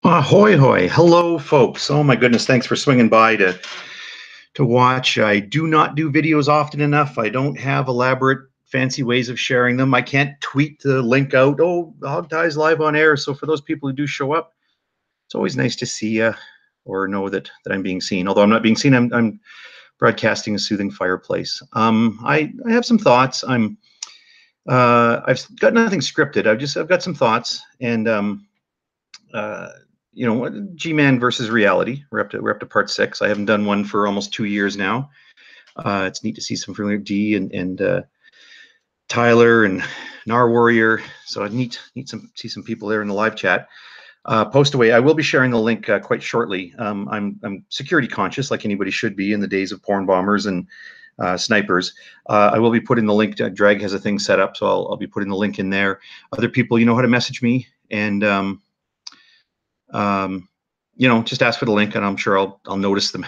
Ahoy hoy. Hello, folks. Oh my goodness. Thanks for swinging by to watch. I do not do videos often enough. I don't have elaborate, fancy ways of sharing them. I can't tweet the link out. Oh, Hog Tie's live on air. So for those people who do show up, it's always nice to see or know that I'm being seen. Although I'm not being seen, I'm broadcasting a soothing fireplace. I have some thoughts. I've got nothing scripted. I've got some thoughts and uh, G-Man versus reality. We're up to part 6. I haven't done one for almost 2 years now. It's neat to see some familiar D and Tyler and Nar Warrior. So I need see some people there in the live chat. Post away. I will be sharing the link quite shortly. I'm security conscious, like anybody should be in the days of porn bombers and snipers. I will be putting the link. Drag has a thing set up, so I'll be putting the link in there. Other people, you know how to message me, and just ask for the link, and I'm sure I'll notice them.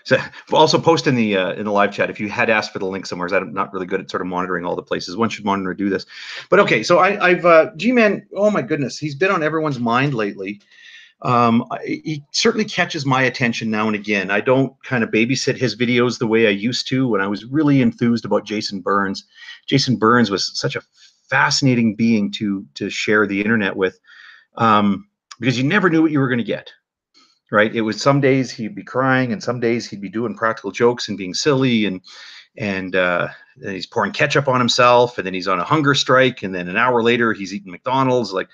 So also post in the live chat if you had asked for the link somewhere. I'm not really good at sort of monitoring all the places. One should monitor and do this. But okay, so I've G-Man. Oh my goodness, he's been on everyone's mind lately. He certainly catches my attention now and again. I don't kind of babysit his videos the way I used to when I was really enthused about Jason Burns. Jason Burns was such a fascinating being to share the internet with, because you never knew what you were going to get. Right? It was some days he'd be crying, and some days he'd be doing practical jokes and being silly, and he's pouring ketchup on himself, and then he's on a hunger strike, and then an hour later he's eating McDonald's. Like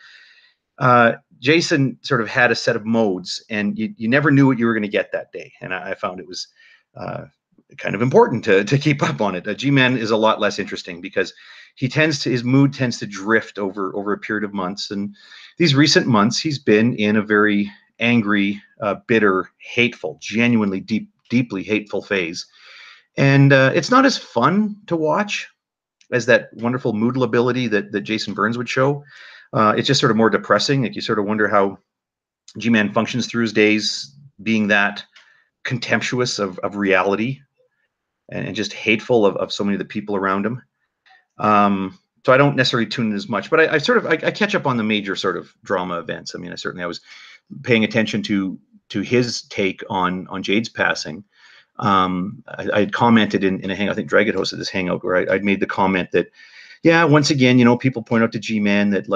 Jason sort of had a set of modes, and you never knew what you were going to get that day. And I found it was kind of important to keep up on it. G-Man is a lot less interesting because his mood tends to drift over a period of months, and these recent months he's been in a very angry, bitter, hateful, genuinely deeply hateful phase. And it's not as fun to watch as that wonderful mood lability that Jason Burns would show. It's just sort of more depressing. Like you sort of wonder how G-Man functions through his days being that contemptuous of reality and just hateful of so many of the people around him. So I don't necessarily tune in as much, but I catch up on the major sort of drama events. I mean, I was paying attention to his take on Jade's passing. I had commented in a hangout. I think Drag had hosted this hangout where I'd made the comment that, yeah, once again, people point out to G-Man that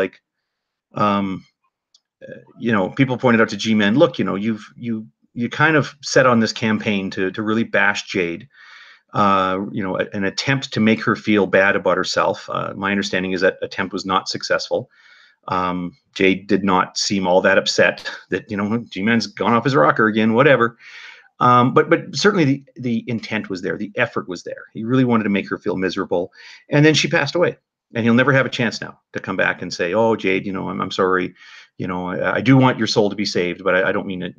people pointed out to G-Man, look, you kind of set on this campaign to really bash Jade. An attempt to make her feel bad about herself. My understanding is that attempt was not successful. Jade did not seem all that upset that, G-Man's gone off his rocker again, whatever. But certainly the intent was there. The effort was there. He really wanted to make her feel miserable. And then she passed away. And he'll never have a chance now to come back and say, oh, Jade, I'm sorry. I do want your soul to be saved, but I don't mean it.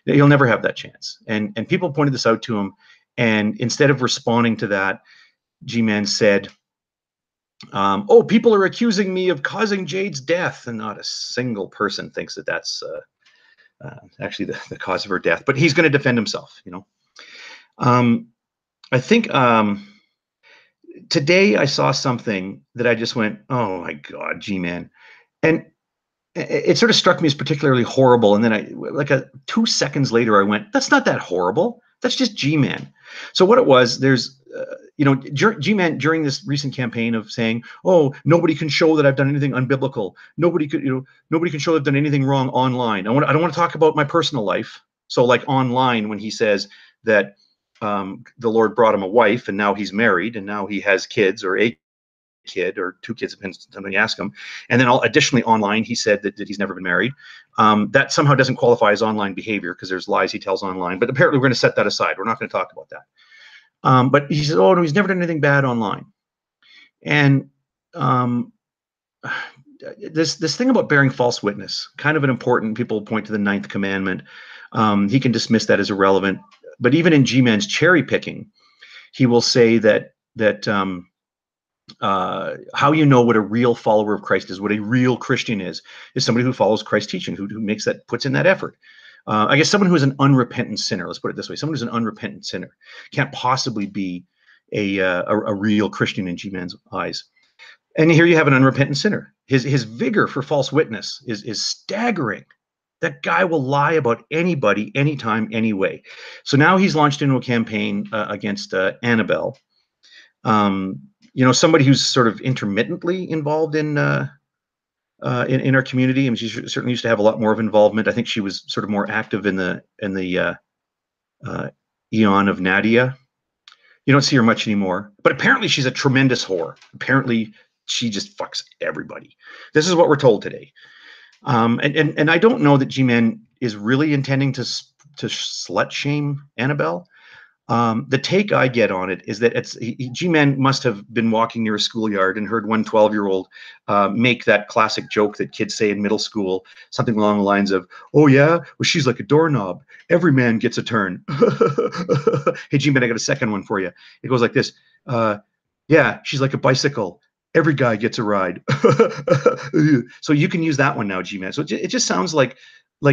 He'll never have that chance. And people pointed this out to him. And instead of responding to that, G-Man said, oh, people are accusing me of causing Jade's death. And not a single person thinks that that's actually the cause of her death. But he's going to defend himself, I think today I saw something that I just went, oh, my God, G-Man. And it sort of struck me as particularly horrible. And then 2 seconds later, I went, that's not that horrible. That's just G-Man. So what it was, there's, G-Man during this recent campaign of saying, oh, nobody can show that I've done anything unbiblical. Nobody can show I've done anything wrong online. I don't want to talk about my personal life. So like online, when he says that the Lord brought him a wife and now he's married and now he has kids or a kid or 2 kids, depends on when you ask him. And then additionally online, he said that he's never been married. That somehow doesn't qualify as online behavior because there's lies he tells online. But apparently we're going to set that aside. We're not going to talk about that. But he says, oh, no, he's never done anything bad online. And this thing about bearing false witness, kind of an important, people point to the 9th commandment. He can dismiss that as irrelevant. But even in G-Man's cherry picking, he will say that how you know what a real follower of Christ is, what a real Christian is somebody who follows Christ's teaching, who puts in that effort. I guess someone who is an unrepentant sinner, let's put it this way, someone who's an unrepentant sinner can't possibly be a real Christian in G-Man's eyes. And here you have an unrepentant sinner. His vigor for false witness is staggering. That guy will lie about anybody, anytime, anyway. So now he's launched into a campaign against Annabelle. You know, somebody who's sort of intermittently involved in our community. I mean, she certainly used to have a lot more of involvement. I think she was sort of more active in the Eon of Nadia. You don't see her much anymore, but apparently she's a tremendous whore. Apparently she just fucks everybody. This is what we're told today. And I don't know that G-Man is really intending to slut shame Annabelle. The take I get on it is that G-Man must have been walking near a schoolyard and heard one 12-year-old make that classic joke that kids say in middle school, something along the lines of, "Oh yeah, well she's like a doorknob. Every man gets a turn." Hey G-Man, I got a second one for you. It goes like this. Yeah, she's like a bicycle. Every guy gets a ride. So you can use that one now, G-Man. So it just sounds like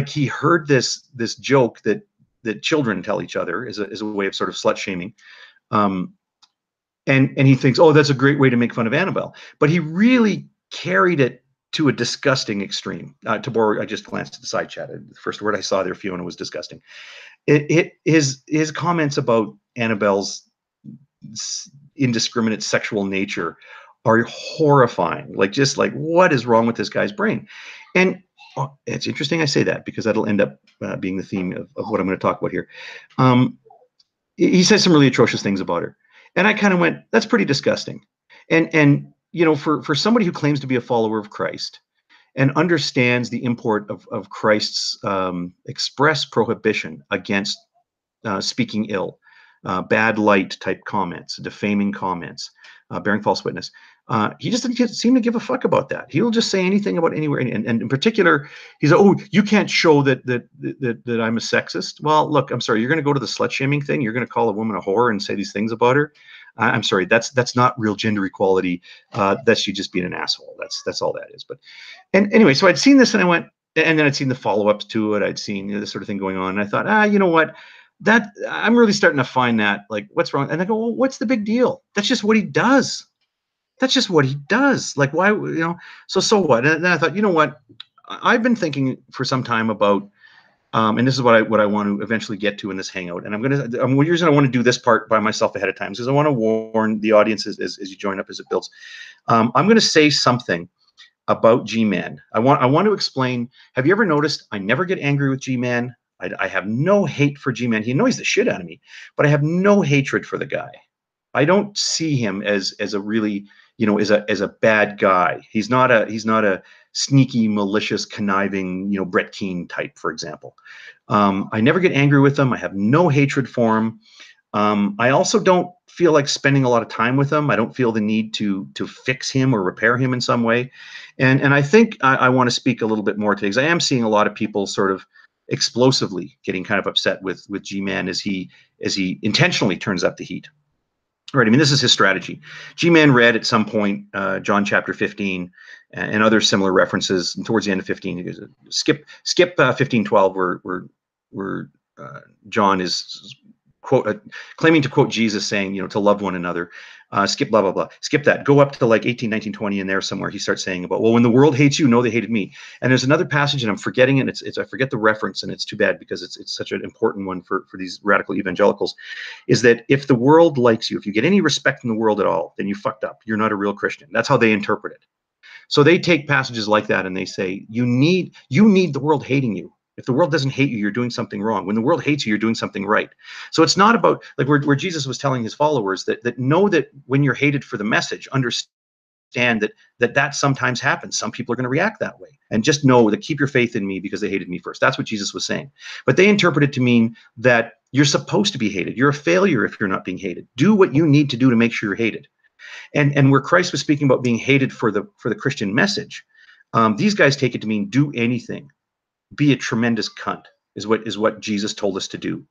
he heard this joke that children tell each other as a way of sort of slut shaming. And he thinks, oh, that's a great way to make fun of Annabelle. But he really carried it to a disgusting extreme. To borrow, I just glanced at the side chat. The first word I saw there, Fiona, was disgusting. His comments about Annabelle's indiscriminate sexual nature are horrifying. Just like, what is wrong with this guy's brain? And it's interesting I say that, because that'll end up being the theme of what I'm going to talk about here. He says some really atrocious things about her, and I kind of went, that's pretty disgusting. And you know, for somebody who claims to be a follower of Christ and understands the import of Christ's express prohibition against speaking ill, bad light type comments, defaming comments, bearing false witness. He just doesn't seem to give a fuck about that. He'll just say anything about anywhere. And in particular, he's, oh, you can't show that I'm a sexist. Well, look, I'm sorry. You're going to go to the slut shaming thing. You're going to call a woman a whore and say these things about her. I'm sorry. That's not real gender equality. That's you just being an asshole. That's all that is. But, and anyway, so I'd seen this and I went, and then I'd seen the follow-ups to it. I'd seen this sort of thing going on. And I thought, you know what? That I'm really starting to find that, like, what's wrong? And I go, well, what's the big deal? That's just what he does. That's just what he does. Like, why, you know, so what? And then I thought, you know what? I've been thinking for some time about, and this is what I want to eventually get to in this hangout. And the reason I want to do this part by myself ahead of time is because I want to warn the audience as you join up, as it builds. I'm going to say something about G-Man. I want to explain. Have you ever noticed I never get angry with G-Man? I have no hate for G-Man. He annoys the shit out of me, but I have no hatred for the guy. I don't see him as a really, you know, as a bad guy. He's not a sneaky, malicious, conniving, you know, Brett Keane type, for example. I never get angry with him. I have no hatred for him. I also don't feel like spending a lot of time with him. I don't feel the need to fix him or repair him in some way. And I think I want to speak a little bit more today, because I am seeing a lot of people sort of explosively getting kind of upset with G-Man as he intentionally turns up the heat. Right. I mean, this is his strategy. G-Man read at some point John chapter 15 and other similar references. And towards the end of 15, he goes, skip 15:12, where John is claiming to quote Jesus, saying, you know, to love one another. Skip blah blah blah. Skip that. Go up to like 18, 19, 20, in there somewhere. He starts saying about, well, when the world hates you, know they hated me. And there's another passage, and I'm forgetting it. It's I forget the reference, and it's too bad, because it's such an important one for these radical evangelicals. Is that if the world likes you, if you get any respect in the world at all, then you fucked up. You're not a real Christian. That's how they interpret it. So they take passages like that and they say, you need the world hating you. If the world doesn't hate you, you're doing something wrong. When the world hates you, you're doing something right. So it's not about, like, where Jesus was telling his followers that know that when you're hated for the message, understand that sometimes happens. Some people are going to react that way. And just know that keep your faith in me because they hated me first. That's what Jesus was saying. But they interpret it to mean that you're supposed to be hated. You're a failure if you're not being hated. Do what you need to do to make sure you're hated. And where Christ was speaking about being hated for the Christian message, these guys take it to mean do anything. Be a tremendous cunt is what Jesus told us to do.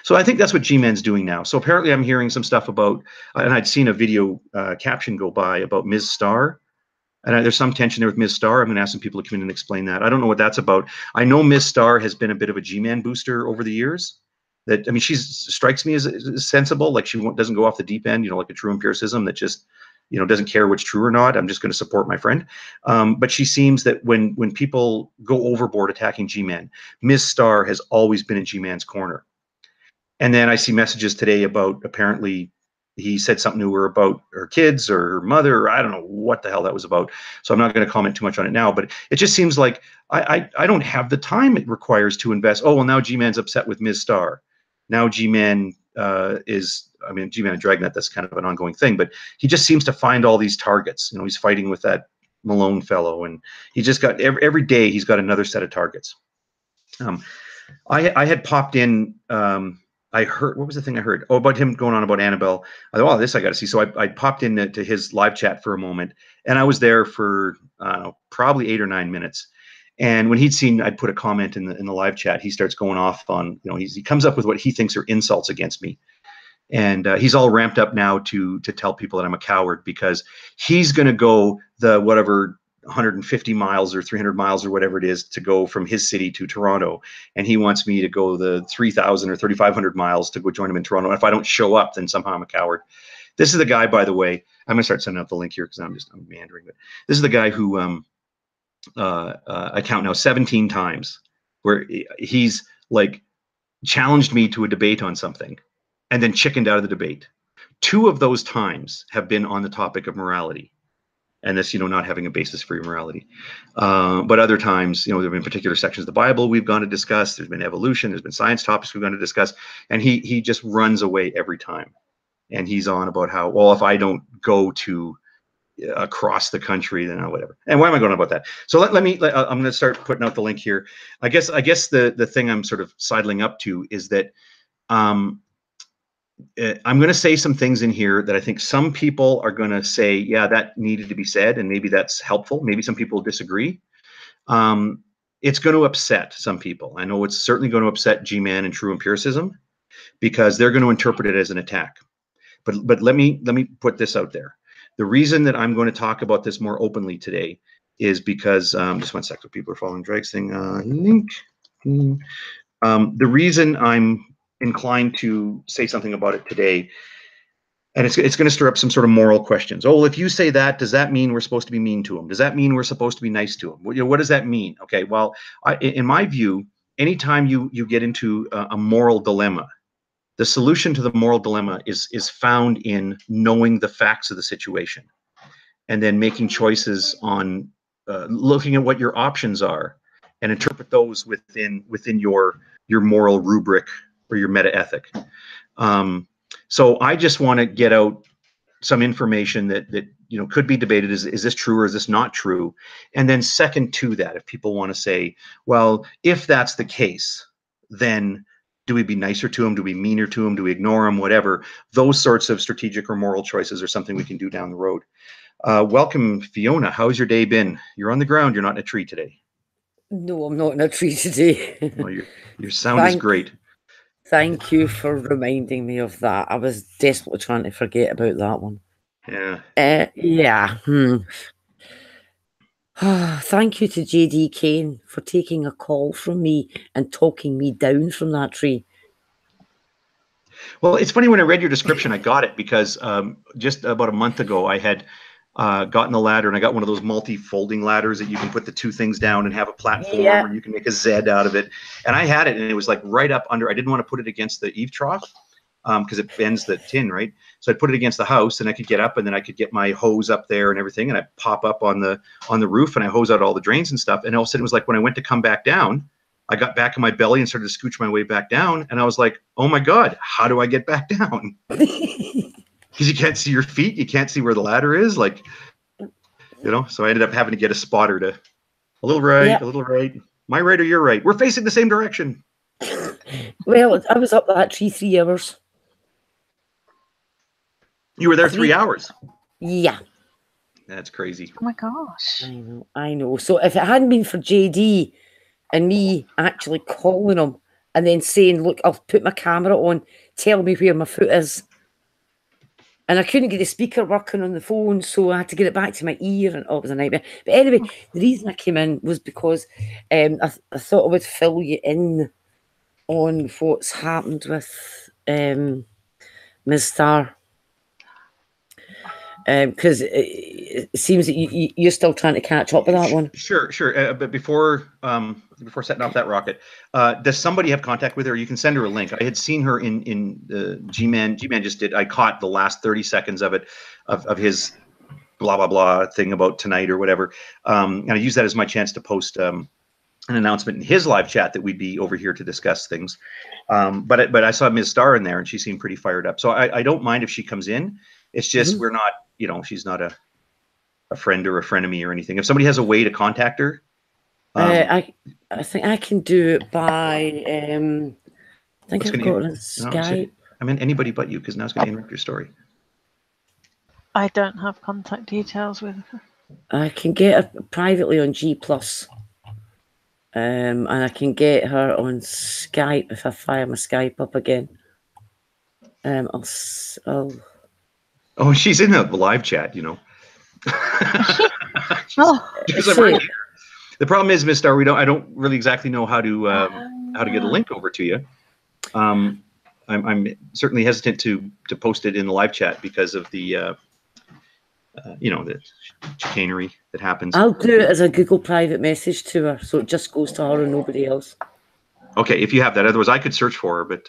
So I think that's what G-Man's doing now. So apparently I'm hearing some stuff about, and I'd seen a video caption go by about Ms. Starr. And there's some tension there with Ms. Starr. I'm going to ask some people to come in and explain that. I don't know what that's about. I know Ms. Starr has been a bit of a G-Man booster over the years. That, I mean, she strikes me as sensible. Like, she doesn't go off the deep end, you know, like a true empiricism that just you know, doesn't care what's true or not. I'm just going to support my friend. But she seems that when people go overboard attacking G-Man, Ms. Starr has always been in G-Man's corner. And then I see messages today about apparently he said something to her about her kids or her mother, or I don't know what the hell that was about. So I'm not going to comment too much on it now, but it just seems like I don't have the time it requires to invest. Oh, well, now G-Man's upset with Ms. Starr. Now G-Man G-Man and Dragnet, that's kind of an ongoing thing, but he just seems to find all these targets. You know, he's fighting with that Malone fellow, and he just got every day he's got another set of targets. I had popped in. I heard, what was the thing I heard? Oh, about him going on about Annabelle. I thought, oh, this I got to see. So I popped in to his live chat for a moment, and I was there for probably 8 or 9 minutes. And when he'd seen I'd put a comment in the live chat, he starts going off on, you know, he comes up with what he thinks are insults against me. And he's all ramped up now to tell people that I'm a coward, because he's going to go the whatever 150 miles or 300 miles or whatever it is to go from his city to Toronto. And he wants me to go the 3,000 or 3,500 miles to go join him in Toronto. And if I don't show up, then somehow I'm a coward. This is the guy, by the way, I'm going to start sending out the link here because I'm meandering. But this is the guy who I count now 17 times where he's like challenged me to a debate on something and then chickened out of the debate. 2 of those times have been on the topic of morality, and this, you know, not having a basis for your morality. But other times, you know, there have been particular sections of the Bible we've gone to discuss. There's been evolution. There's been science topics we've gone to discuss. And he just runs away every time. And he's on about how, well, if I don't go to across the country, then whatever. And why am I going on about that? So I'm going to start putting out the link here. I guess the thing I'm sort of sidling up to is that I'm going to say some things in here that I think some people are going to say, yeah, that needed to be said, and maybe that's helpful. Maybe some people disagree. It's going to upset some people. I know it's certainly going to upset G-Man and True Empiricism, because they're going to interpret it as an attack. But let me put this out there. The reason that I'm going to talk about this more openly today is because just 1 second, people are following Drake's thing. Link. The reason I'm inclined to say something about it today, and it's going to stir up some sort of moral questions. Oh, well, if you say that, does that mean we're supposed to be mean to him? Does that mean we're supposed to be nice to him? You know, what does that mean? Okay, well, in my view, anytime you get into a moral dilemma, the solution to the moral dilemma is found in knowing the facts of the situation, and then making choices on looking at what your options are and interpret those within your moral rubric or your meta ethic. So I just want to get out some information that you know could be debated. Is this true or is this not true? And then second to that, if people want to say, well, if that's the case, then do we be nicer to him? Do we be meaner to him? Do we ignore him? Whatever. Those sorts of strategic or moral choices are something we can do down the road. Welcome, Fiona. How's your day been? You're on the ground. You're not in a tree today. No, I'm not in a tree today. Well, your sound is great. Thank you for reminding me of that. I was desperately trying to forget about that one. Yeah. Yeah. Thank you to JD Kane for taking a call from me and talking me down from that tree. Well, it's funny, when I read your description, I got it because just about a month ago, I had gotten the ladder, and I got one of those multi-folding ladders that you can put the 2 things down and have a platform, Yeah. or you can make a Z out of it. And I had it, and it was like right up under. I didn't want to put it against the eave trough because it bends the tin, right? So I put it against the house, and I could get up, and then I could get my hose up there and everything, and I pop up on the roof, and I hose out all the drains and stuff. And all of a sudden, it was like when I went to come back down, I got back in my belly and started to scooch my way back down, and I was like, oh my God, how do I get back down? Because you can't see your feet, you can't see where the ladder is, like, you know. So I ended up having to get a spotter to a little right, Yep. a little right. My right or your right? We're facing the same direction. Well, I was up that tree 3 hours. You were there 3 hours? Yeah. That's crazy. Oh my gosh. I know. So if it hadn't been for JD and me actually calling him and then saying, look, I'll put my camera on, tell me where my foot is. And I couldn't get the speaker working on the phone, so I had to get it back to my ear, and it was a nightmare. But anyway, the reason I came in was because I thought I would fill you in on what's happened with Ms. Starr. Because it seems that you're still trying to catch up with that one. Sure. But before setting off that rocket, does somebody have contact with her? You can send her a link. I had seen her in G-Man. G-Man just did. I caught the last 30 seconds of it, of his blah blah blah thing about tonight or whatever. And I used that as my chance to post an announcement in his live chat that we'd be over here to discuss things. But I saw Ms. Starr in there, and she seemed pretty fired up. So I don't mind if she comes in. It's just we're not, she's not a friend or a frenemy or anything. If somebody has a way to contact her, I think I can do it by. I think I've got it on Skype. I mean, anybody but you, because now it's going to interrupt your story. I don't have contact details with her. I can get her privately on G+. And I can get her on Skype if I fire my Skype up again. I'll Oh, she's in the live chat, sorry. The problem is, Miss Starr, I don't really exactly know how to get a link over to you. I'm certainly hesitant to post it in the live chat because of the the chicanery that happens. I'll do it as a Google private message to her, so it just goes to her and nobody else. Okay, if you have that. Otherwise, I could search for her, but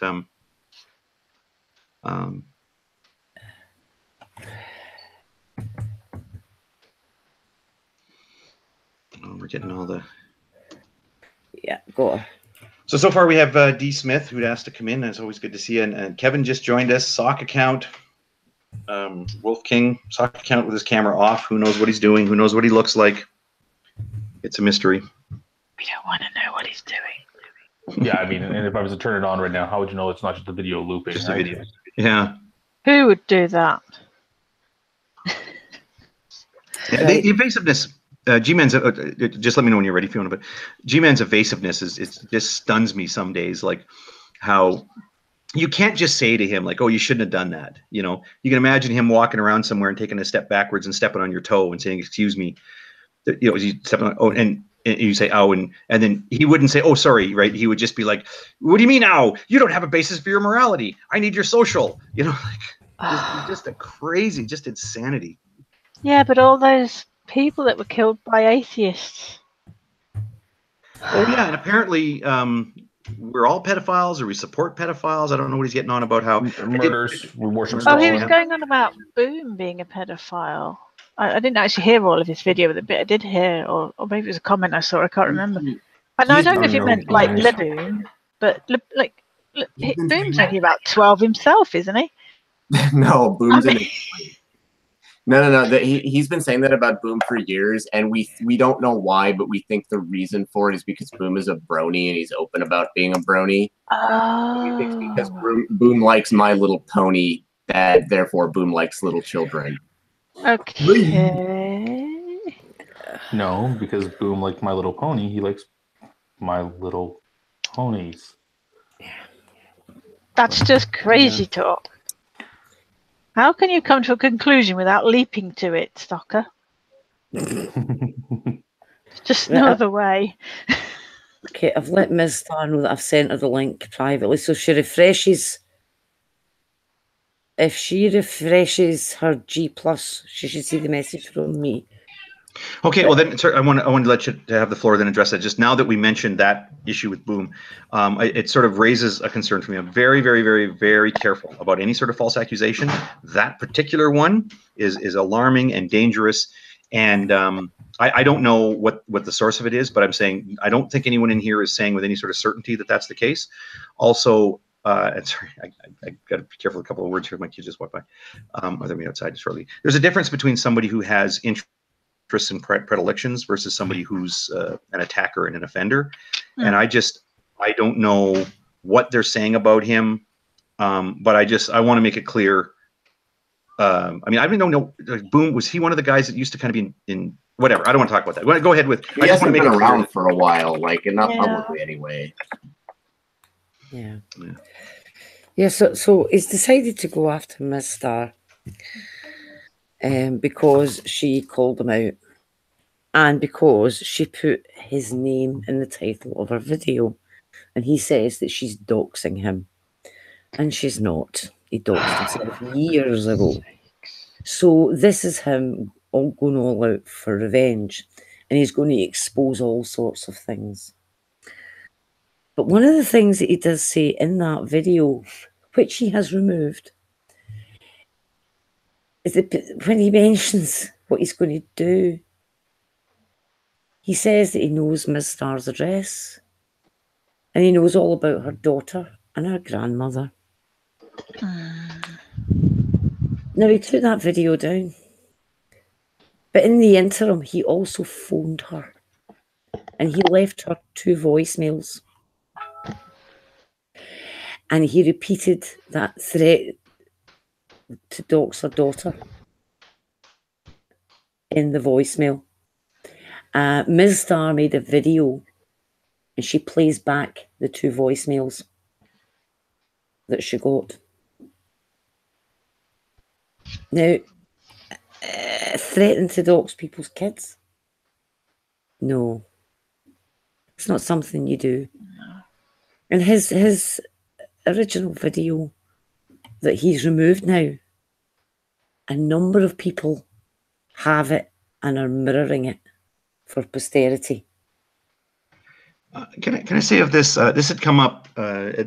we're getting all the. Yeah, go on. So far we have D. Smith, who'd asked to come in. It's always good to see you. And Kevin just joined us. Sock account. Wolf King, sock account with his camera off. Who knows what he's doing? Who knows what he looks like? It's a mystery. We don't want to know what he's doing. Yeah, I mean, and if I was to turn it on right now, how would you know it's not just a video looping? Just a video. Yeah. Who would do that? Yeah, the evasiveness. G-Man's just let me know when you're ready, Fiona. But G-Man's evasiveness just stuns me some days. Like how you can't just say to him like, "Oh, you shouldn't have done that." You can imagine him walking around somewhere and taking a step backwards and stepping on your toe and saying, "Excuse me." You stepping on. Oh, and you say, "Oh," and then he wouldn't say, "Oh, sorry," right? He would just be like, "What do you mean, ow? You don't have a basis for your morality. I need your social." Just a crazy, just insanity. Yeah, but all those people that were killed by atheists. Oh yeah, and apparently we're all pedophiles, or we support pedophiles. I don't know what he's getting on about. How murders, we worship. Oh, he was going on about Boom being a pedophile. I didn't actually hear all of his video, but the bit I did hear, or maybe it was a comment I saw. I can't remember. I don't know if it meant like Boom, but Boom's only about 12 himself, isn't he? No, Boom's in it. No. He's been saying that about Boom for years, and we don't know why, but we think the reason for it is because Boom is a brony and he's open about being a brony. Oh. We think because Boom likes My Little Pony, that therefore Boom likes little children. Okay. No, because Boom likes My Little Pony, he likes My Little Ponies. That's just crazy talk. How can you come to a conclusion without leaping to it, Stocker? Just no other way. Okay, I've let Ms. Starr know that I've sent her the link privately, so she refreshes. If she refreshes her G+, she should see the message from me. Okay, well then, sir, I want to let you to have the floor, then address that. Just now that we mentioned that issue with Boom, it sort of raises a concern for me. I'm very, very, very, very careful about any sort of false accusation. That particular one is alarming and dangerous, and I don't know what the source of it is, but I'm saying I don't think anyone in here is saying with any sort of certainty that that's the case. Also, and sorry, I got to be careful with a couple of words here. My kids just walked by, or they're outside shortly. There's a difference between somebody who has interests and predilections versus somebody who's an attacker and an offender. And I don't know what they're saying about him, but I want to make it clear. I mean, I don't know. Boom, was he one of the guys that used to kind of be in whatever? I don't want to talk about that. Go ahead with. He hasn't been around for a while, like, and not publicly anyway. Yeah. So he's decided to go after Ms. Starr. Because she called him out and because she put his name in the title of her video, and he says that she's doxing him, and she's not. He doxed himself years ago. So this is him all going all out for revenge, and he's going to expose all sorts of things. But one of the things that he does say in that video, which he has removed, is that when he mentions what he's going to do, he says that he knows Ms. Starr's address, and he knows all about her daughter and her grandmother. Now, he took that video down, but in the interim, he also phoned her, and he left her 2 voicemails. And he repeated that threat to dox her daughter in the voicemail. Ms. Starr made a video, and she plays back the 2 voicemails that she got. Now, threatening to dox people's kids? No. It's not something you do. And his original video that he's removed now, a number of people have it and are mirroring it for posterity. Can I say of this? This had come up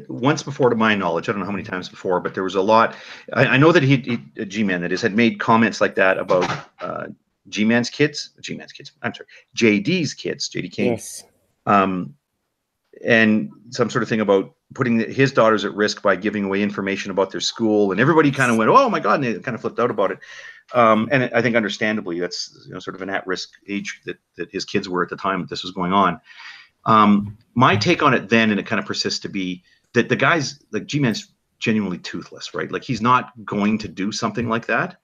once before, to my knowledge. I don't know how many times before, but there was a lot. I know that G-Man, that is, had made comments like that about G-Man's kids. I'm sorry, JD's kids, JD King. Yes. And some sort of thing about putting his daughters at risk by giving away information about their school, and everybody kind of went, "Oh my God!" and they kind of flipped out about it. And I think, understandably, that's sort of an at-risk age that his kids were at the time that this was going on. My take on it then, and it kind of persists to be, that the guy's, like, G-Man's genuinely toothless, right? Like, he's not going to do something like that.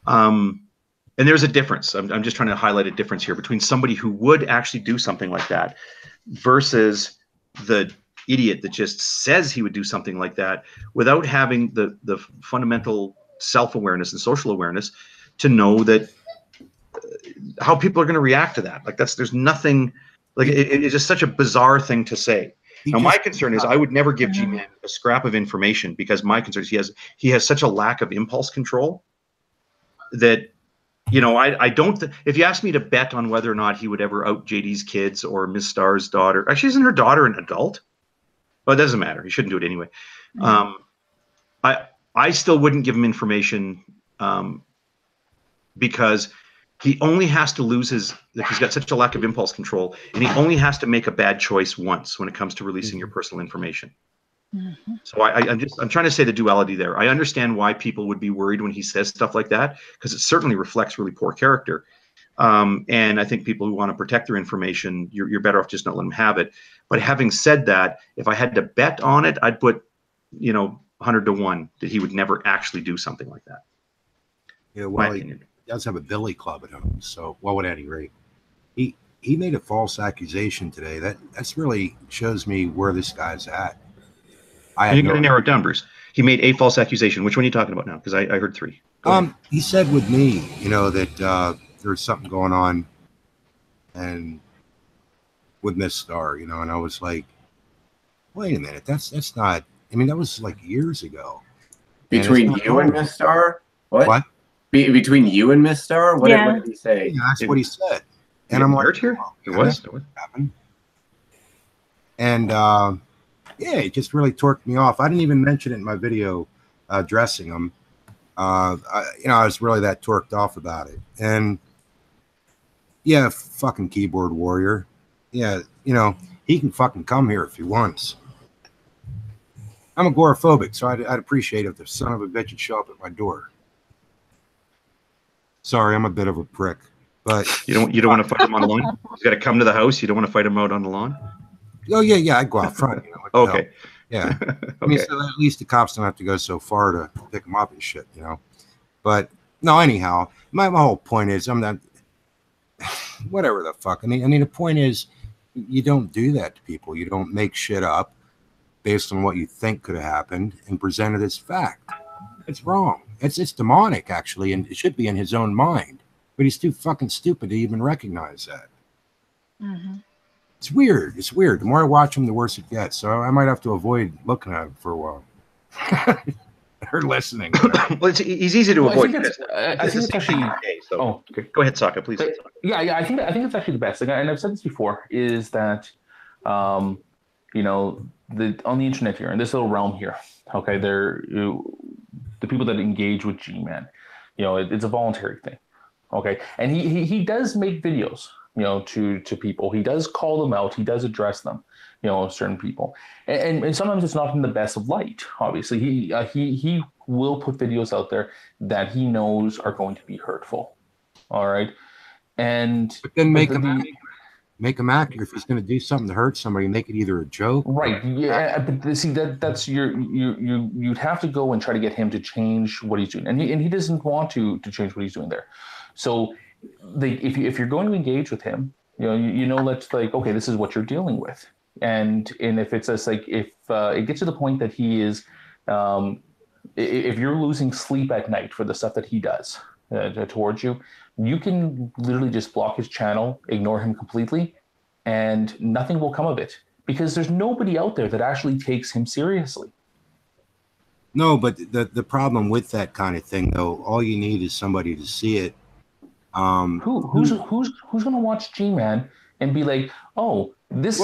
And there's a difference. I'm just trying to highlight a difference here between somebody who would actually do something like that versus the idiot that just says he would do something like that without having the fundamental self-awareness and social awareness to know that how people are going to react to that. Like, there's nothing, like, it's just such a bizarre thing to say. Now, my concern is I would never give G-Man a scrap of information, because my concern is he has such a lack of impulse control that, you know, I don't, if you ask me to bet on whether or not he would ever out JD's kids or Miss Starr's daughter, actually, isn't her daughter an adult? Well, it doesn't matter. He shouldn't do it anyway. I still wouldn't give him information because he only has to lose he's got such a lack of impulse control, and he only has to make a bad choice once when it comes to releasing your personal information. So I'm trying to say the duality there. I understand why people would be worried when he says stuff like that, because it certainly reflects really poor character. And I think people who want to protect their information, you're better off just not letting them have it. But having said that, if I had to bet on it, I'd put, 100 to 1 that he would never actually do something like that. Yeah, well, he does have a billy club at home. So, well, at any rate, he made a false accusation today. That's really shows me where this guy's at. And you're going to narrow it down, Bruce. He made a false accusation. Which one are you talking about now? Because I heard 3. He said with me, that there's something going on, and with Miss Starr, and I was like, wait a minute, that's not. I mean, that was like years ago. Between you and Miss Starr? What? Between you and Miss Starr? What did he say? Yeah, that's what he said. And I'm like, here? It was. Happened. And yeah, it just really torqued me off. I didn't even mention it in my video addressing him. I was really that torqued off about it. And yeah, fucking keyboard warrior. Yeah, he can fucking come here if he wants. I'm agoraphobic, so I'd appreciate if the son of a bitch would show up at my door. Sorry, I'm a bit of a prick, but you don't want to fight him on the lawn. He's got to come to the house. You don't want to fight him out on the lawn. Oh yeah, I'd go out front. Okay. Yeah. Okay. I mean, so at least the cops don't have to go so far to pick him up and shit, But no, anyhow, my whole point is I'm not. Whatever the fuck. I mean, the point is, you don't do that to people. You don't make shit up based on what you think could have happened and present it as fact. It's wrong. It's demonic, actually, and it should be in his own mind. But he's too fucking stupid to even recognize that. It's weird. It's weird. The more I watch him, the worse it gets. So I might have to avoid looking at him for a while. they're listening. Well, he's easy to Well, avoid. I think it's actually. So, Oh, okay. Go ahead, Sokka, please. Yeah. I think it's actually the best thing, and I've said this before, is that, you know, on the internet here, in this little realm here, okay, the people that engage with G-Man, you know, it's a voluntary thing, okay, and he does make videos, you know, to people. He does call them out. He does address them, you know, certain people, and sometimes it's not in the best of light. Obviously, he will put videos out there that he knows are going to be hurtful. All right, but then make him accurate. If he's going to do something to hurt somebody, make it either a joke. Right. Yeah. But see, that's you'd have to go and try to get him to change what he's doing, and he doesn't want to change what he's doing there. So, if you're going to engage with him, you know, let's like, okay, this is what you're dealing with, and if it's just like, if it gets to the point that he is, if you're losing sleep at night for the stuff that he does towards you, you can literally just block his channel, ignore him completely, and nothing will come of it, because there's nobody out there that actually takes him seriously. No, but the problem with that kind of thing, though, all you need is somebody to see it. Who's going to watch G-Man and be like, oh, this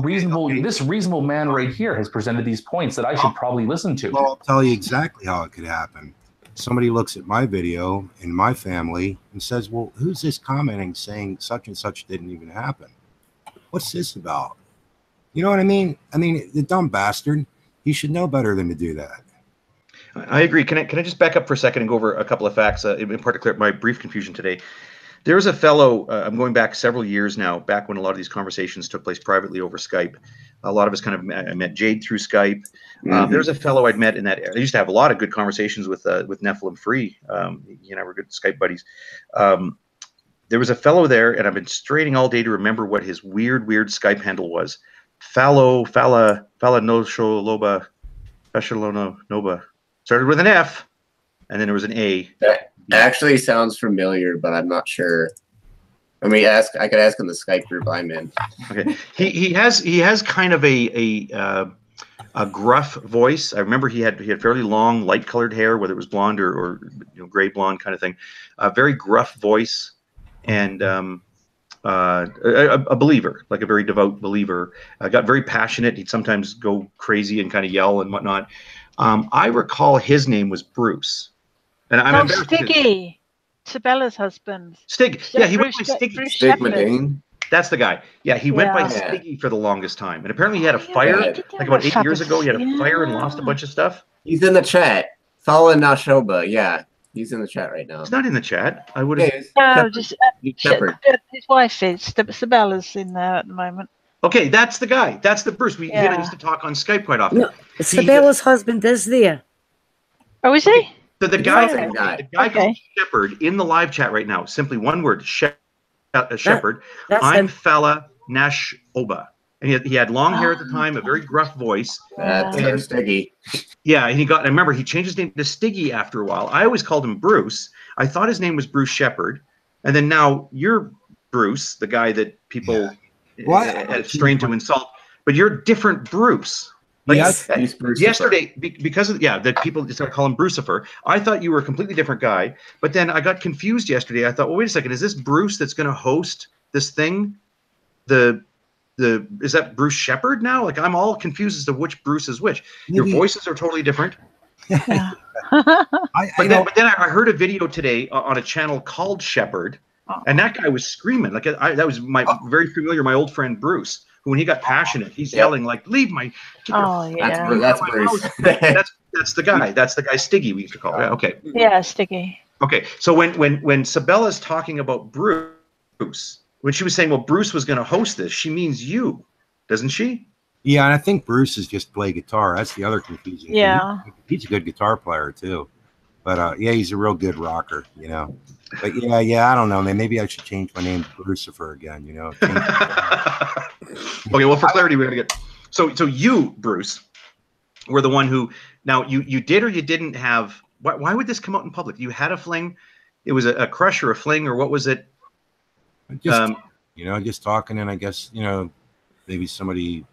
reasonable man right here has presented these points that I should probably listen to. Well, I'll tell you exactly how it could happen. Somebody looks at my video in my family and says, well, who's this commenting saying such and such didn't even happen? What's this about? You know what I mean? I mean, the dumb bastard, he should know better than to do that. I agree. Can I just back up for a second and go over a couple of facts, in part to clear up my brief confusion today? There was a fellow, I'm going back several years now, back when a lot of these conversations took place privately over Skype. A lot of us I met Jade through Skype. There's a fellow I'd met in that. I used to have a lot of good conversations with Nephilim Free. He and I were good Skype buddies. There was a fellow there, and I've been straining all day to remember what his weird Skype handle was. Fala no Sholoba, Fashalono Noba. Started with an F, and then there was an A. That actually sounds familiar, but I'm not sure. I mean, I could ask in the Skype group I'm in. Okay, he has kind of a gruff voice. I remember he had fairly long, light-colored hair, whether it was blonde or gray blonde kind of thing. A very gruff voice, and a believer, like a very devout believer. Got very passionate. He'd sometimes go crazy and kind of yell and whatnot. I recall his name was Bruce. And I'm Stiggy, Sabella's husband. Stig, yeah, he went by Stiggy. Stigmadine. That's the guy. Yeah, he went by Stiggy for the longest time. And apparently he had a fire, like about 8 years ago, he had a fire and lost a bunch of stuff. He's in the chat. Follow Nashoba, yeah. He's in the chat right now. He's not in the chat. I would have. No, just his wife is. Sabella's in there at the moment. Okay, that's the guy. That's the Bruce. He and I used to talk on Skype quite often. No, Sabella's husband is there. Oh, is he? So the guy called Shepherd in the live chat right now. Simply one word, Shepherd. I'm Fala Nash Oba. And he had long hair at the time, a very gruff voice. That's Stiggy. Yeah, and I remember he changed his name to Stiggy after a while. I always called him Bruce. I thought his name was Bruce Shepherd. And then now you're Bruce, the guy that people strain to insult. But you're a different Bruce. Like yesterday, because of that people started calling Brucifer. I thought you were a completely different guy, but then I got confused yesterday. I thought, well, wait a second, is this Bruce that's going to host this thing? Is that Bruce Shepherd now? Like, I'm all confused as to which Bruce is which. Your voices are totally different. But then I heard a video today on a channel called Shepherd, and that guy was screaming like that was my old friend Bruce. Who, when he got passionate, he's yelling like, "Leave my!" That's Bruce. That's the guy. That's the guy Stiggy we used to call. Yeah, okay. Yeah, Stiggy. Okay, so when Sabella's talking about Bruce, when she was saying, "Well, Bruce was going to host this," she means you, doesn't she? Yeah, and I think Bruce is just play guitar. That's the other confusing. Yeah, he's a good guitar player too, but he's a real good rocker, But I don't know, man. Maybe I should change my name to Brucifer again, Okay, well, for clarity, we're gonna get so you, Bruce, were the one who now you did or you didn't have. Why would this come out in public? You had a fling. It was a crush or a fling, or what was it? Just just talking, and I guess maybe somebody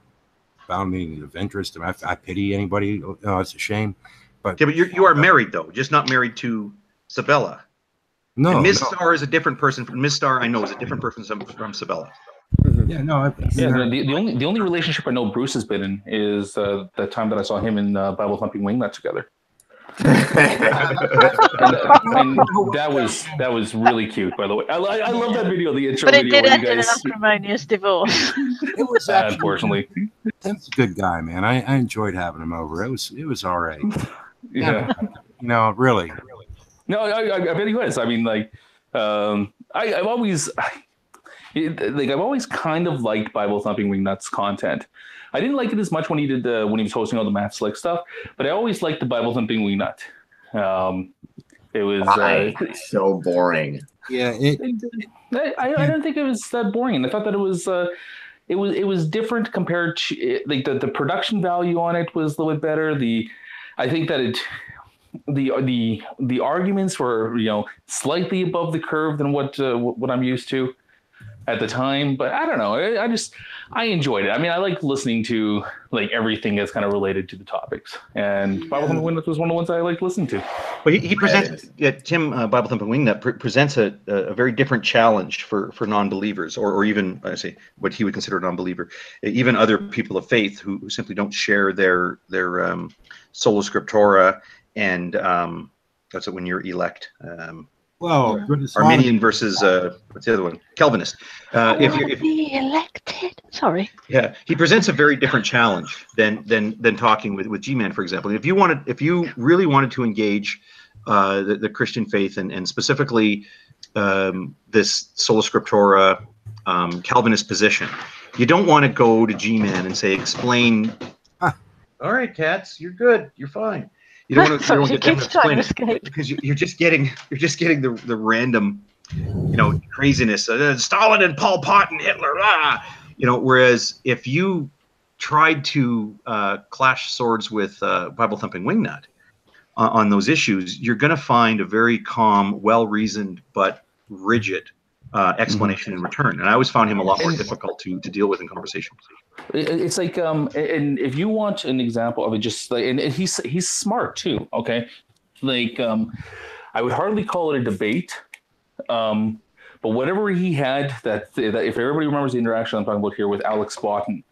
found me of interest. I pity anybody. It's a shame. But yeah, but you are married though, just not married to Sabella. no, And Ms. no. Starr is a different person. Ms. Starr, I know, is a different person from Sabella. Yeah, no. Yeah, the only relationship I know Bruce has been in is the time that I saw him in Bible Thumping Wingnut together. and that was really cute, by the way. I love that video, the intro But it video did where end you in an guys. acrimonious divorce. It was actually, Unfortunately, Tim's a good guy, man. I enjoyed having him over. It was all right. yeah. You know, really. No, I bet he was. I mean, like, I've always kind of liked Bible Thumping Wingnut's content. I didn't like it as much when he was hosting all the Matt Slick stuff, but I always liked the Bible Thumping Wingnut. It was so boring. Yeah, I don't think it was that boring. I thought that it was different compared to like the production value on it was a little bit better. I think that the arguments were slightly above the curve than what I'm used to at the time, but I don't know. I enjoyed it. I mean, I like listening to like everything that's kind of related to the topics, and Bible Thumping Wingnut was one of the ones I liked listening to. Well, he presents Tim Bible Thumping Wingnut presents a very different challenge for non-believers, or even I say what he would consider a non-believer, even other people of faith who simply don't share their sola scriptura, and that's when you're elect. well, Arminian versus what's the other one? Calvinist. If you're be elected. Sorry. Yeah, he presents a very different challenge than talking with G-Man, for example. If you really wanted to engage the Christian faith and specifically this sola scriptura Calvinist position, you don't want to go to G-Man and say, explain. All right, cats, you're good, you're fine. You don't want to get them to explain it because you're just getting the random, craziness. Stalin and Pol Pot and Hitler, Whereas if you tried to clash swords with Bible Thumping Wingnut on those issues, you're going to find a very calm, well-reasoned but rigid explanation in return. And I always found him a lot more difficult to deal with in conversation. It's like, and if you want an example of it, just like, and he's smart too. Okay, like I would hardly call it a debate, but whatever he had that if everybody remembers the interaction I'm talking about here with Alex Botten,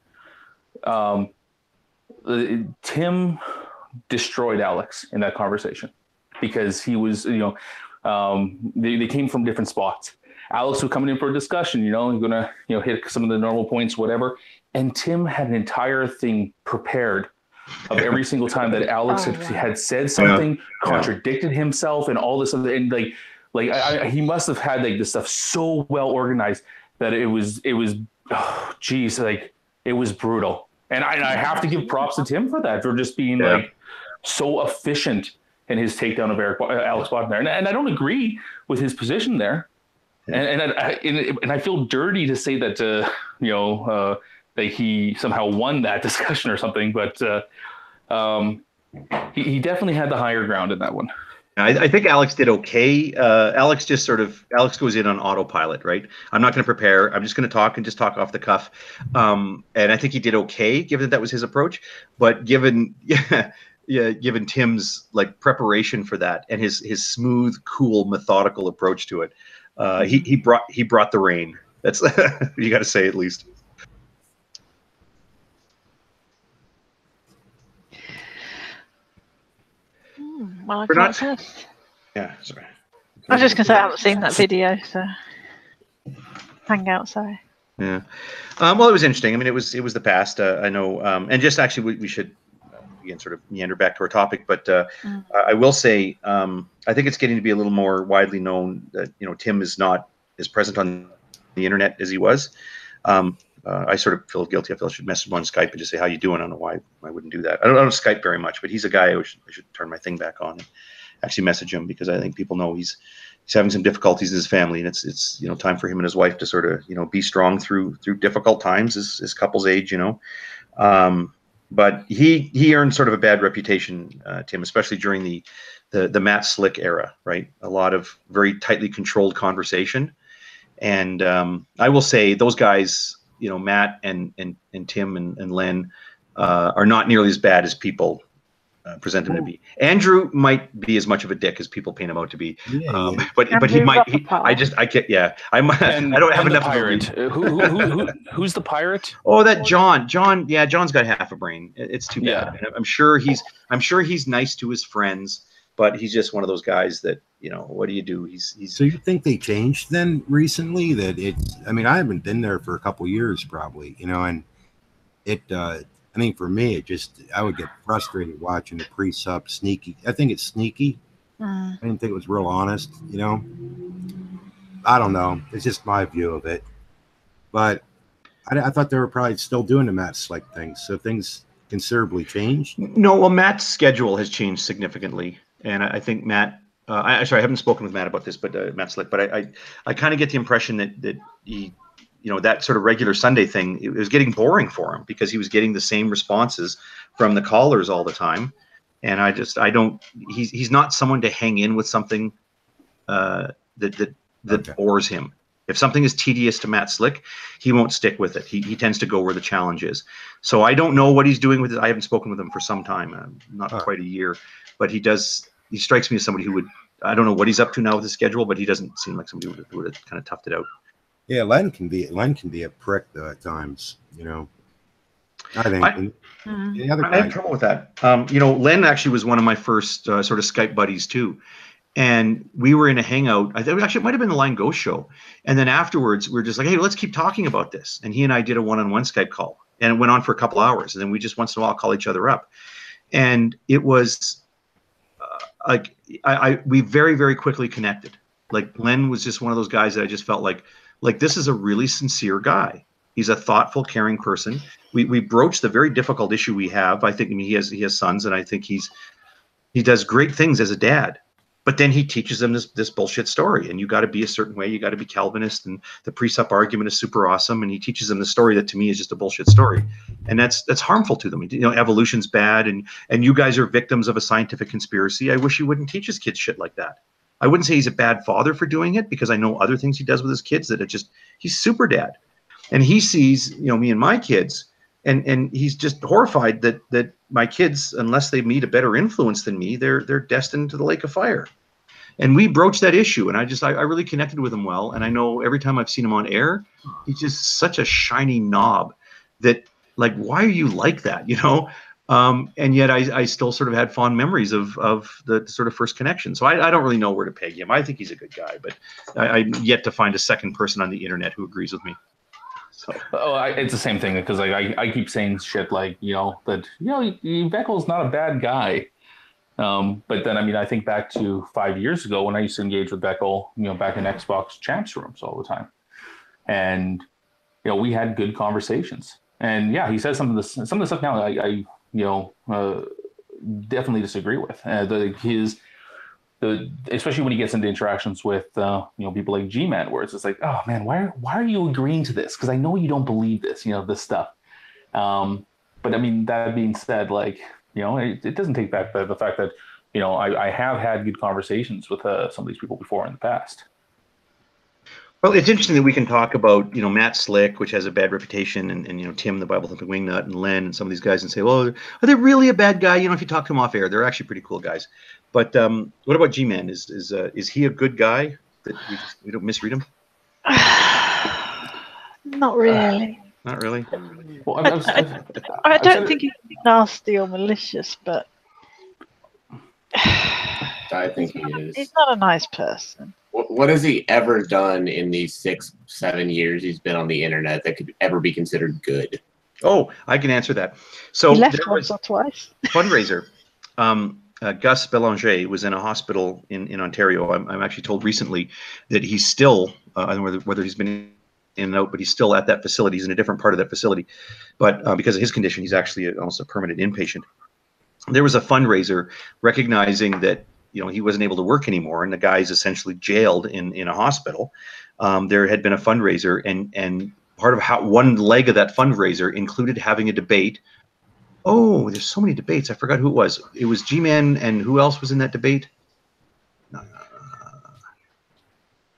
Tim destroyed Alex in that conversation because he was, they came from different spots. Alex was coming in for a discussion, he's gonna, hit some of the normal points, whatever. And Tim had an entire thing prepared of every single time that Alex had said something, contradicted himself, and all this other. And he must have had like this stuff so well organized that it was, it was brutal. And I have to give props to Tim for that, for just being like so efficient in his takedown of Alex Botten there. And I don't agree with his position there. And I feel dirty to say that that he somehow won that discussion or something, but he definitely had the higher ground in that one. I think Alex did okay. Alex goes in on autopilot, right? I'm not going to prepare. I'm just going to talk and just talk off the cuff. And I think he did okay, given that was his approach. But given Tim's like preparation for that and his smooth, cool, methodical approach to it, he brought the rain. That's you got to say at least. Well, I can't say. Yeah, sorry. I was just going to say I haven't seen that video, so Hangout, sorry. Yeah. Well, it was interesting. I mean, it was the past. I know, and just actually, we should again sort of meander back to our topic. But I will say, I think it's getting to be a little more widely known that Tim is not as present on the internet as he was. I sort of feel guilty. I feel I should message him on Skype and just say, how you doing? I don't know why I wouldn't do that. I don't Skype very much, but he's a guy I should turn my thing back on and actually message him, because I think people know he's having some difficulties in his family, and it's time for him and his wife to sort of be strong through difficult times as couples age, but he earned sort of a bad reputation, Tim, especially during the Matt Slick era, right? A lot of very tightly controlled conversation, and I will say those guys, Matt and Tim and Len are not nearly as bad as people present him to be. Andrew might be as much of a dick as people paint him out to be. Yeah, yeah. But he might. I can't. Yeah, I don't have enough pirate. of a Who's the pirate? Oh, that John. Yeah, John's got half a brain. It's too bad. Yeah. I'm sure he's nice to his friends, but he's just one of those guys that, what do you do? He's. So you think they changed then recently? That I mean, I haven't been there for a couple years probably, and it. I mean, for me, I would get frustrated watching the pre-sub sneaky. I think it's sneaky. I didn't think it was real honest, I don't know. It's just my view of it. But I thought they were probably still doing the Matt Slick thing. So things considerably changed. No, well, Matt's schedule has changed significantly. And I think Matt, I haven't spoken with Matt about this, but Matt Slick, but I kind of get the impression that he, that sort of regular Sunday thing, it was getting boring for him because he was getting the same responses from the callers all the time. And he's not someone to hang in with something that bores him. If something is tedious to Matt Slick, he won't stick with it. He tends to go where the challenge is. So I don't know what he's doing with it. I haven't spoken with him for some time, not quite a year, but he strikes me as somebody who would, I don't know what he's up to now with his schedule, but he doesn't seem like somebody who would have kind of toughed it out. Yeah, Len can be a prick though at times, I think the other guy, I have trouble with that. Len actually was one of my first sort of Skype buddies too, and we were in a hangout. I think actually it might have been the Line Ghost show, and then afterwards we were just like, hey, let's keep talking about this. And he and I did a one-on-one Skype call, and it went on for a couple hours, and then we just once in a while call each other up, and it was we very, very quickly connected. Like Len was just one of those guys that I just felt like this is a really sincere guy. He's a thoughtful, caring person. We broached the very difficult issue we have. I think he has sons, and I think he does great things as a dad. But then he teaches them this bullshit story, and you got to be a certain way. You got to be Calvinist, and the precept argument is super awesome. And he teaches them the story that to me is just a bullshit story, and that's harmful to them. Evolution's bad, and you guys are victims of a scientific conspiracy. I wish he wouldn't teach his kids shit like that. I wouldn't say he's a bad father for doing it, because I know other things he does with his kids that he's super dad. And he sees, me and my kids, and he's just horrified that my kids, unless they meet a better influence than me, they're destined to the lake of fire. And we broached that issue, and I really connected with him well. And I know every time I've seen him on air, he's just such a shiny knob that, like, why are you like that, And yet I still sort of had fond memories of the sort of first connection. So I don't really know where to peg him. I think he's a good guy, but I'm yet to find a second person on the internet who agrees with me. So. It's the same thing, because I keep saying shit like, that, Beckel's not a bad guy. But then, I think back to 5 years ago when I used to engage with Beckel, back in Xbox champs rooms all the time. And, we had good conversations. And yeah, he says some of the stuff now I definitely disagree with. Especially when he gets into interactions with people like G-Man, where it's just like, oh man, why are you agreeing to this? Because I know you don't believe this, this stuff. But that being said, like, it doesn't take back the fact that I have had good conversations with some of these people before in the past. Well, it's interesting that we can talk about, Matt Slick, which has a bad reputation, and Tim, the Bible thumping wingnut, and Len, and some of these guys, and say, well, are they really a bad guy? If you talk to them off air, they're actually pretty cool guys. But what about G-Man? Is he a good guy that we don't misread him? Not really. Not really. Well, I don't think he's nasty or malicious, but I think he is. He's not a nice person. What has he ever done in these 6-7 years he's been on the internet that could ever be considered good? Oh, I can answer that. So he left once or twice. Fundraiser. Gus Belanger was in a hospital in Ontario. I'm actually told recently that he's still, I don't know whether he's been in and out, but he's still at that facility. He's in a different part of that facility. But because of his condition, he's actually almost a permanent inpatient. There was a fundraiser recognizing that he wasn't able to work anymore, and the guy's essentially jailed in a hospital. There had been a fundraiser, and part of one leg of that fundraiser included having a debate. Oh, there's so many debates. I forgot who it was. It was G-Man, and who else was in that debate? Can't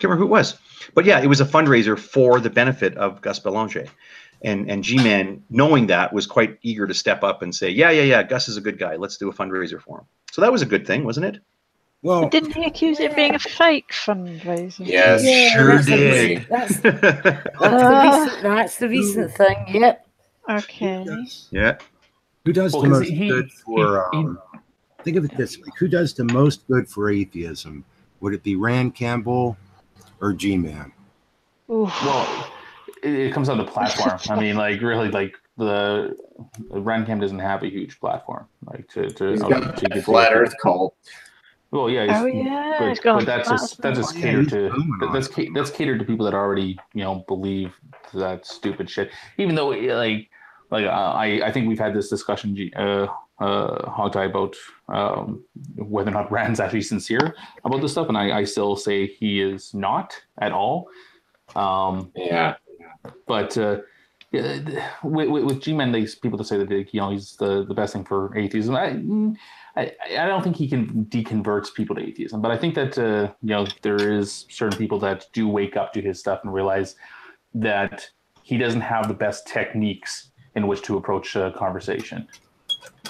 remember who it was. But yeah, it was a fundraiser for the benefit of Gus Belanger. And G-Man, knowing that, was quite eager to step up and say, yeah, Gus is a good guy. Let's do a fundraiser for him. So that was a good thing, wasn't it? Well, But didn't he accuse it of being a fake fundraiser? Yes, Yeah, sure that's the did. recent, that's the recent thing. Yep. Okay. Yeah. Who does Well, the 'cause most good for? Think of it this way: who does the most good for atheism? Would it be Rand Campbell or G-Man? Oof. Well, it comes down to platform. I mean, like really, like the Rancam doesn't have a huge platform, like to He's got to a get flat to. Earth cult. Well, yeah, Oh yeah, it's but, got but that's just Oh, yeah, catered he's to booming on that's it. that's catered to people that already believe that stupid shit. Even though I think we've had this discussion, Hogtie, about whether or not Rand's actually sincere about this stuff, and I still say he is not at all. Yeah. But with G-Man, these people to say that he's the best thing for atheism. I don't think he can deconvert people to atheism, but I think that there is certain people that do wake up to his stuff and realize that he doesn't have the best techniques in which to approach a conversation,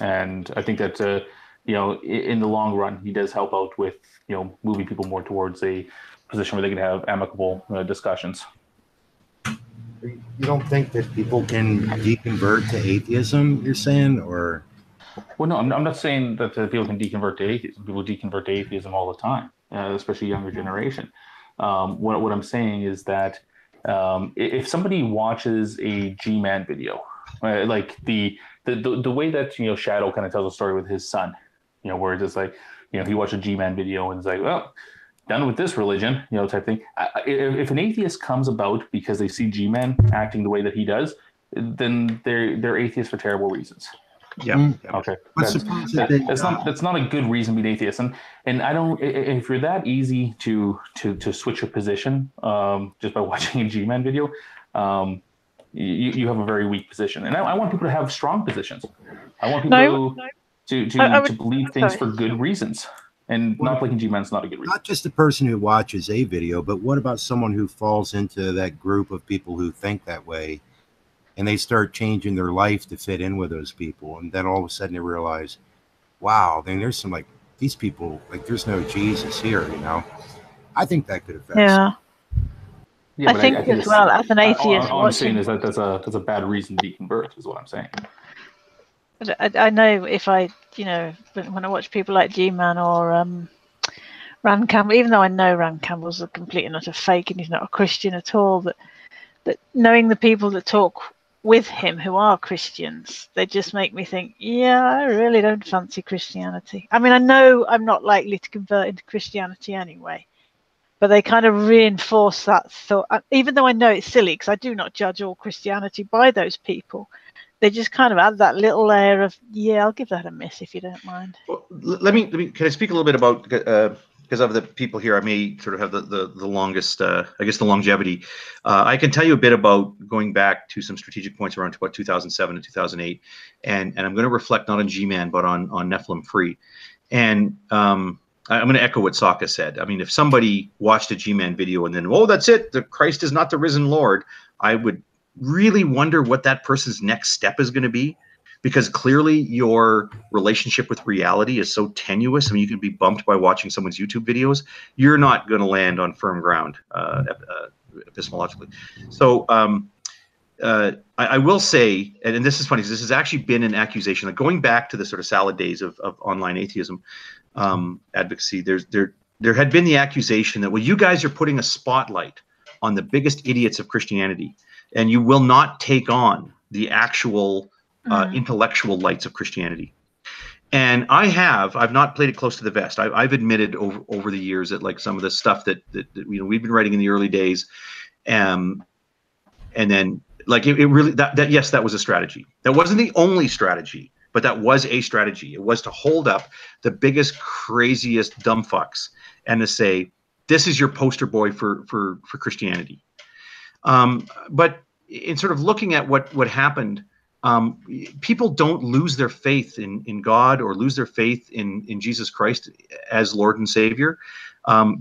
and I think that in the long run he does help out with moving people more towards a position where they can have amicable discussions. You don't think that people can deconvert to atheism? You're saying, or? Well, no, I'm not saying that people can deconvert to atheism. People deconvert to atheism all the time, especially younger generation. What I'm saying is that if somebody watches a G-Man video, like the way that Shadow kind of tells a story with his son, where it's just like he watched a G-Man video and it's like, well, done with this religion, type thing. If an atheist comes about because they see G-Man acting the way that he does, then they're atheists for terrible reasons. Yeah. Okay. That's not a good reason to be an atheist, and I don't. If you're that easy to switch your position just by watching a G-Man video, you have a very weak position. And I want people to have strong positions. I want people to believe things for good reasons. And not liking G-Man's not a good reason. Not just the person who watches a video, but what about someone who falls into that group of people who think that way, and they start changing their life to fit in with those people, and then all of a sudden they realize, wow, then there's some these people, there's no Jesus here, I think that could affect. Yeah. Yeah, I think as well, as an atheist, all I'm saying is that that's a bad reason to deconvert, is what I'm saying. I know if I, when I watch people like G-Man or Rand Campbell, even though I know Rand Campbell's a complete and utter fake and he's not a Christian at all, that knowing the people that talk with him who are Christians, they just make me think, yeah, I really don't fancy Christianity. I mean, I know I'm not likely to convert into Christianity anyway, but they kind of reinforce that thought, even though I know it's silly because I do not judge all Christianity by those people. They just kind of add that little layer of, yeah, I'll give that a miss if you don't mind. Well, let me. Can I speak a little bit about because of the people here? I may sort of have the longest, I guess, the longevity. I can tell you a bit about going back to some strategic points around about 2007 and 2008, and I'm going to reflect not on G-Man but on Nephilim Free, and I'm going to echo what Sokka said. I mean, if somebody watched a G-Man video and then, oh, that's it, the Christ is not the risen Lord, I would really wonder what that person's next step is going to be, because clearly your relationship with reality is so tenuous. I mean, you can be bumped by watching someone's YouTube videos. You're not going to land on firm ground epistemologically. So I will say, and this is funny, because this has actually been an accusation, like going back to the sort of salad days of online atheism advocacy, there had been the accusation that, well, you guys are putting a spotlight on the biggest idiots of Christianity, and you will not take on the actual intellectual lights of Christianity. And I've not played it close to the vest. I've admitted over the years that some of the stuff that we've been writing in the early days, and then it really yes, that was a strategy. That wasn't the only strategy, but that was a strategy. It was to hold up the biggest, craziest dumb fucks and to say, this is your poster boy for Christianity. But in sort of looking at what happened, people don't lose their faith in God or lose their faith in Jesus Christ as Lord and Savior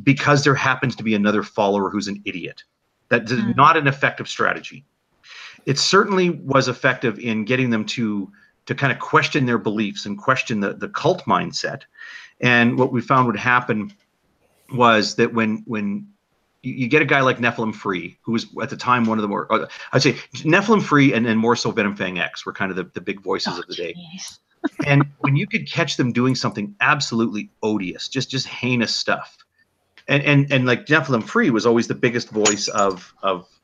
because there happens to be another follower who's an idiot. That is not an effective strategy. it certainly was effective in getting them to kind of question their beliefs and question the cult mindset. And what we found would happen was that when you get a guy like Nephilim Free, who was at the time one of the more, I'd say Nephilim Free and then more so Venom Fang X were kind of the big voices of the day. Geez. And when you could catch them doing something absolutely odious, just heinous stuff, and like Nephilim Free was always the biggest voice of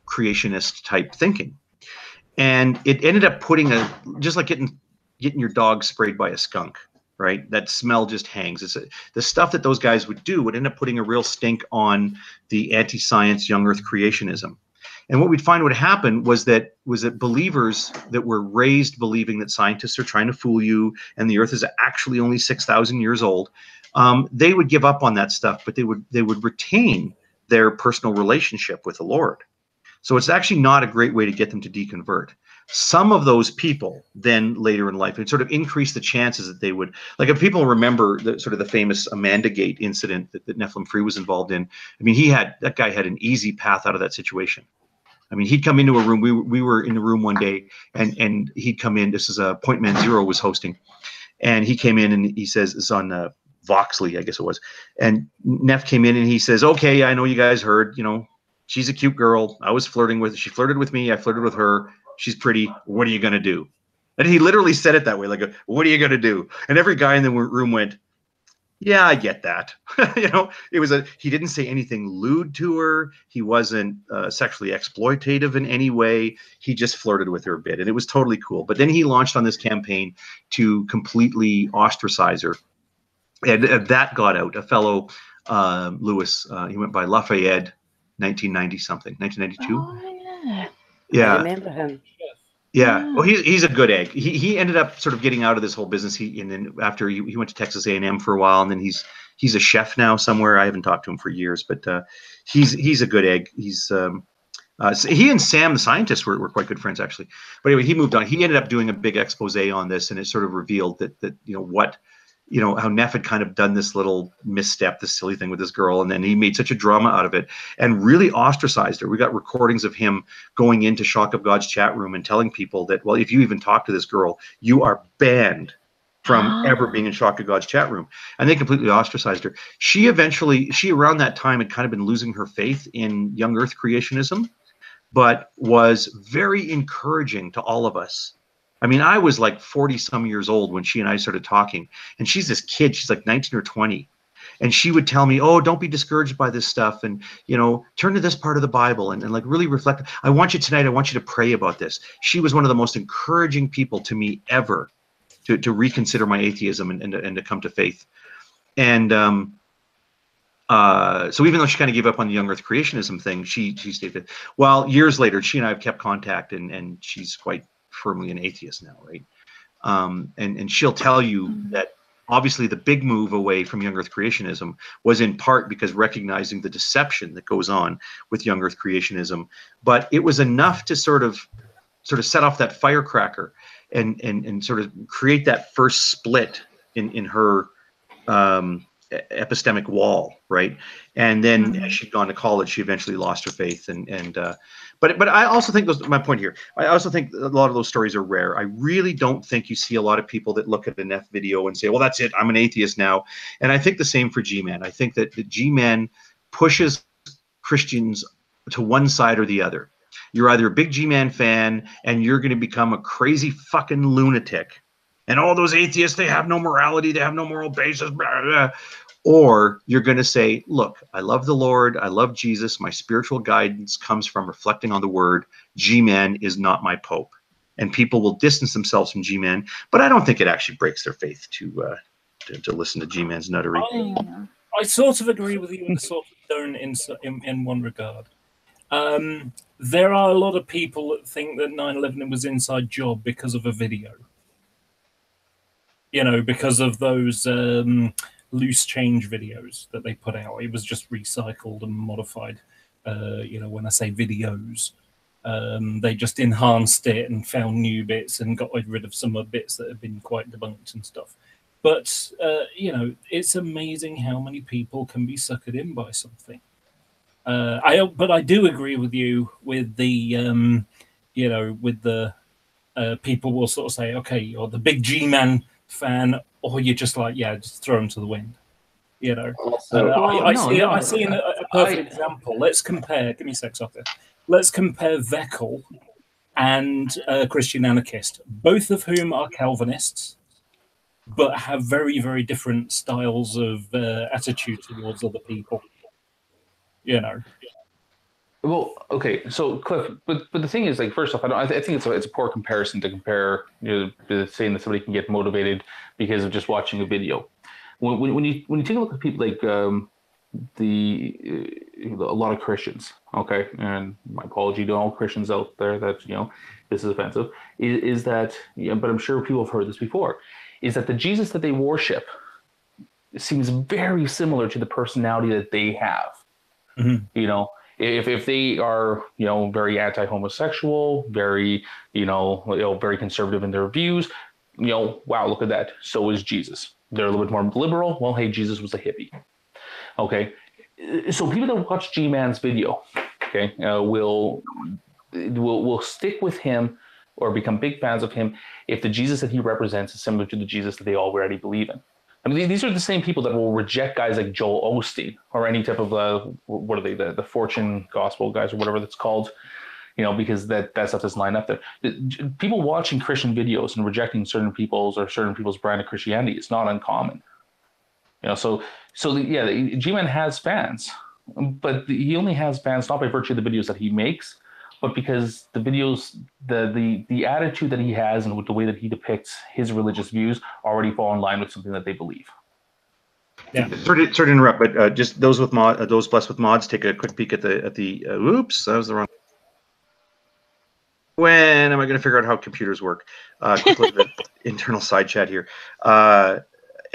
creationist type thinking, and it ended up putting just like getting your dog sprayed by a skunk, right? That smell just hangs. The stuff that those guys would do would end up putting a real stink on the anti-science young Earth creationism. And what we'd find would happen was that believers that were raised believing that scientists are trying to fool you and the Earth is actually only 6,000 years old, they would give up on that stuff, but they would retain their personal relationship with the Lord. So it's actually not a great way to get them to deconvert. Some of those people then later in life, it sort of increased the chances that they would, like if people remember the famous Amanda Gate incident that Nephilim Free was involved in, I mean, that guy had an easy path out of that situation. I mean, he'd come into a room, we were in the room one day and he'd come in, this is Point Man Zero was hosting, and he came in and he says, it's on Voxley, I guess it was, and Neff came in and he says, okay, I know you guys heard, she's a cute girl. I was flirting with her. She flirted with me. I flirted with her. She's pretty. What are you going to do? And he literally said it that way, like, what are you going to do? And every guy in the room went, yeah, I get that. He didn't say anything lewd to her. He wasn't sexually exploitative in any way. He just flirted with her a bit. And it was totally cool. But then he launched on this campaign to completely ostracize her. And that got out. A fellow, Lewis, he went by Lafayette, 1990 something, 1992. Oh, yeah. Yeah. I remember him. Yeah. Well, he's a good egg. He ended up sort of getting out of this whole business. And then after he went to Texas A&M for a while, and then he's a chef now somewhere. I haven't talked to him for years, but he's a good egg. He's so he and Sam the scientist were quite good friends actually. But anyway, he moved on. He ended up doing a big expose on this, and it sort of revealed that how Neff had kind of done this little misstep, this silly thing with this girl, and then he made such a drama out of it and really ostracized her. We got recordings of him going into Shock of God's chat room and telling people that, well, if you even talk to this girl, you are banned from ever being in Shock of God's chat room. And they completely ostracized her. She around that time had kind of been losing her faith in young Earth creationism, but was very encouraging to all of us. I mean, I was like 40 some years old when she and I started talking, and she's this kid, she's like 19 or 20. And she would tell me, oh, don't be discouraged by this stuff. And, turn to this part of the Bible and like really reflect. I want you to pray about this. She was one of the most encouraging people to me ever to reconsider my atheism and to come to faith. And so even though she kind of gave up on the young Earth creationism thing, she stayed with. Well, years later, she and I have kept contact, and she's quite firmly an atheist now, right? And she'll tell you that obviously the big move away from young Earth creationism was in part because recognizing the deception that goes on with young Earth creationism, but it was enough to sort of set off that firecracker and sort of create that first split in her epistemic wall, right? And then as she'd gone to college, she eventually lost her faith. But I also think my point here, I also think a lot of those stories are rare. I really don't think you see a lot of people that look at an F video and say, well, that's it, I'm an atheist now. And I think the same for G-Man. I think that the G-Man pushes Christians to one side or the other. You're either a big G-Man fan and you're going to become a crazy fucking lunatic. And all those atheists, they have no morality, they have no moral basis, blah, blah. Or you're going to say, look, I love the Lord, I love Jesus, my spiritual guidance comes from reflecting on the word. G-Man is not my pope. And people will distance themselves from G-Man, but I don't think it actually breaks their faith to listen to G-Man's nuttery. I sort of agree with you and sort of don't in one regard. There are a lot of people that think that 9/11 was inside job because of a video. Because of those loose change videos that they put out. It was just recycled and modified. When I say videos, they just enhanced it and found new bits and got rid of some of the bits that have been quite debunked and stuff. But, it's amazing how many people can be suckered in by something. But I do agree with you with the you know, with the people will sort of say, okay, you're the big G-Man fan, or you're just like, yeah, just throw him to the wind. You know, I see a perfect example. Let's compare. Give me a sec, Soccer. Let's compare Veckel and Christian Anarchist, both of whom are Calvinists, but have very, very different styles of attitude towards other people. You know. Well, okay, so Cliff, but the thing is, like, first off, I think it's a poor comparison to compare, you know, saying that somebody can get motivated because of just watching a video. When you take a look at people like a lot of Christians, okay, and my apology to all Christians out there that, you know, this is offensive, is that, yeah, but I'm sure people have heard this before, is that the Jesus that they worship seems very similar to the personality that they have. Mm-hmm. You know, if they are, you know, very anti-homosexual, very, you know, very conservative in their views, you know, wow, look at that. So is Jesus. They're a little bit more liberal. Well, hey, Jesus was a hippie. Okay. So people that watch G-Man's video, okay, will stick with him or become big fans of him if the Jesus that he represents is similar to the Jesus that they already believe in. I mean, these are the same people that will reject guys like Joel Osteen or any type of, what are they, the Fortune Gospel guys or whatever that's called, you know, because that stuff doesn't line up there. People watching Christian videos and rejecting certain people's brand of Christianity is not uncommon. You know, so G-Man has fans, but he only has fans not by virtue of the videos that he makes, but because the videos, the attitude that he has and with the way that he depicts his religious views already fall in line with something that they believe. Yeah. Sorry to interrupt, but just those blessed with mods, take a quick peek at the. Oops, that was the wrong. When am I going to figure out how computers work? Quick look at the internal side chat here.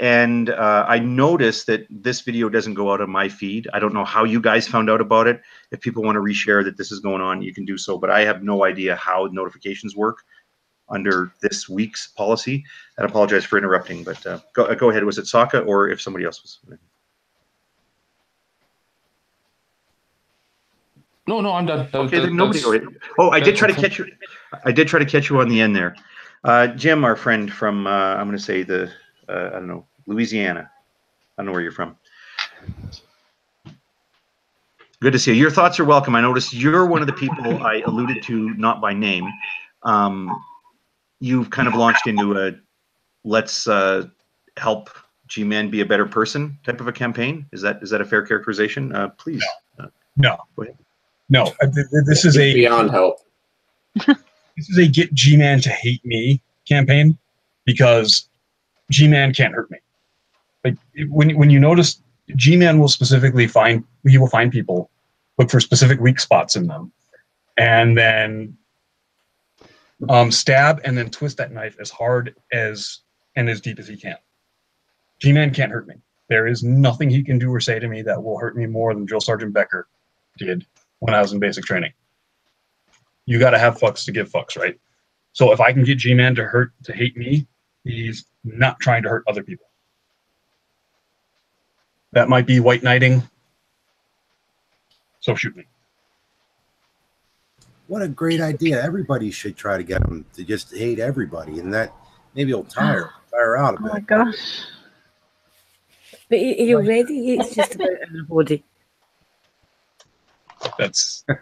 And I noticed that this video doesn't go out on my feed. I don't know how you guys found out about it. If people want to reshare that this is going on, you can do so. But I have no idea how notifications work under this week's policy. I apologize for interrupting, but go ahead. Was it Sokka or if somebody else was? No, I'm done. Okay, then nobody go ahead. Oh, I did try to catch you. I did try to catch you on the end there. Jim, our friend from, I'm going to say I don't know, Louisiana. I don't know where you're from. Good to see you. Your thoughts are welcome. I noticed you're one of the people I alluded to, not by name. You've kind of launched into a let's help G-Man be a better person type of a campaign. Is that a fair characterization? Please. No. Go ahead. No. This is a beyond help. This is a get G-Man to hate me campaign because G-Man can't hurt me. Like when you notice, G-Man will specifically find people, look for specific weak spots in them, and then stab and then twist that knife as hard as and as deep as he can. G-Man can't hurt me. There is nothing he can do or say to me that will hurt me more than Drill Sergeant Becker did when I was in basic training. You got to have fucks to give fucks, right? So if I can get G-Man to hate me, he's not trying to hurt other people. That might be white knighting. So shoot me. What a great idea. Everybody should try to get him to just hate everybody, and that maybe he'll tire out a bit. Oh my gosh. But he already hates just about everybody. That's like,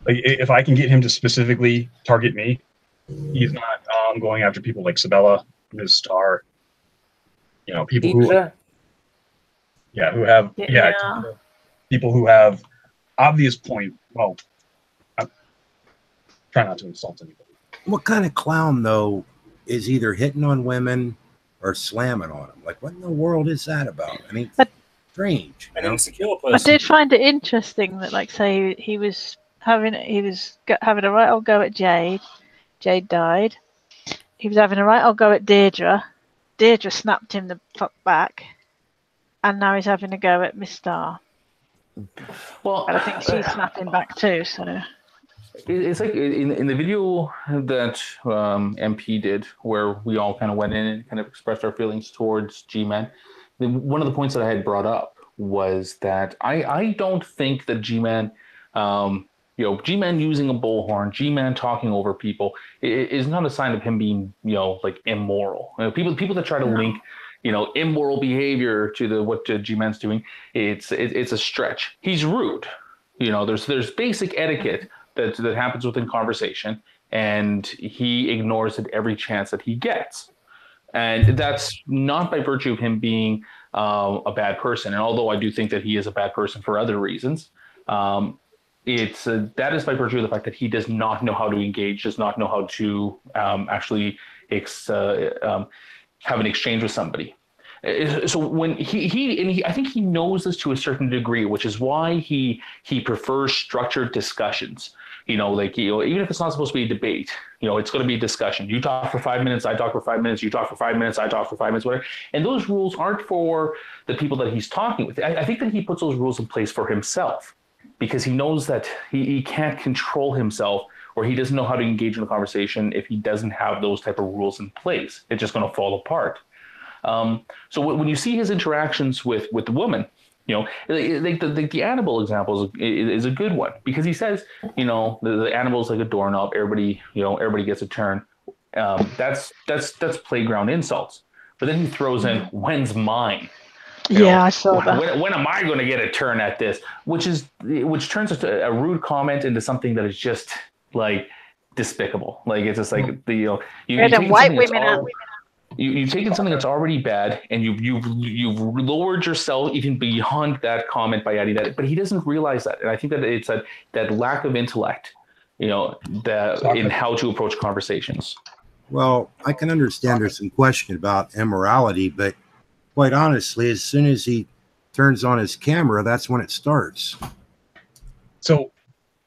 if I can get him to specifically target me, he's not going after people like Sabella, Ms. Star, you know, people who have people who have obvious point. Well, I try not to insult anybody. What kind of clown though is either hitting on women or slamming on them? Like, what in the world is that about? I mean, strange. An insecure person. I did find it interesting that, like, say he was having a right old go at Jade. Jade died. He was having a right old go at Deirdre. Deirdre snapped him the fuck back, and now he's having a go at Miss Star. Well, and I think she's snapping back too. So it's like in the video that MP did, where we all kind of went in and kind of expressed our feelings towards G-Man. One of the points that I had brought up was that I don't think that G-Man You know, G-Man using a bullhorn, G-Man talking over people is not a sign of him being, you know, like immoral. You know, people that try to link, you know, immoral behavior to what G-Man's doing, it's a stretch. He's rude. You know, there's basic etiquette that happens within conversation, and he ignores it every chance that he gets. And that's not by virtue of him being a bad person. And although I do think that he is a bad person for other reasons, that is by virtue of the fact that he does not know how to engage, does not know how to actually have an exchange with somebody. So when I think he knows this to a certain degree, which is why he prefers structured discussions. You know, like, you know, even if it's not supposed to be a debate, you know, it's going to be a discussion. You talk for 5 minutes, I talk for 5 minutes, you talk for 5 minutes, I talk for 5 minutes, whatever. And those rules aren't for the people that he's talking with. I think that he puts those rules in place for himself, because he knows that he can't control himself, or he doesn't know how to engage in a conversation if he doesn't have those type of rules in place. It's just going to fall apart. So when you see his interactions with the woman, you know, the animal example is a good one, because he says, you know, the animal's like a doorknob. Everybody gets a turn. That's playground insults. But then he throws in, when's mine? I saw that. When am I going to get a turn at this? Which turns a rude comment into something that is just like despicable. Like, it's just like you've taken something that's already bad, and you've lowered yourself even beyond that comment by adding that. But he doesn't realize that, and I think that it's that lack of intellect, you know, in how to approach conversations. Well, I can understand there's some question about immorality, but quite honestly, as soon as he turns on his camera, that's when it starts. So,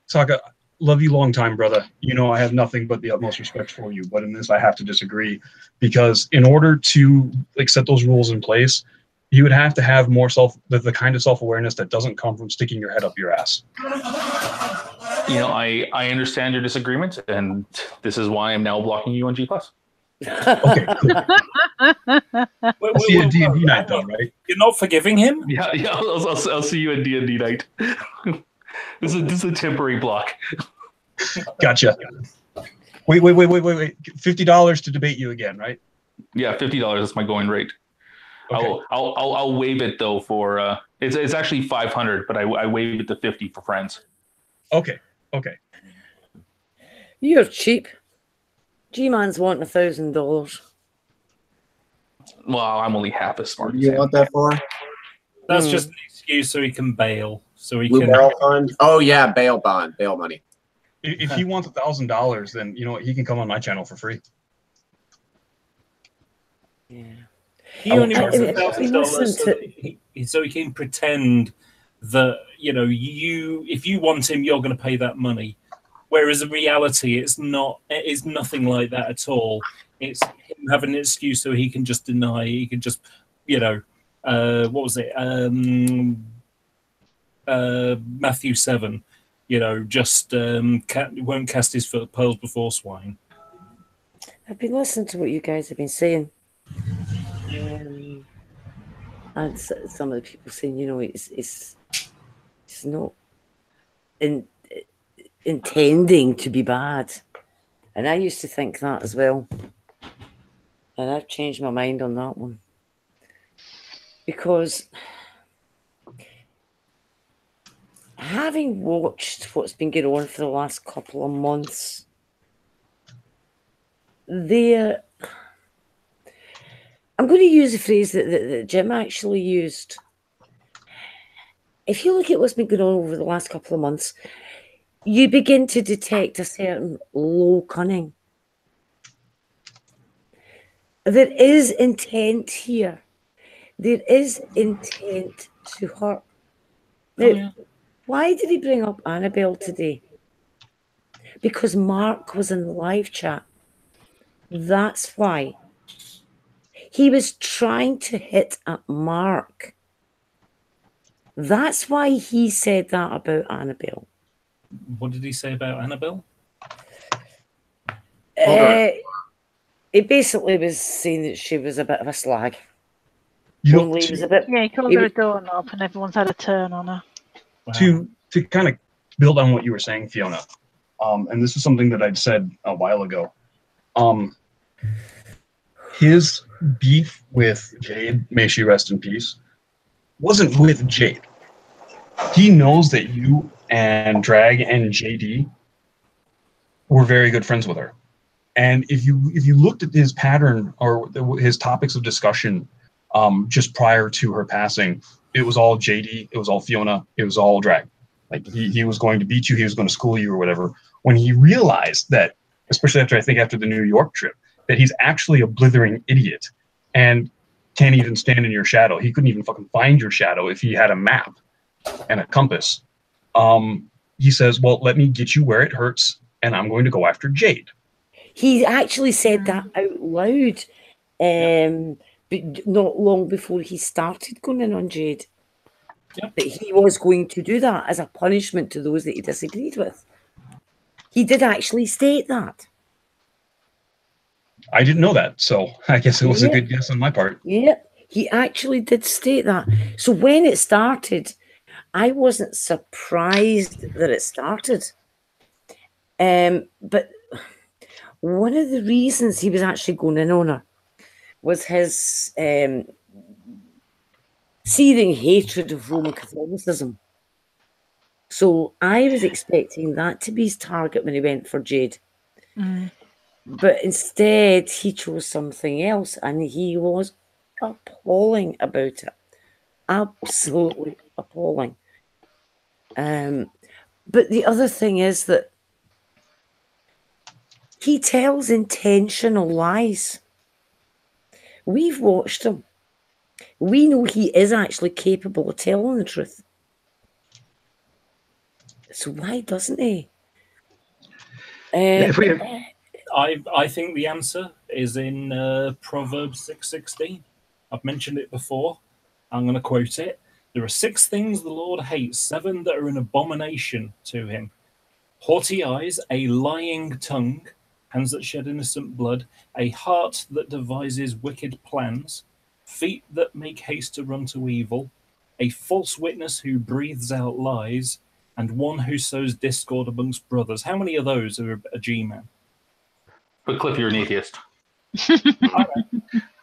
Saka, love you long time, brother. You know, I have nothing but the utmost respect for you, but in this I have to disagree, because in order to set those rules in place, you would have to have more the kind of self-awareness that doesn't come from sticking your head up your ass. You know, I understand your disagreement, and this is why I'm now blocking you on G+. Okay, cool. We'll see you at D&D night, though, right? You're not forgiving him? Yeah. I'll see you at D&D night. This is a temporary block. Gotcha. Wait. $50 to debate you again, right? Yeah, $50 is my going rate. Okay. I'll waive it though for it's actually $500, but I waive it to $50 for friends. Okay. You're cheap. G-Man's wanting $1,000. Well, I'm only half as smart. What do you want that for? That's just an excuse so he can bail. So he Blue can. Barrel Fund? Oh yeah, bail bond, bail money. If he wants $1,000, then you know what, he can come on my channel for free. Yeah. He only wants $1,000 so he can pretend that, you know, if you want him, you're going to pay that money. Whereas in reality, it's nothing like that at all. It's him having an excuse so he can just deny. He can just, you know, what was it? Matthew 7. You know, just won't cast his pearls before swine. I've been listening to what you guys have been saying. And some of the people saying, you know, it's not intending to be bad. And I used to think that as well. And I've changed my mind on that one. Because having watched what's been going on for the last couple of months, I'm going to use a phrase that Jim actually used. If you look at what's been going on over the last couple of months, you begin to detect a certain low cunning. There is intent here. There is intent to hurt. Now, why did he bring up Annabelle today? Because Mark was in the live chat. That's why. He was trying to hit at Mark. That's why he said that about Annabelle. What did he say about Annabelle? He basically was saying that she was a bit of a slag. He called her a doorknob, and everyone's had a turn on her. To kind of build on what you were saying, Fiona. And this is something that I'd said a while ago. His beef with Jade, may she rest in peace, wasn't with Jade. He knows that you and Drag and JD were very good friends with her. And if you looked at his pattern or his topics of discussion just prior to her passing, it was all JD, it was all Fiona, it was all Drag. Like he was going to beat you, he was going to school you or whatever. When he realized that, especially after the New York trip, that he's actually a blithering idiot and can't even stand in your shadow. He couldn't even fucking find your shadow if he had a map and a compass. He says, well, let me get you where it hurts, and I'm going to go after Jade. He actually said that out loud, but not long before he started going in on Jade. Yep. That he was going to do that as a punishment to those that he disagreed with. He did actually state that. I didn't know that, so I guess it was a good guess on my part. Yeah, he actually did state that. So when it started, I wasn't surprised that it started. But one of the reasons he was actually going in on her was his seething hatred of Roman Catholicism. So I was expecting that to be his target when he went for Jade. But instead, he chose something else, and he was appalling about it. Absolutely appalling. But the other thing is that he tells intentional lies. We've watched him. We know he is actually capable of telling the truth. So why doesn't he? I think the answer is in Proverbs 6:16. I've mentioned it before. I'm going to quote it. There are 6 things the Lord hates, 7 that are an abomination to him. Haughty eyes, a lying tongue, hands that shed innocent blood, a heart that devises wicked plans, feet that make haste to run to evil, a false witness who breathes out lies, and one who sows discord amongst brothers. How many of those are a G-man? But Cliff, you're an atheist.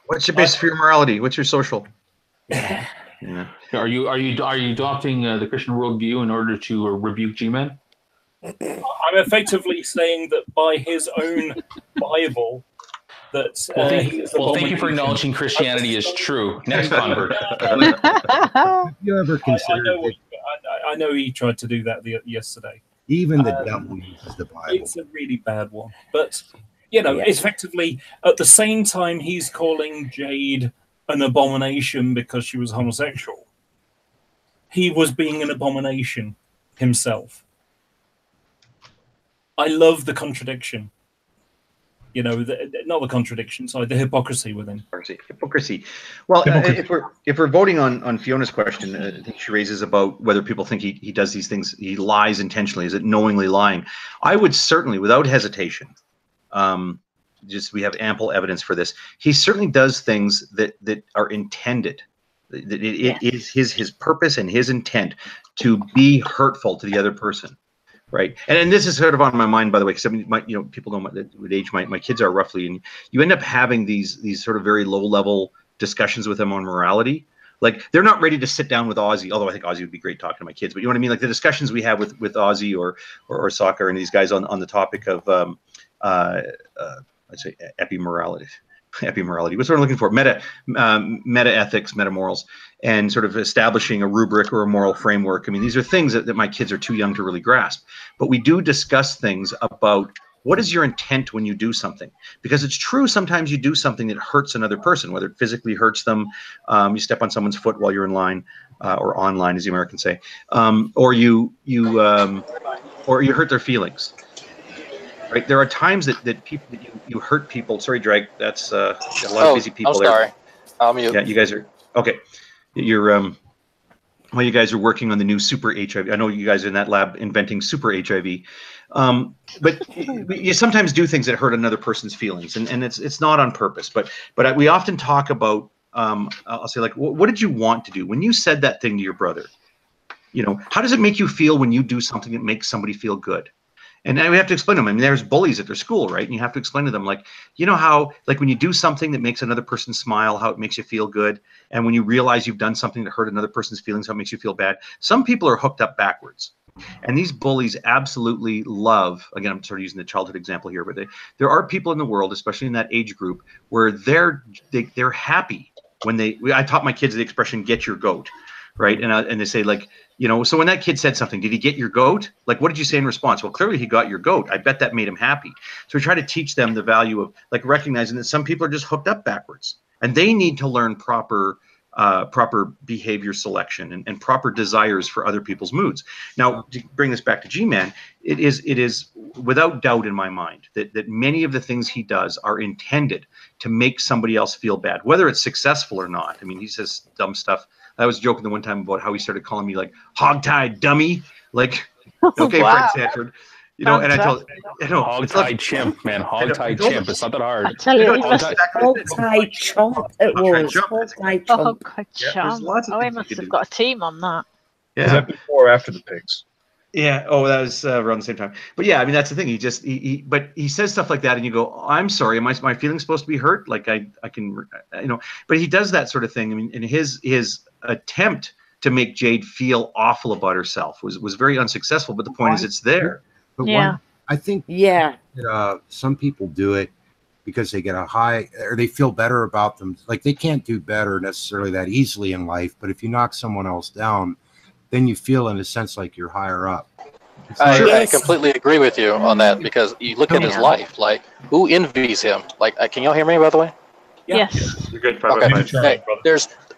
What's your basis for your morality? What's your social? Yeah. Are you adopting the Christian worldview in order to rebuke G-men? I'm effectively saying that by his own Bible, that thank you for acknowledging Christianity is true. Next convert. Have you ever considered I know he tried to do that yesterday. even the devil uses the Bible? It's a really bad one, but you know, effectively at the same time he's calling Jade an abomination because she was homosexual. He was being an abomination himself. I love the contradiction. You know, not the contradiction, sorry, the hypocrisy within. Hypocrisy. Well, if we're voting on Fiona's question, I think she raises about whether people think he does these things, he lies intentionally. Is it knowingly lying? I would certainly, without hesitation, we have ample evidence for this. He certainly does things that are intended. It is his purpose and his intent to be hurtful to the other person. Right, and this is sort of on my mind, by the way, because I mean, people know what age my kids are roughly, and you end up having these sort of very low-level discussions with them on morality. Like they're not ready to sit down with Ozzy, although I think Ozzy would be great talking to my kids. But you know what I mean? Like the discussions we have with Ozzy or Soccer and these guys on the topic of I'd say epimorality. Epimorality. What's what I'm looking for? Meta ethics, meta morals, and sort of establishing a rubric or a moral framework. I mean, these are things that my kids are too young to really grasp. But we do discuss things about what is your intent when you do something, because it's true. Sometimes you do something that hurts another person, whether it physically hurts them, you step on someone's foot while you're in line, or online, as the Americans say, or you hurt their feelings. Right, there are times that people you hurt people. Sorry, Drake. That's a lot of busy people there. I'm sorry. I'll mute. Yeah, you guys are okay. You're well, you guys are working on the new super HIV. I know you guys are in that lab inventing super HIV. But you sometimes do things that hurt another person's feelings, and it's not on purpose. But we often talk about. I'll say, like, what did you want to do when you said that thing to your brother? You know, how does it make you feel when you do something that makes somebody feel good? And then we have to explain to them. I mean, there's bullies at their school, right? And you have to explain to them, like, you know how, like, when you do something that makes another person smile, how it makes you feel good. And when you realize you've done something to hurt another person's feelings, how it makes you feel bad. Some people are hooked up backwards. And these bullies absolutely love, again, I'm sort of using the childhood example here, but there are people in the world, especially in that age group, where they're happy when I taught my kids the expression, get your goat, right? And they say, like, you know, so when that kid said something, did he get your goat? Like, what did you say in response? Well, clearly he got your goat. I bet that made him happy. So we try to teach them the value of, like, recognizing that some people are just hooked up backwards, and they need to learn proper behavior selection and proper desires for other people's moods. Now, to bring this back to G-Man, it is without doubt in my mind that many of the things he does are intended to make somebody else feel bad, whether it's successful or not. I mean, he says dumb stuff. I was joking the one time about how he started calling me, like, hog-tied dummy. Like, okay, Wow. Frank Sanford. You know, and I told, you know, Hog-tied chimp, man. Hog-tied chimp. It's not that hard. I tell you, he Hog-tied must Hog-tied chump it was. Hog-tied Oh, chump. God, Yeah, chum. there's lots of Oh, he things you must could have do. got a team on that. Is that before or after the pigs? Yeah. Oh, that was around the same time. But yeah, I mean, that's the thing. He just but he says stuff like that, and you go, oh, "I'm sorry, am my feelings supposed to be hurt?" Like I can, you know. But he does that sort of thing. I mean, in his attempt to make Jade feel awful about herself was very unsuccessful. But the point is, it's there. But Yeah. I think Yeah. that, some people do it because they get a high, or they feel better about them. Like, they can't do better necessarily that easily in life, but if you knock someone else down, then you feel in a sense like you're higher up. I completely agree with you on that, because you look at his life, like, who envies him? Like, can y'all hear me, by the way? Yeah. Yes. You're good. Okay. Hey,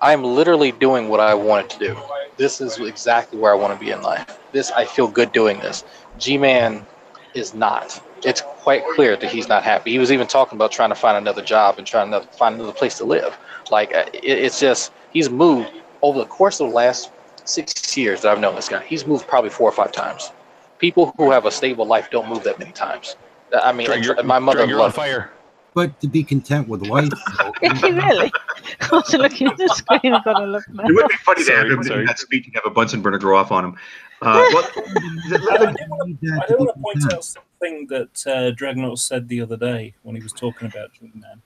I'm literally doing what I wanted to do. This is exactly where I want to be in life. I feel good doing this. G-Man is not. It's quite clear that he's not happy. He was even talking about trying to find another job and trying to find another place to live. Like, it's just, he's moved over the course of the last 6 years that I've known this guy. He's moved probably 4 or 5 times. People who have a stable life don't move that many times. I mean, my mother You're on loved fire. But to be content with life, Is he really? I was looking at the screen. I've got to look now. It would be funny to have Sorry, him sorry. in that speech and have a Bunsen burner go off on him. I do want to point out something that Dragnot said the other day when he was talking about G-Man.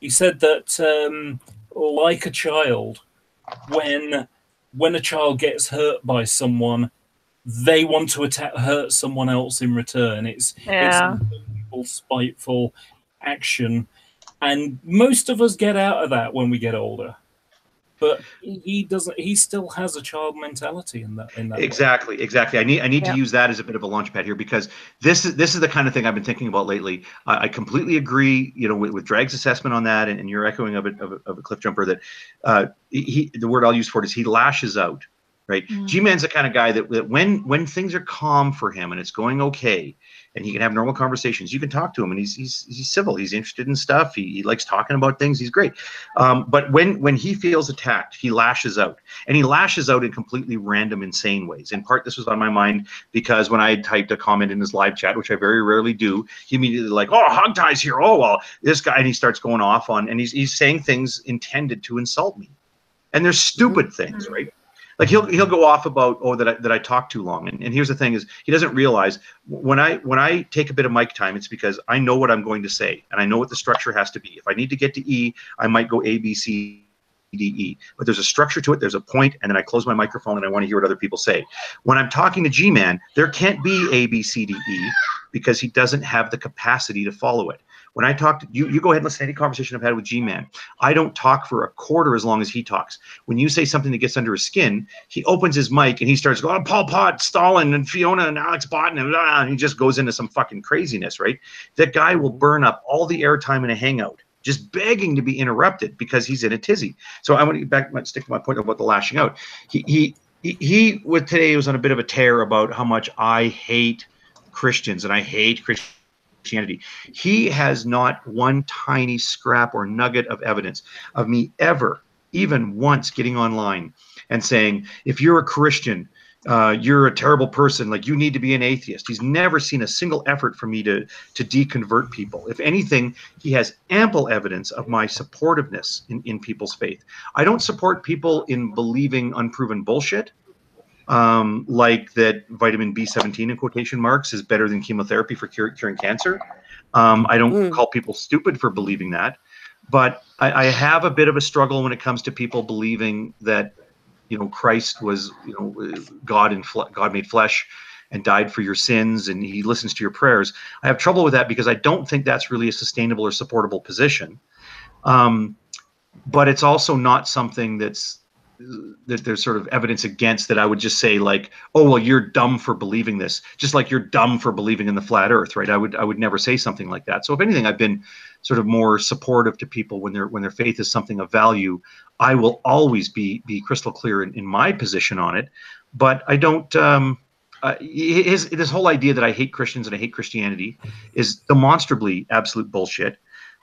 He said that, like a child, when a child gets hurt by someone, they want to hurt someone else in return. It's spiteful action, and most of us get out of that when we get older. But he doesn't. He still has a child mentality in that. Exactly. I need to use that as a bit of a launch pad here, because this is the kind of thing I've been thinking about lately. I completely agree, you know, with Drag's assessment on that, and your echoing of a cliff jumper, that the word I'll use for it is he lashes out. Right. G-Man's the kind of guy that when things are calm for him and it's going okay, and he can have normal conversations, you can talk to him, and he's civil. He's interested in stuff. He likes talking about things. He's great. But when he feels attacked, he lashes out, and he lashes out in completely random, insane ways. In part, this was on my mind because when I had typed a comment in his live chat, which I very rarely do, he immediately like, "Oh, hog ties here. Oh, well, this guy," and he starts going off on, and he's saying things intended to insult me, and they're stupid things, right? Like he'll go off about, oh, that I talk too long, and here's the thing is, he doesn't realize when I take a bit of mic time, it's because I know what I'm going to say, and I know what the structure has to be. If I need to get to E, I might go A, B, C, D, E, but there's a structure to it. There's a point, and then I close my microphone and I want to hear what other people say. When I'm talking to G-Man, there can't be A, B, C, D, E, because he doesn't have the capacity to follow it. When I talk to you, go ahead and listen to any conversation I've had with G-Man. I don't talk for a quarter as long as he talks. When you say something that gets under his skin, he opens his mic and he starts going, Pol Pot, Stalin, and Fiona, and Alex Botten, and he just goes into some fucking craziness, right? That guy will burn up all the airtime in a hangout, just begging to be interrupted because he's in a tizzy. So I want to stick to my point about the lashing out. He with today was on a bit of a tear about how much I hate Christians and I hate Christianity. He has not one tiny scrap or nugget of evidence of me ever, even once, getting online and saying, if you're a Christian, you're a terrible person, like you need to be an atheist. He's never seen a single effort for me to deconvert people. If anything, he has ample evidence of my supportiveness in people's faith. I don't support people in believing unproven bullshit. like that vitamin B17 in quotation marks is better than chemotherapy for curing cancer. I don't call people stupid for believing that, but I have a bit of a struggle when it comes to people believing that, you know, Christ was, you know, God made flesh and died for your sins and he listens to your prayers. I have trouble with that because I don't think that's really a sustainable or supportable position. But it's also not something that there's sort of evidence against, that I would just say like, oh, well, you're dumb for believing this, just like you're dumb for believing in the flat earth, right? I would never say something like that. So if anything, I've been sort of more supportive to people when their faith is something of value. I will always be crystal clear in my position on it, but I don't this whole idea that I hate Christians and I hate Christianity is demonstrably absolute bullshit.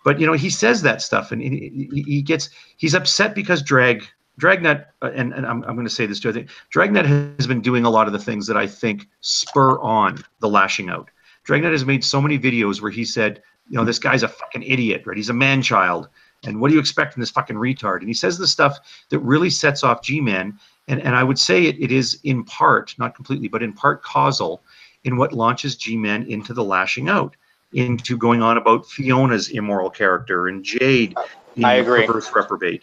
But, you know, he says that stuff, and he's upset because Dragnet, and I'm going to say this too, I think Dragnet has been doing a lot of the things that I think spur on the lashing out. Dragnet has made so many videos where he said, you know, this guy's a fucking idiot, right? He's a man-child, and what do you expect from this fucking retard? And he says the stuff that really sets off G-Man, and I would say it is in part, not completely, but in part causal in what launches G-Man into the lashing out, into going on about Fiona's immoral character and Jade being I a agree. perverse reprobate.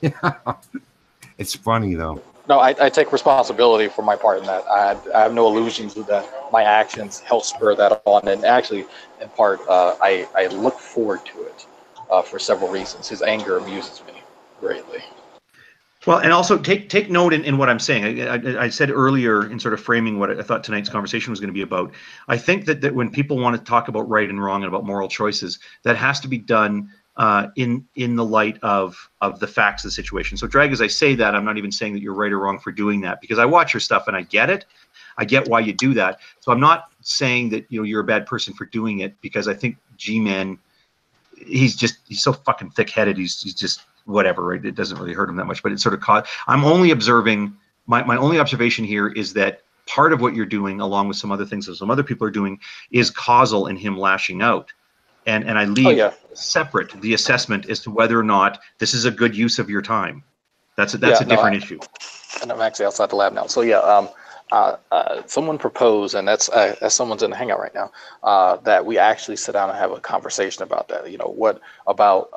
Yeah, it's funny though. No, I take responsibility for my part in that. I have no illusions that my actions help spur that on, and actually, in part, I look forward to it for several reasons. His anger amuses me greatly. Well, and also take note in what I'm saying. I said earlier in sort of framing what I thought tonight's conversation was going to be about. I think that when people want to talk about right and wrong and about moral choices, that has to be done in the light of the facts of the situation. So, Drag, as I say that, I'm not even saying that you're right or wrong for doing that, because I watch your stuff and I get it. I get why you do that. So I'm not saying that, you know, you're a bad person for doing it, because I think G-Man, he's so fucking thick-headed. He's just whatever, right? It doesn't really hurt him that much, but it's sort of I'm only observing, my only observation here is that part of what you're doing, along with some other things that some other people are doing, is causal in him lashing out. And I leave separate the assessment as to whether or not this is a good use of your time. That's a different issue. And I'm actually outside the lab now. So someone proposed, and that's someone's in the hangout right now, that we actually sit down and have a conversation about that. You know, what about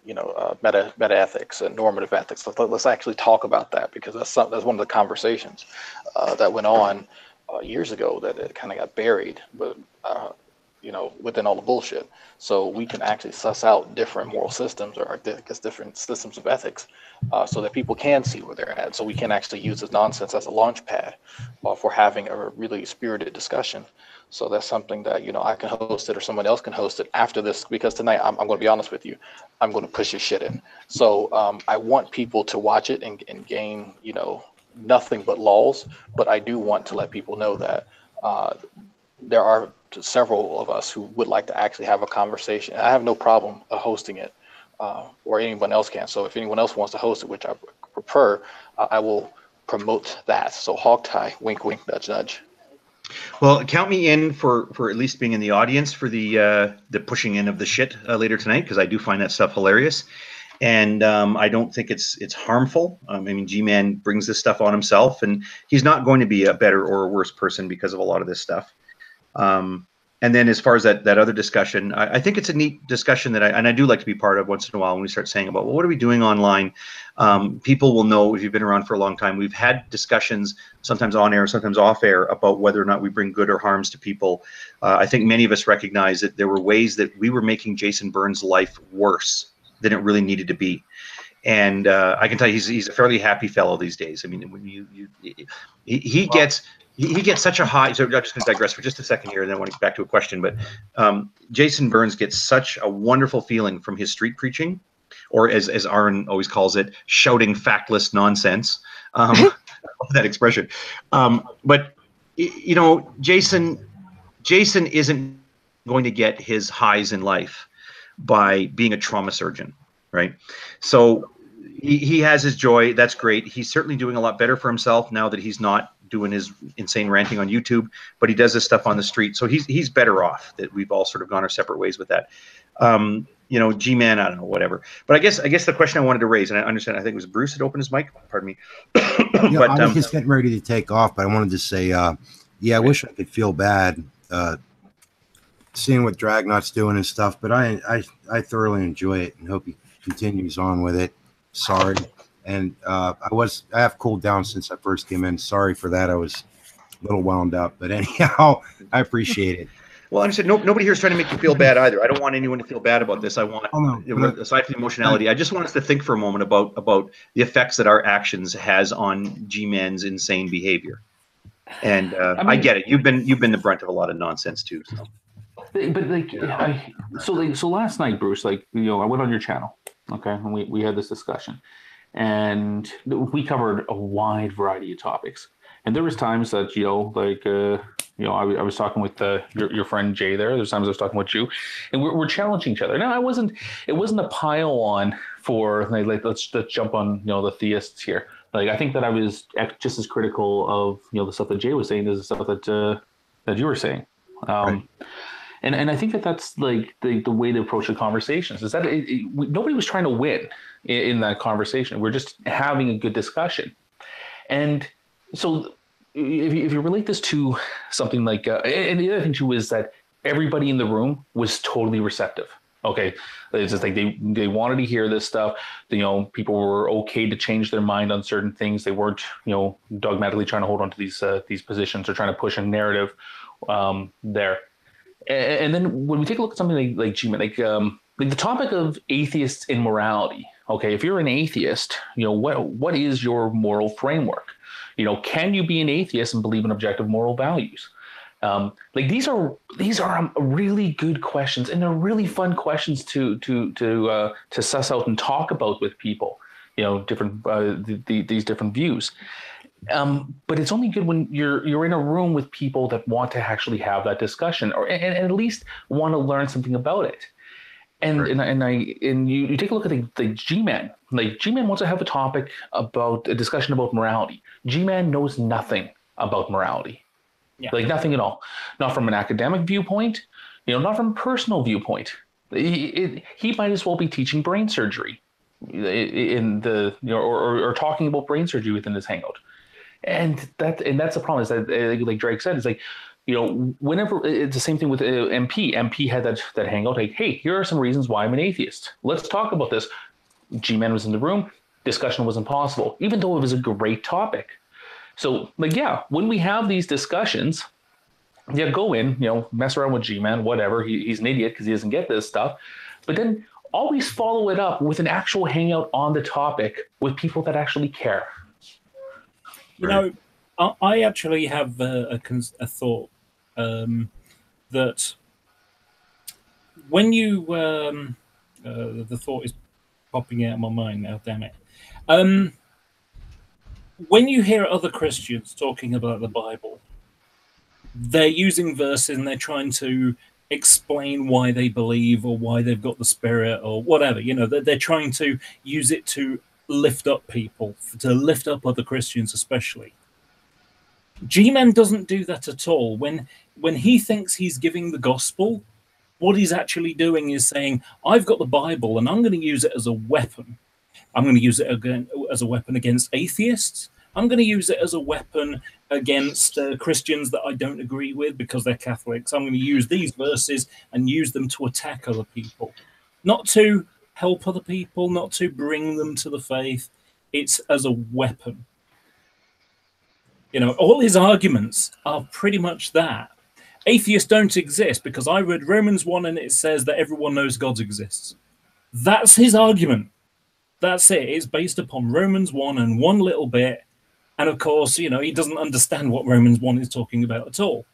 meta ethics and normative ethics? Let's actually talk about that, because that's one of the conversations that went on years ago that it kind of got buried, but within all the bullshit. So we can actually suss out different moral systems, or I guess different systems of ethics, so that people can see where they're at. So we can actually use this nonsense as a launch pad for having a really spirited discussion. So that's something that, I can host it, or someone else can host it after this, because tonight, I'm going to be honest with you, I'm going to push your shit in. So I want people to watch it and gain, nothing but laws, but I do want to let people know that there are several of us who would like to actually have a conversation. I have no problem hosting it, or anyone else can. So if anyone else wants to host it, which I prefer, I will promote that. So hog tie, wink, wink, nudge, nudge. Well, count me in for at least being in the audience for the pushing in of the shit later tonight, because I do find that stuff hilarious, and I don't think it's harmful. I mean, G-Man brings this stuff on himself, and he's not going to be a better or a worse person because of a lot of this stuff. And then as far as that other discussion, I think it's a neat discussion that I do like to be part of once in a while, when we start saying about, well, what are we doing online? People will know, if you've been around for a long time, we've had discussions, sometimes on air, sometimes off air, about whether or not we bring good or harms to people. I think many of us recognize that there were ways that we were making Jason Byrne's life worse than it really needed to be. And I can tell you, he's a fairly happy fellow these days. I mean, when he gets such a high. So I'm just going to digress for just a second here, and then I want to get back to a question. But Jason Byrne gets such a wonderful feeling from his street preaching, or as Aaron always calls it, shouting factless nonsense. I love that expression. But Jason isn't going to get his highs in life by being a trauma surgeon, right? So he has his joy. That's great. He's certainly doing a lot better for himself now that he's not doing his insane ranting on YouTube, but he does this stuff on the street. So he's better off that we've all sort of gone our separate ways with that. You know, G-Man, I don't know, whatever. But I guess the question I wanted to raise, and I understand, I think it was Bruce that opened his mic. Pardon me. Yeah, but, I was just getting ready to take off, but I wanted to say, yeah, I wish I could feel bad seeing what Dragnot's doing and stuff, but I thoroughly enjoy it and hope he continues on with it. Sorry. And I have cooled down since I first came in. Sorry for that. I was a little wound up, but anyhow, I appreciate it. Well, I understand. Nobody here is trying to make you feel bad either. I don't want anyone to feel bad about this. I want, aside from the emotionality, I just want us to think for a moment about the effects that our actions has on G-Man's insane behavior. And I get it. You've been the brunt of a lot of nonsense too. So. But like, so last night, Bruce, like, you know, I went on your channel, okay, and we had this discussion, and we covered a wide variety of topics. And there was times that, you know, like, you know, I was talking with your friend Jay there. There's times I was talking with you, and we're challenging each other. Now, it wasn't a pile on for like let's jump on, you know, the theists here. Like, I think that I was just as critical of, you know, the stuff that Jay was saying as the stuff that you were saying. Right. And I think that's like the way to approach the conversations is that nobody was trying to win in that conversation. We're just having a good discussion. And so if you relate this to something like, and the other thing too is that everybody in the room was totally receptive. Okay, it's just like they wanted to hear this stuff. You know, people were okay to change their mind on certain things. They weren't, you know, dogmatically trying to hold on to these positions or trying to push a narrative there. And then when we take a look at something like G-Man, like the topic of atheists in morality. Okay, if you're an atheist, you know, what is your moral framework? You know, can you be an atheist and believe in objective moral values? Like these are really good questions, and they're really fun questions to suss out and talk about with people. You know, different these different views. But it's only good when you're in a room with people that want to actually have that discussion, and at least want to learn something about it. And right. and you take a look at the G-Man. Like G-Man wants to have a discussion about morality. G-Man knows nothing about morality. Yeah. Like nothing at all. Not from an academic viewpoint, you know, not from a personal viewpoint. He might as well be teaching brain surgery in the, you know, or talking about brain surgery within this hangout. And that's the problem is that, like Drake said, it's like, you know, whenever it's the same thing with MP. MP had that hangout. Like, hey, here are some reasons why I'm an atheist. Let's talk about this. G-Man was in the room. Discussion was impossible, even though it was a great topic. So, like, yeah, when we have these discussions, yeah, go in, you know, mess around with G-Man, whatever. He's an idiot because he doesn't get this stuff. But then always follow it up with an actual hangout on the topic with people that actually care. You know, I actually have a thought that when you the thought is popping out of my mind now, damn it. When you hear other Christians talking about the Bible, they're using verses and they're trying to explain why they believe or why they've got the Spirit or whatever. You know, they're trying to use it to lift up people, to lift up other Christians especially. G-Man doesn't do that at all. When he thinks he's giving the gospel, what he's actually doing is saying, I've got the Bible and I'm going to use it as a weapon. I'm going to use it again as a weapon against atheists. I'm going to use it as a weapon against Christians that I don't agree with because they're Catholics. I'm going to use these verses and use them to attack other people, not to help other people, not to bring them to the faith. It's as a weapon. You know, all his arguments are pretty much that. Atheists don't exist because I read Romans 1 and it says that everyone knows God exists. That's his argument. That's it. It's based upon Romans 1 and one little bit. And of course, you know, he doesn't understand what Romans 1 is talking about at all.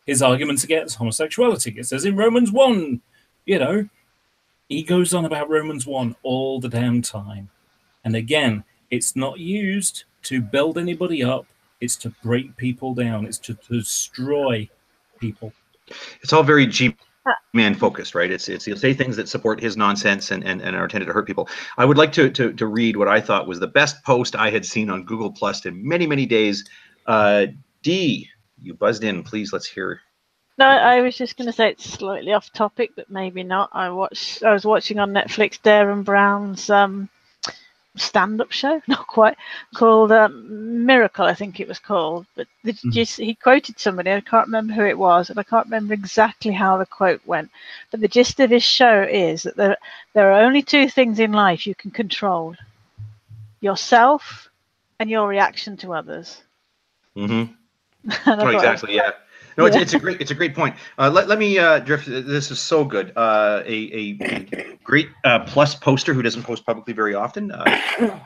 His arguments against homosexuality. It says in Romans 1, you know, he goes on about Romans 1 all the damn time. And again, it's not used to build anybody up. It's to break people down. It's to destroy people. It's all very G-Man focused, right? It's he'll say things that support his nonsense and are intended to hurt people. I would like to read what I thought was the best post I had seen on Google Plus in many, many days. D, you buzzed in. Please, let's hear. No, I was just going to say it's slightly off topic, but maybe not. I was watching on Netflix Darren Brown's stand-up show, not quite, called Miracle, I think it was called. But he quoted somebody, I can't remember who it was, and I can't remember exactly how the quote went. But the gist of his show is that there are only two things in life you can control: yourself and your reaction to others. Mm-hmm. Oh, exactly. Yeah. No, it's a great point. Let me drift. This is so good. A great Plus poster who doesn't post publicly very often,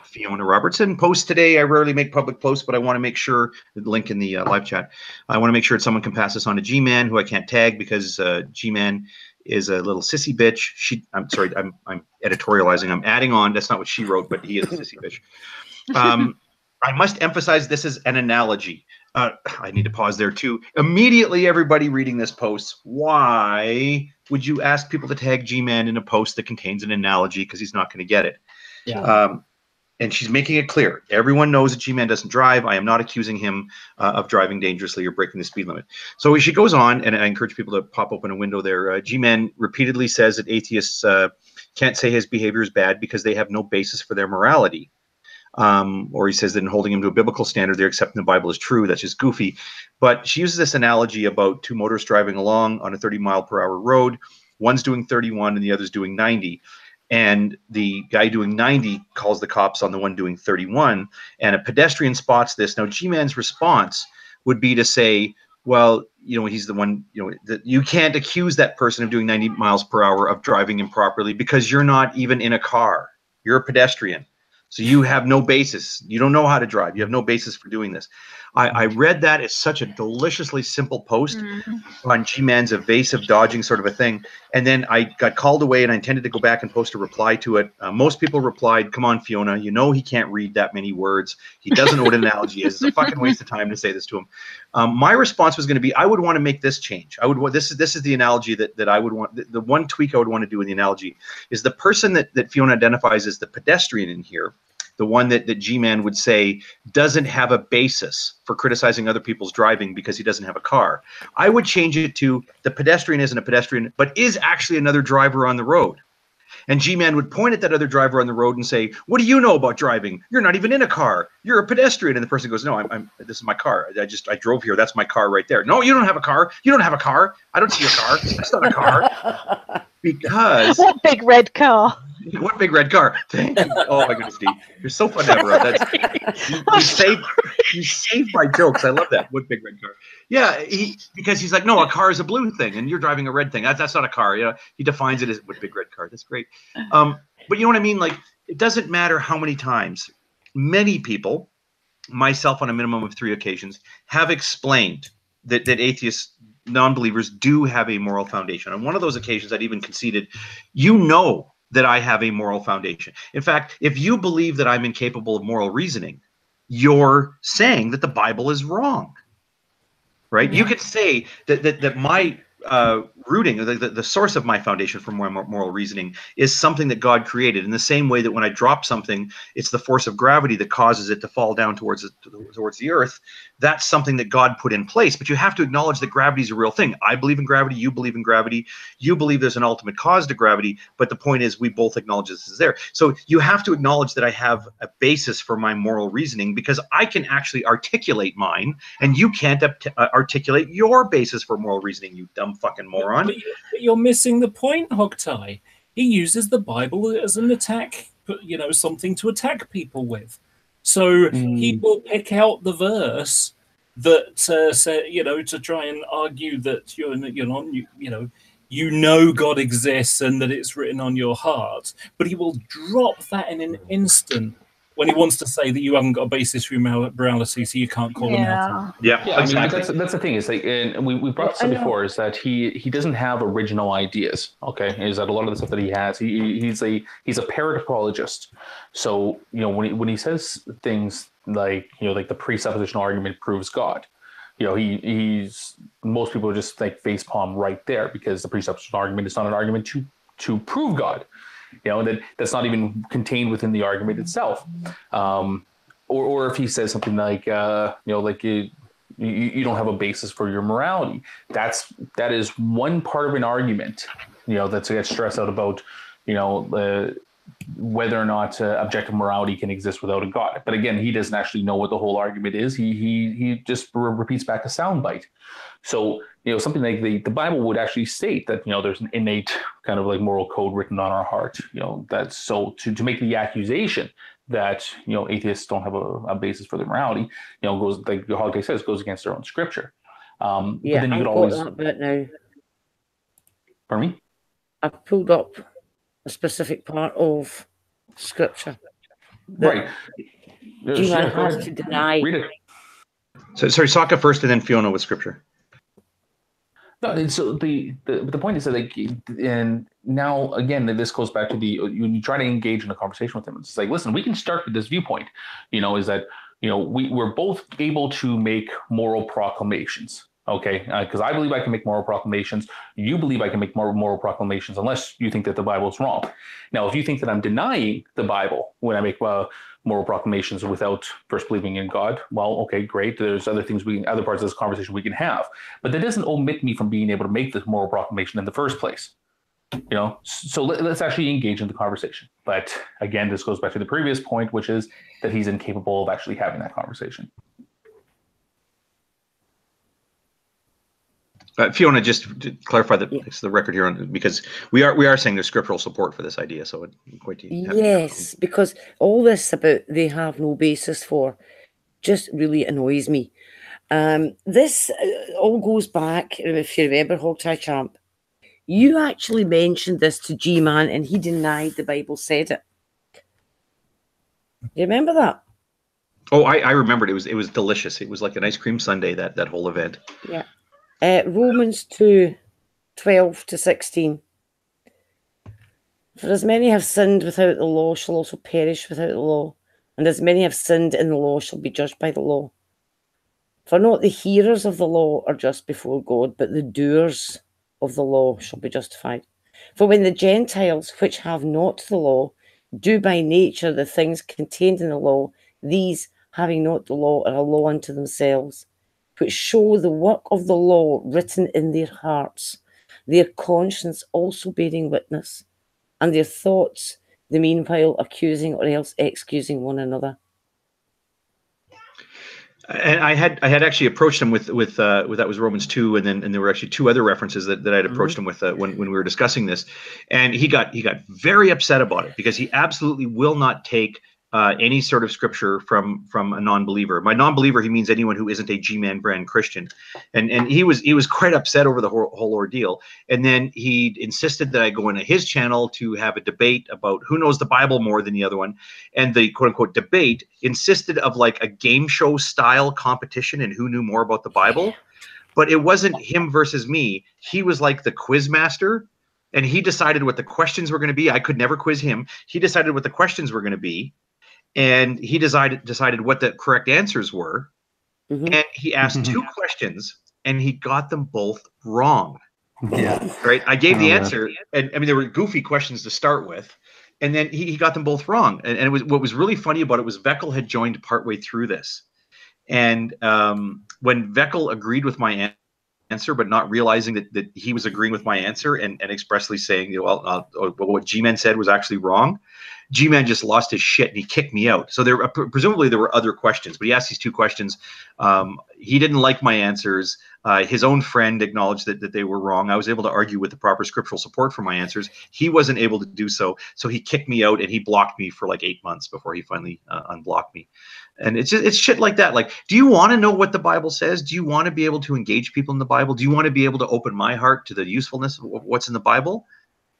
Fiona Robertson, posts today. I rarely make public posts, but I want to make sure the link in the live chat. I want to make sure that someone can pass this on to G-Man, who I can't tag because G-Man is a little sissy bitch. I'm sorry. I'm editorializing. I'm adding on. That's not what she wrote, but he is a sissy bitch. I must emphasize this is an analogy. I need to pause there too. Immediately, everybody reading this post, why would you ask people to tag G-Man in a post that contains an analogy? Because he's not going to get it. Yeah. And she's making it clear. Everyone knows that G-Man doesn't drive. I am not accusing him of driving dangerously or breaking the speed limit. So she goes on, and I encourage people to pop open a window there. G-Man repeatedly says that atheists can't say his behavior is bad because they have no basis for their morality. Or he says that in holding him to a biblical standard, they're accepting the Bible as true. That's just goofy. But she uses this analogy about two motorists driving along on a 30-mile-per-hour road. One's doing 31 and the other's doing 90. And the guy doing 90 calls the cops on the one doing 31. And a pedestrian spots this. Now, G-Man's response would be to say, well, he's the one, that you can't accuse that person of doing 90 miles per hour of driving improperly because you're not even in a car. You're a pedestrian. So you have no basis. You don't know how to drive. You have no basis for doing this. I read that as such a deliciously simple post on G-Man's evasive dodging sort of a thing. And then I got called away and I intended to go back and post a reply to it. Most people replied, come on, Fiona, he can't read that many words. He doesn't know what an analogy is. It's a fucking waste of time to say this to him. My response was going to be, I would want to make this change. This is the analogy that I would want. The one tweak I would want to do in the analogy is the person that Fiona identifies as the pedestrian in here, the one that G-Man would say doesn't have a basis for criticizing other people's driving because he doesn't have a car. I would change it to the pedestrian isn't a pedestrian, but is actually another driver on the road. And G-Man would point at that other driver on the road and say, what do you know about driving? You're not even in a car. You're a pedestrian. And the person goes, no, this is my car. I drove here. That's my car right there. No, you don't have a car. You don't have a car. I don't see your car. That's not a car. Because what big red car? What big red car? Thank you. Oh my goodness, Steve. You're so fun to have around. You saved my jokes. I love that. What big red car? Yeah, because he's like, no, a car is a blue thing, and you're driving a red thing. That's not a car. He defines it as what big red car. That's great. But you know what I mean? Like, it doesn't matter how many times. Many people, myself on a minimum of 3 occasions, have explained that atheists, non-believers, do have a moral foundation. On one of those occasions, I'd even conceded, that I have a moral foundation. In fact, if you believe that I'm incapable of moral reasoning, you're saying that the Bible is wrong, right? You could say that my rooting, the source of my foundation for moral reasoning is something that God created. In the same way that when I drop something, it's the force of gravity that causes it to fall down towards the earth. That's something that God put in place. But you have to acknowledge that gravity is a real thing. I believe in gravity. You believe in gravity. You believe there's an ultimate cause to gravity. But the point is, we both acknowledge this is there. So you have to acknowledge that I have a basis for my moral reasoning because I can actually articulate mine, and you can't articulate your basis for moral reasoning, you dumb fucking moron. But you're missing the point, Hogtie. He uses the Bible as an attack, something to attack people with. So he will pick out the verse that to try and argue that God exists and that it's written on your heart. But he will drop that in an instant when he wants to say that you haven't got a basis for your morality, so you can't call him out. Yeah, exactly. I mean, that's the thing. Is like, and we brought this up before, is that he doesn't have original ideas. Okay, is that a lot of the stuff that he has? He's a parrot apologist. So when he says things like like the presuppositional argument proves God. He's most people just like facepalm right there because the presuppositional argument is not an argument to prove God. That's not even contained within the argument itself. Or if he says something like, you don't have a basis for your morality. That is one part of an argument, that gets stressed out about, whether or not objective morality can exist without a God. But again, he doesn't actually know what the whole argument is. He just repeats back a soundbite. So, something like the Bible would actually state that, there's an innate kind of like moral code written on our heart, that's so to make the accusation that, atheists don't have a basis for their morality, goes, like the Holiday says, goes against their own scripture. Yeah, but then you I've could always, got that bit now. Pardon me? I've pulled up a specific part of scripture. Right. G-Man has to deny. Read it. So sorry, Sokka first, and then Fiona with scripture. No, so the point is that, like, and now again, this goes back to when you try to engage in a conversation with them, it's like, listen, we can start with this viewpoint, is that, we're both able to make moral proclamations. Okay, because I believe I can make moral proclamations. You believe I can make moral proclamations, unless you think that the Bible is wrong. Now, if you think that I'm denying the Bible when I make moral proclamations without first believing in God, well, okay, great. There's other parts of this conversation we can have, but that doesn't omit me from being able to make this moral proclamation in the first place. So let's actually engage in the conversation. But again, this goes back to the previous point, which is that he's incapable of actually having that conversation. Fiona, just to clarify the record here because we are saying there's scriptural support for this idea. So yes, because all this about they have no basis for just really annoys me. This all goes back, if you remember, Hogtie Champ, you actually mentioned this to G-Man and he denied the Bible said it. You remember that? Oh, I remembered. It was delicious. It was like an ice cream sundae, that whole event. Yeah. Romans 2:12-16. For as many have sinned without the law shall also perish without the law, and as many have sinned in the law shall be judged by the law. For not the hearers of the law are just before God, but the doers of the law shall be justified. For when the Gentiles, which have not the law, do by nature the things contained in the law, these, having not the law, are a law unto themselves, which show the work of the law written in their hearts, their conscience also bearing witness, and their thoughts the meanwhile accusing or else excusing one another. And I had actually approached him with that was Romans 2, and there were actually two other references that I had approached him with when we were discussing this, and he got very upset about it because he absolutely will not take any sort of scripture from a non-believer. By non-believer, he means anyone who isn't a G-Man brand Christian, and he was quite upset over the whole ordeal. And then he insisted that I go into his channel to have a debate about who knows the Bible more than the other one, and the quote-unquote debate insisted of like a game show style competition and who knew more about the Bible. But it wasn't him versus me. He was like the quiz master, and he decided what the questions were going to be. I could never quiz him. He decided what the questions were going to be. And he decided what the correct answers were. And he asked two questions and he got them both wrong. Yeah. Right. I gave the answer, and I mean, there were goofy questions to start with, and then he got them both wrong. And it was, what was really funny about it was Veckel had joined partway through this. And when Veckel agreed with my answer, but not realizing that he was agreeing with my answer and expressly saying, what G-Man said was actually wrong, G-Man just lost his shit and he kicked me out. So presumably there were other questions, but he asked these two questions. He didn't like my answers. His own friend acknowledged that they were wrong. I was able to argue with the proper scriptural support for my answers. He wasn't able to do so. So he kicked me out and he blocked me for like 8 months before he finally unblocked me. And it's shit like that. Like, do you want to know what the Bible says? Do you want to be able to engage people in the Bible? Do you want to be able to open my heart to the usefulness of what's in the Bible?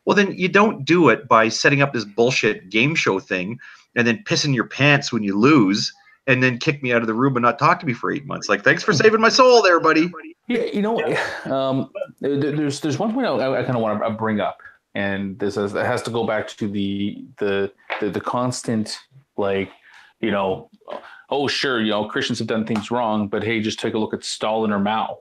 Well, then you don't do it by setting up this bullshit game show thing and then pissing your pants when you lose and then kick me out of the room and not talk to me for 8 months. Like, thanks for saving my soul there, buddy. Yeah, there's one point I kind of want to bring up, and this has to go back to the constant, like, oh, sure, Christians have done things wrong, but hey, just take a look at Stalin or Mao.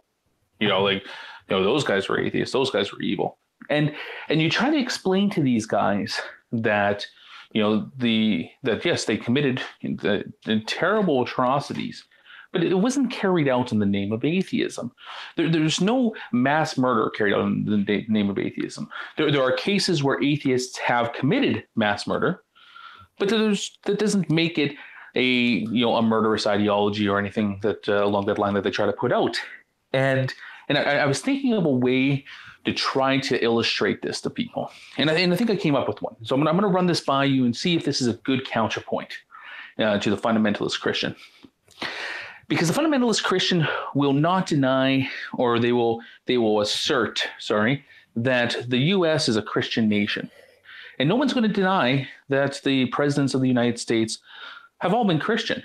Those guys were atheists, those guys were evil. And you try to explain to these guys that, yes, they committed the terrible atrocities, but it wasn't carried out in the name of atheism. There's no mass murder carried out in the name of atheism. There are cases where atheists have committed mass murder, but that doesn't make it a murderous ideology or anything that along that line that they try to put out. And I was thinking of a way to try to illustrate this to people, and I think I came up with one. So I'm going to run this by you and see if this is a good counterpoint to the fundamentalist Christian. Because the fundamentalist Christian will not deny, or they will assert, that the U.S. is a Christian nation. And no one's going to deny that the presidents of the United States have all been Christian.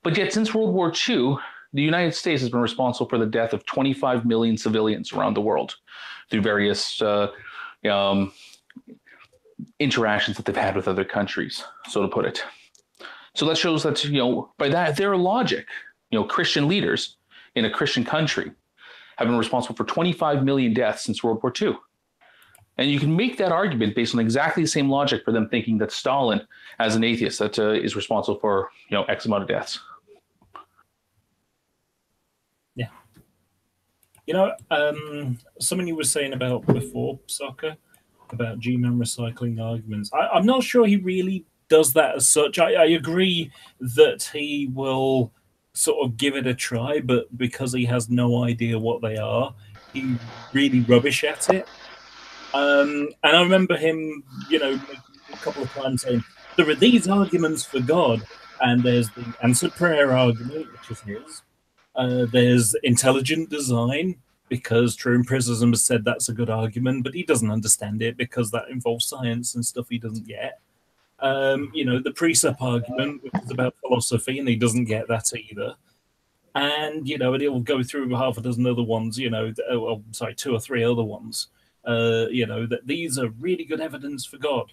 But yet, since World War II, the United States has been responsible for the death of 25 million civilians around the world through various interactions that they've had with other countries, so to put it. So that shows that, by that, their logic, Christian leaders in a Christian country have been responsible for 25 million deaths since World War II. And you can make that argument based on exactly the same logic for them thinking that Stalin, as an atheist, that is responsible for, X amount of deaths. Yeah. Something you were saying about before, Soccer, about G-Man recycling arguments. I'm not sure he really does that as such. I agree that he will sort of give it a try, but because he has no idea what they are, he really rubbish at it. And I remember him, a couple of times saying, there are these arguments for God, and there's the answered prayer argument, which is his. There's intelligent design, because true empiricism has said that's a good argument, but he doesn't understand it because that involves science and stuff he doesn't get. The precept argument, which is about philosophy, and he doesn't get that either. And, and he'll go through half a dozen other ones, 2 or 3 other ones. That these are really good evidence for God.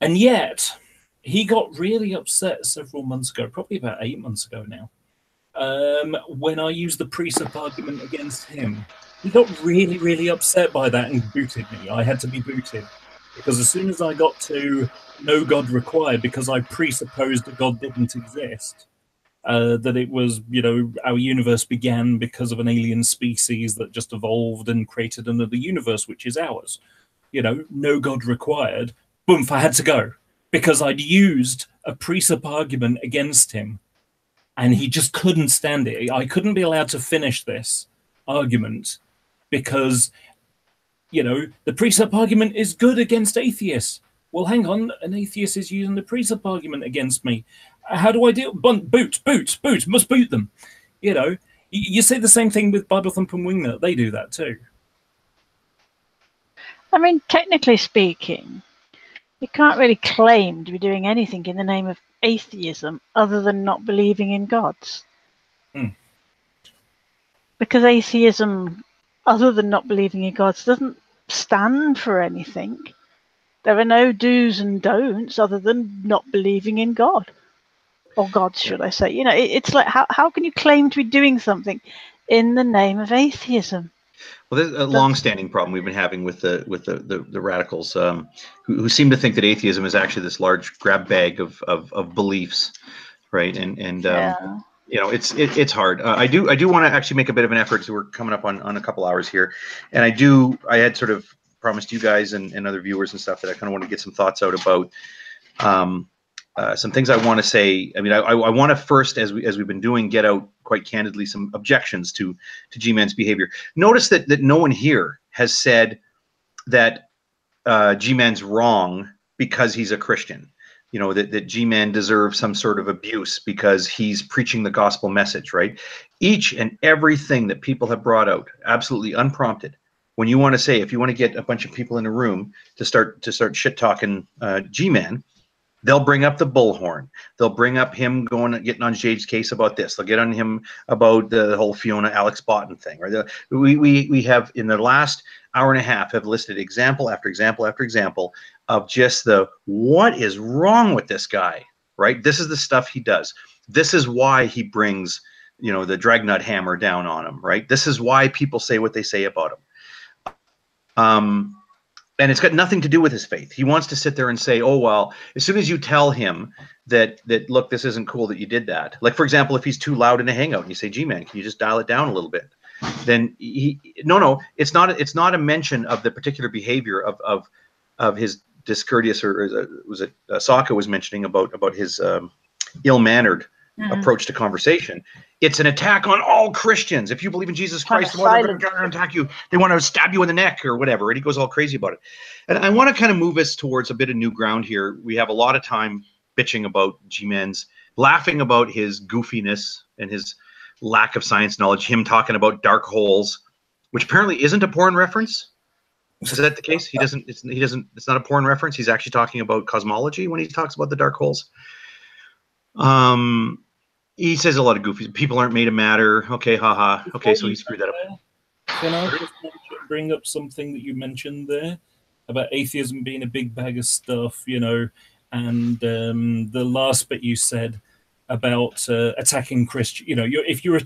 And yet, he got really upset several months ago, probably about 8 months ago now, when I used the precept argument against him. He got really, really upset by that and booted me. I had to be booted. Because as soon as I got to no God required, because I presupposed that God didn't exist, that it was, our universe began because of an alien species that just evolved and created another universe, which is ours. No God required. Boom, I had to go because I'd used a precept argument against him and he just couldn't stand it. I couldn't be allowed to finish this argument because, the precept argument is good against atheists. Well, hang on, an atheist is using the precept argument against me. How do I deal? Boot, must boot them. You say the same thing with Bible Thump and Wingnut. They do that too. I mean, technically speaking, you can't really claim to be doing anything in the name of atheism other than not believing in gods. Because atheism, other than not believing in gods, doesn't stand for anything. There are no do's and don'ts other than not believing in God. Or gods, should I say. It's like, how can you claim to be doing something in the name of atheism? Well, there's a long-standing problem we've been having with the radicals who seem to think that atheism is actually this large grab bag of beliefs, right? And Yeah. it's hard. I do want to actually make a bit of an effort because we're coming up on a couple hours here, and I had sort of promised you guys and other viewers and stuff that I kind of want to get some thoughts out about some things I want to say. I mean, I want to first, as we've been doing, get out quite candidly some objections to G-Man's behavior. Notice that no one here has said that G-Man's wrong because he's a Christian. That G-Man deserves some sort of abuse because he's preaching the gospel message, right? Each and everything that people have brought out, absolutely unprompted. When you want to say, if you want to get a bunch of people in a room to start shit talking G-Man, they'll bring up the bullhorn. They'll bring up him getting on Jade's case about this. They'll get on him about the whole Fiona Alex Botten thing. Right? We have in the last hour and a half have listed example after example after example of just what is wrong with this guy. Right? This is the stuff he does. This is why he brings the Dragnut hammer down on him. Right? This is why people say what they say about him. And it's got nothing to do with his faith. He wants to sit there and say, oh, well, as soon as you tell him that look, this isn't cool that you did that. Like, for example, if he's too loud in a hangout and you say, G-Man, can you just dial it down a little bit? Then no, it's not a mention of the particular behavior of his discourteous, or was it Sokka was mentioning about his ill-mannered approach to conversation. It's an attack on all Christians. If you believe in Jesus Christ, they're going to attack you. They want to stab you in the neck or whatever. And he goes all crazy about it. And I want to kind of move us towards a bit of new ground here. We have a lot of time bitching about G-Man's, laughing about his goofiness and his lack of science knowledge, him talking about dark holes, which apparently isn't a porn reference. Is that the case? It's not a porn reference. He's actually talking about cosmology when he talks about the dark holes. He says a lot of goofy. People aren't made of matter. Okay, haha. Okay, so he screwed that up. Can I just bring up something that you mentioned there about atheism being a big bag of stuff, you know, and the last bit you said about attacking Christian, you know, if you're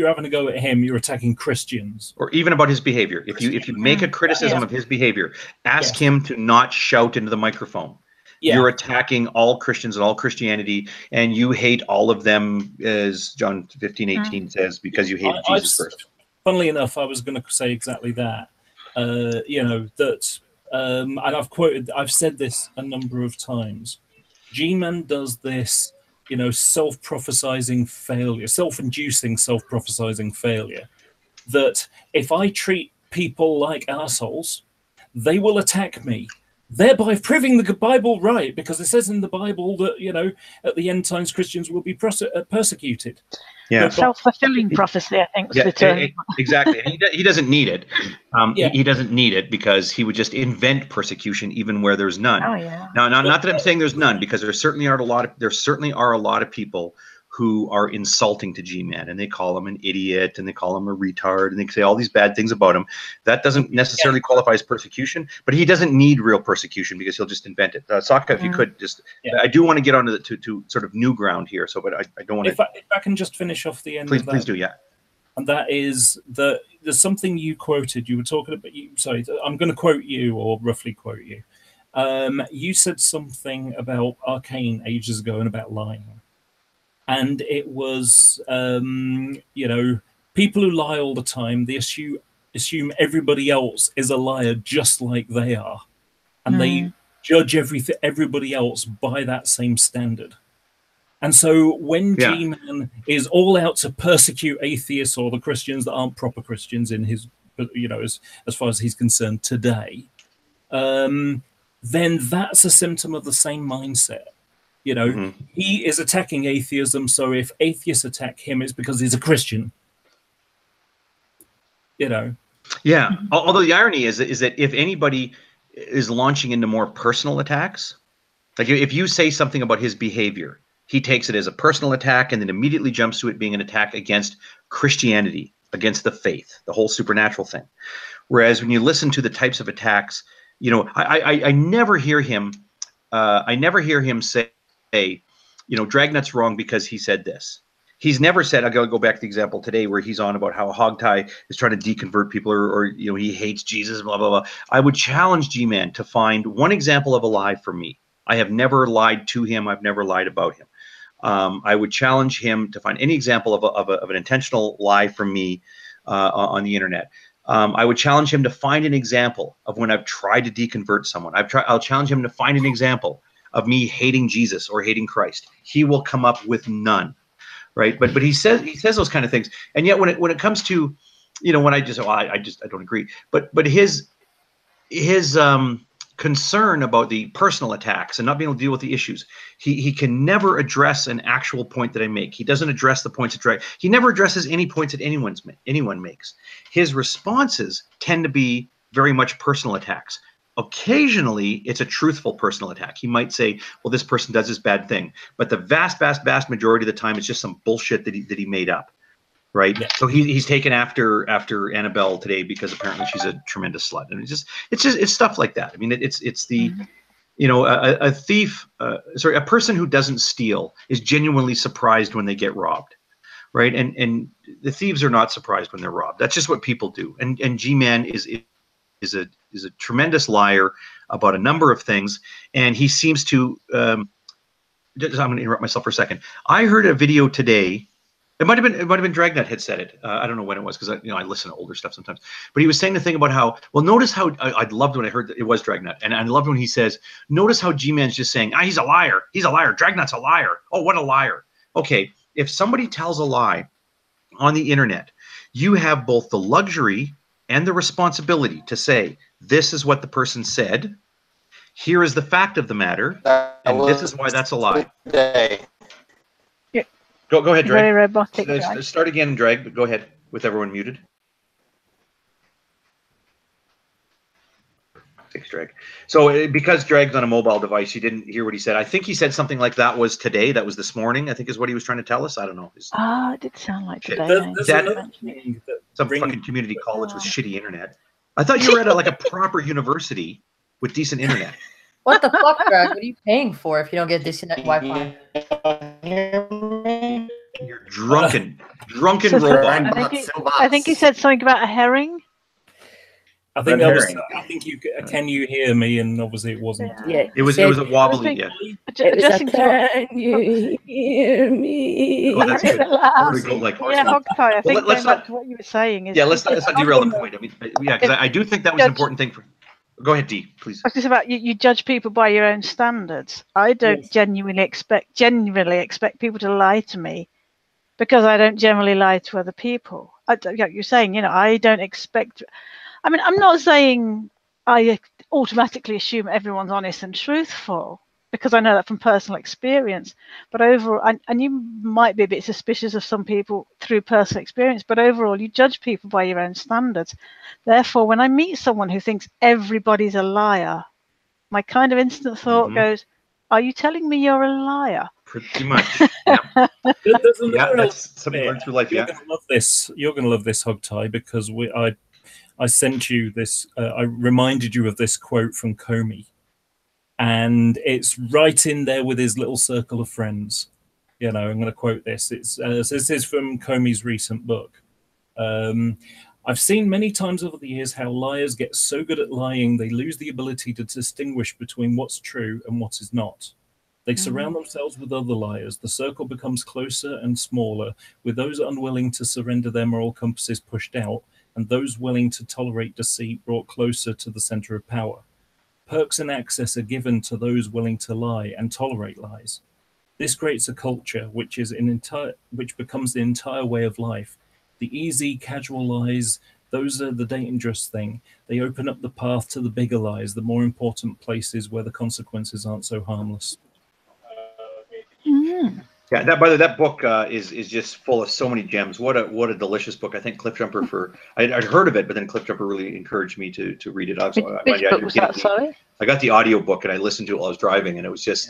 having a go at him, you're attacking Christians, or even about his behavior. If you make a criticism of his behavior, ask him to not shout into the microphone. You're attacking all Christians and all Christianity, and you hate all of them, as John 15:18 says, because you hated Jesus first. Funnily enough, I was going to say exactly that. You know, that, and I've said this a number of times. G-Man does this, you know, self-prophesizing failure, self-inducing self-prophesizing failure, that if I treat people like assholes, they will attack me, thereby proving the Bible right, because it says in the Bible that, you know, at the end times Christians will be persecuted. Yeah, self-fulfilling prophecy, I think. Exactly. He doesn't need it. He doesn't need it because he would just invent persecution even where there's none. Oh, yeah. Now, not that I'm saying there's none, because there certainly are a lot of people who are insulting to G-Man, and they call him an idiot, and they call him a retard, and they say all these bad things about him. That doesn't necessarily qualify as persecution, but he doesn't need real persecution because he'll just invent it. Sokka, if you could just, I do want to get onto to sort of new ground here. So, but I don't want to. If I can just finish off the end. Please, of that, please do, yeah. And that is that there's something you quoted. You were talking about Sorry, I'm going to quote you, or roughly quote you. You said something about Arcane ages ago and about lying. And it was, you know, people who lie all the time, they assume everybody else is a liar just like they are. And they judge everybody else by that same standard. And so when G-Man is all out to persecute atheists or the Christians that aren't proper Christians in his, you know, as far as he's concerned today, then that's a symptom of the same mindset. You know, he is attacking atheism, so if atheists attack him, it's because he's a Christian. You know? Yeah, although the irony is that if anybody is launching into more personal attacks, like if you say something about his behavior, he takes it as a personal attack and then immediately jumps to it being an attack against Christianity, against the faith, the whole supernatural thing. Whereas when you listen to the types of attacks, you know, I never hear him say, you know, Dragnut's wrong because he said this. He's never said, I'll go back to the example today where he's on about how Hogtie is trying to deconvert people or you know, he hates Jesus, blah, blah, blah. I would challenge G-Man to find one example of a lie from me. I have never lied to him. I've never lied about him. I would challenge him to find any example of an intentional lie from me on the internet. I would challenge him to find an example of when I've tried to deconvert someone. I'll challenge him to find an example of me hating Jesus or hating Christ. He will come up with none, right? But he says those kind of things, and yet when it comes to, you know, when I don't agree. But his concern about the personal attacks and not being able to deal with the issues, he can never address an actual point that I make. He doesn't address the points that he never addresses any points that anyone makes. His responses tend to be very much personal attacks. Occasionally, it's a truthful personal attack. He might say, well, this person does this bad thing. But the vast majority of the time, it's just some bullshit that he made up, right? Yeah. So he's taken after Annabelle today because apparently she's a tremendous slut. And it's stuff like that. I mean, it's the, you know, a thief, a person who doesn't steal is genuinely surprised when they get robbed, right? And the thieves are not surprised when they're robbed. That's just what people do. And G-Man is is a tremendous liar about a number of things, and he seems to. I'm going to interrupt myself for a second. I heard a video today. It might have been Dragnet had said it. I don't know when it was because I listen to older stuff sometimes. But he was saying the thing about how, well, notice how I loved when I heard that it was Dragnet, and I loved when he says, notice how G-Man's just saying, he's a liar. He's a liar. Dragnet's a liar. Oh, what a liar. Okay, if somebody tells a lie on the internet, you have both the luxury and the responsibility to say, this is what the person said. Here is the fact of the matter, and this is why that's a lie. Go ahead, Drag. Very robotic. Start again, Drag, but go ahead with everyone muted. Thanks, Drag. So because Drag's on a mobile device, you didn't hear what he said. I think he said something like that was today, that was this morning, I think is what he was trying to tell us. I don't know. It did sound like today. Some fucking community college with shitty internet. I thought you were at like a proper university with decent internet. What the fuck, Drag? What are you paying for if you don't get decent Wi-Fi? You're drunken robot. I think he said something about a herring. I think that was. I think you can you hear me? And obviously it wasn't. Yeah, it was a wobbly. Yeah. Can you hear me? Oh, that's good. Hogtie. I think going back to what you were saying is. Yeah, let's not derail the point. I mean, yeah, because I do think that was an important thing for. Go ahead, Dee, please. It's about you judge people by your own standards. I don't genuinely expect people to lie to me because I don't generally lie to other people. You're saying, I don't expect. I mean, I'm not saying I automatically assume everyone's honest and truthful because I know that from personal experience. But overall, and you might be a bit suspicious of some people through personal experience, but overall, you judge people by your own standards. Therefore, when I meet someone who thinks everybody's a liar, my kind of instant thought goes, are you telling me you're a liar? Pretty much. Yeah. That's something you learn through life. You're going to love this. You're going to love this, Hogtie, because I sent you this. I reminded you of this quote from Comey, and it's right in there with his little circle of friends. I'm going to quote this. This is from Comey's recent book. I've seen many times over the years how liars get so good at lying they lose the ability to distinguish between what's true and what is not. They surround themselves with other liars. The circle becomes closer and smaller, with those unwilling to surrender their moral compasses pushed out, and those willing to tolerate deceit brought closer to the center of power. Perks and access are given to those willing to lie and tolerate lies. This creates a culture which becomes the entire way of life. The easy, casual lies, those are the dangerous thing. They open up the path to the bigger lies, the more important places where the consequences aren't so harmless. Yeah, by the way, that book is just full of so many gems. What a delicious book! I think Cliffjumper I'd heard of it, but then Cliffjumper really encouraged me to read it. Which book was that? Sorry, I got the audio book and I listened to it while I was driving, and it was just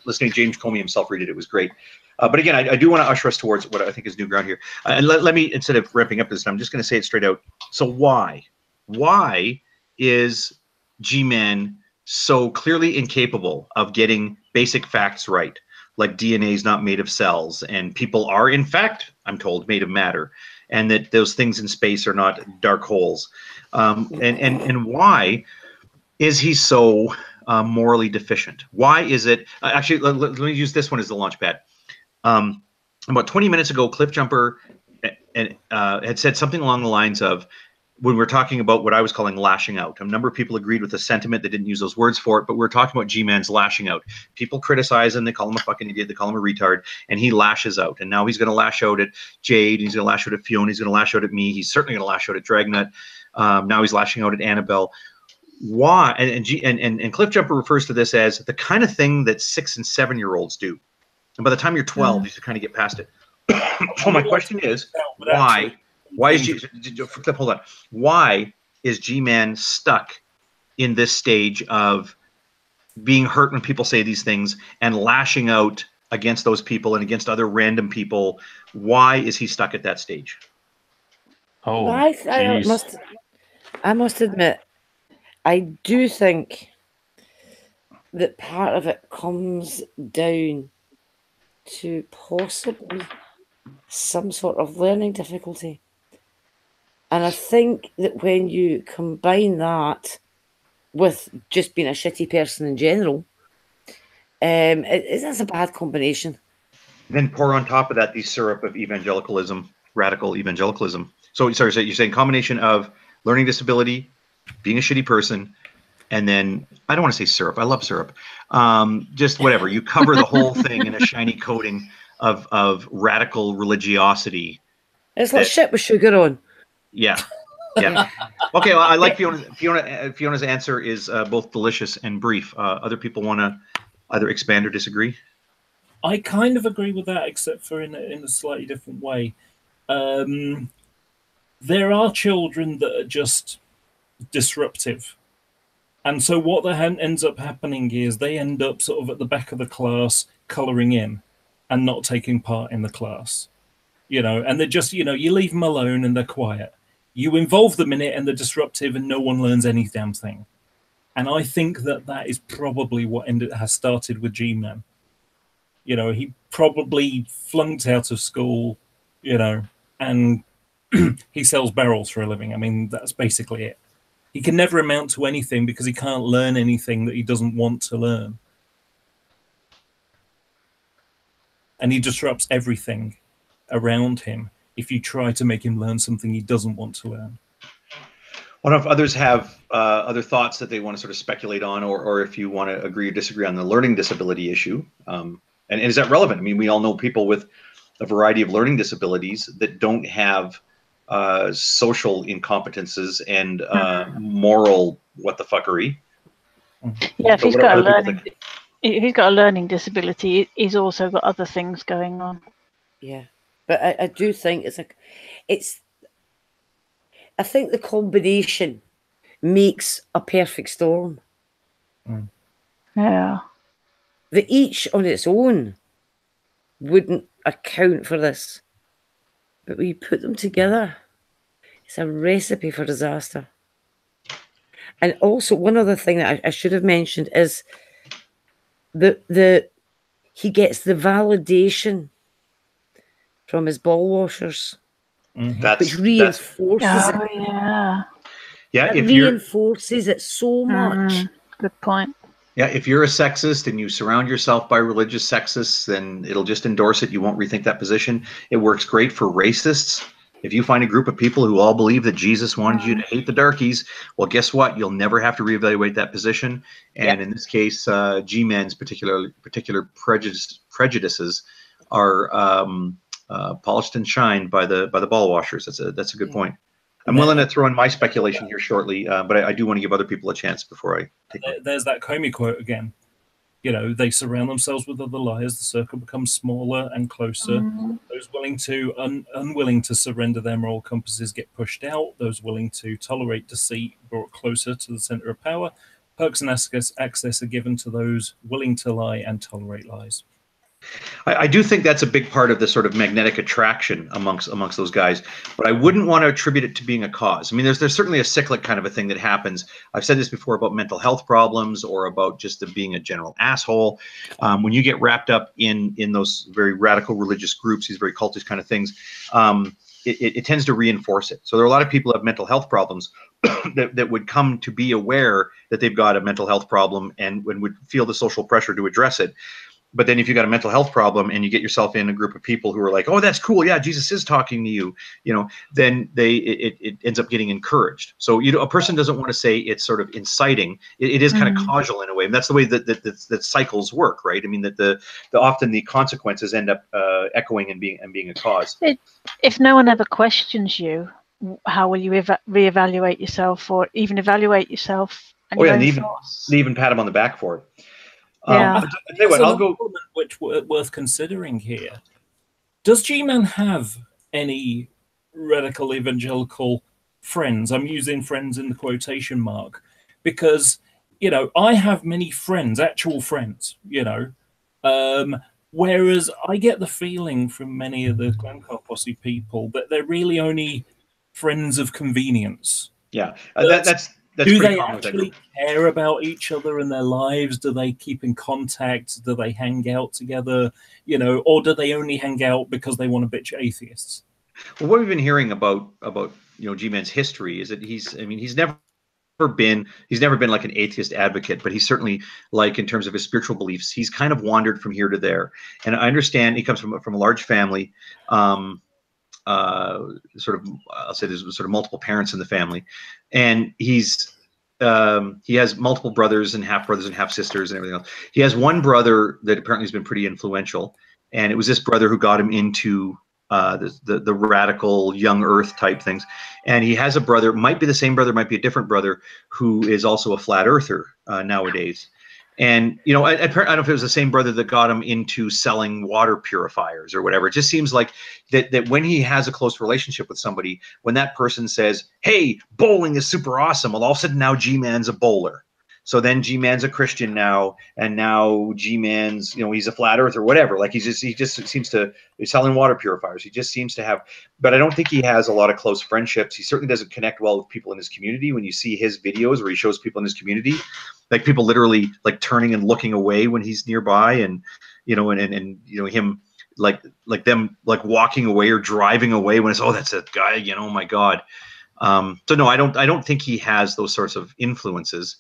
listening to James Comey himself read it. It was great. But again, I do want to usher us towards what I think is new ground here. And let me, instead of ramping up this time, I'm just going to say it straight out. So why is G-Man so clearly incapable of getting basic facts right? Like DNA is not made of cells, and people are, in fact, I'm told, made of matter, and that those things in space are not dark holes. And why is he so morally deficient? Why is it? Actually, let me use this one as the launch pad. About 20 minutes ago, Cliffjumper had said something along the lines of, when we're talking about what I was calling lashing out. A number of people agreed with the sentiment. They didn't use those words for it, but we're talking about G-Man's lashing out. People criticize him. They call him a fucking idiot. They call him a retard. And he lashes out. And now he's going to lash out at Jade. He's going to lash out at Fiona. He's going to lash out at me. He's certainly going to lash out at Dragnut. Now he's lashing out at Annabelle. Why? And Cliffjumper refers to this as the kind of thing that 6- and 7-year-olds do. And by the time you're 12, you should kind of get past it. So my question is, why? Why is hold on? Why is G-Man stuck in this stage of being hurt when people say these things and lashing out against those people and against other random people? Why is he stuck at that stage? Oh, I must admit, I do think that part of it comes down to possibly some sort of learning difficulty. And I think that when you combine that with just being a shitty person in general, that's a bad combination. Then pour on top of that the syrup of evangelicalism, radical evangelicalism. So, sorry, so you're saying combination of learning disability, being a shitty person, and then I don't want to say syrup. I love syrup. Just whatever. You cover the whole thing in a shiny coating of radical religiosity. It's like shit with sugar on. Yeah. Yeah. Okay. Well, I like Fiona's answer is both delicious and brief. Other people want to either expand or disagree. I kind of agree with that, except for in a slightly different way. There are children that are just disruptive. And so what ends up happening is they end up sort of at the back of the class colouring in and not taking part in the class. You know, and they're just, you know, you leave them alone and they're quiet. You involve them in it and they're disruptive and no one learns any damn thing. And I think that is probably what has started with G-Man. You know, he probably flunked out of school, you know, and he sells barrels for a living. I mean, that's basically it. He can never amount to anything because he can't learn anything that he doesn't want to learn. And he disrupts everything around him if you try to make him learn something he doesn't want to learn. I don't know if others have other thoughts that they want to sort of speculate on, or if you want to agree or disagree on the learning disability issue. And is that relevant? I mean, we all know people with a variety of learning disabilities that don't have social incompetences and moral what the fuckery. Yeah, if he's got a learning disability, he's also got other things going on. Yeah, but I do think I think the combination makes a perfect storm. Yeah. That each on its own wouldn't account for this. But when you put them together, it's a recipe for disaster. And also, one other thing that I should have mentioned is that he gets the validation from his ball washers, which reinforces it. Oh, yeah. Yeah, it reinforces it so much. Good point. Yeah, if you're a sexist and you surround yourself by religious sexists, then it'll just endorse it. You won't rethink that position. It works great for racists. If you find a group of people who all believe that Jesus wanted you to hate the darkies, well, guess what? You'll never have to reevaluate that position. And in this case, G-Man's particular prejudices are polished and shined by the ball washers. That's a good point. I'm willing to throw in my speculation here shortly, but I do want to give other people a chance before I take it. There's that Comey quote again. You know, they surround themselves with other liars. The circle becomes smaller and closer. Those willing to, unwilling to surrender their moral compasses get pushed out. Those willing to tolerate deceit brought closer to the center of power. Perks and access are given to those willing to lie and tolerate lies. I do think that's a big part of the sort of magnetic attraction amongst those guys, but I wouldn't want to attribute it to being a cause. I mean, there's certainly a cyclic kind of a thing that happens. I've said this before about mental health problems or about just being a general asshole. When you get wrapped up in those very radical religious groups, these very cultist kind of things, it tends to reinforce it. So there are a lot of people who have mental health problems that would come to be aware that they've got a mental health problem and would feel the social pressure to address it. But then if you got a mental health problem and you get yourself in a group of people who are like, oh, that's cool. Yeah, Jesus is talking to you, you know, then it ends up getting encouraged. So, you know, a person doesn't want to say it's sort of inciting. It is kind of causal in a way. And that's the way that cycles work, right? I mean, that often the consequences end up echoing and being a cause. If no one ever questions you, how will you reevaluate yourself or even evaluate yourself? And they even pat him on the back for it. Yeah. I'll tell you what, I'll go. Which worth considering here. Does G-Man have any radical evangelical friends? I'm using friends in the quotation mark because, you know, I have many friends, actual friends, you know, whereas I get the feeling from many of the Clown Car Posse people that they're really only friends of convenience. Yeah, that's do they actually care about each other and their lives? Do they keep in contact? Do they hang out together? You know, or do they only hang out because they want to bitch at atheists? Well, what we've been hearing about G-Man's history is that he's never been like an atheist advocate, but he's certainly, like, in terms of his spiritual beliefs, he's kind of wandered from here to there. And I understand he comes from a large family, I'll say there's sort of multiple parents in the family, and he has multiple brothers and half sisters and everything else. He has one brother that apparently has been pretty influential, and it was this brother who got him into the radical young earth type things. And he has a brother, might be the same brother, might be a different brother, who is also a flat earther nowadays. And I don't know if it was the same brother that got him into selling water purifiers or whatever. It just seems like that when he has a close relationship with somebody, when that person says, hey, bowling is super awesome, well, all of a sudden now G-Man's a bowler. So then G-Man's a Christian now, and now G-Man's, he's a flat earth or whatever. Like he just seems to, he's selling water purifiers. He just seems to have, but I don't think he has a lot of close friendships. He certainly doesn't connect well with people in his community. When you see his videos where he shows people in his community, like people literally like turning and looking away when he's nearby, and him like them like walking away or driving away when it's, oh, that's a guy, oh my God. So no, I don't think he has those sorts of influences.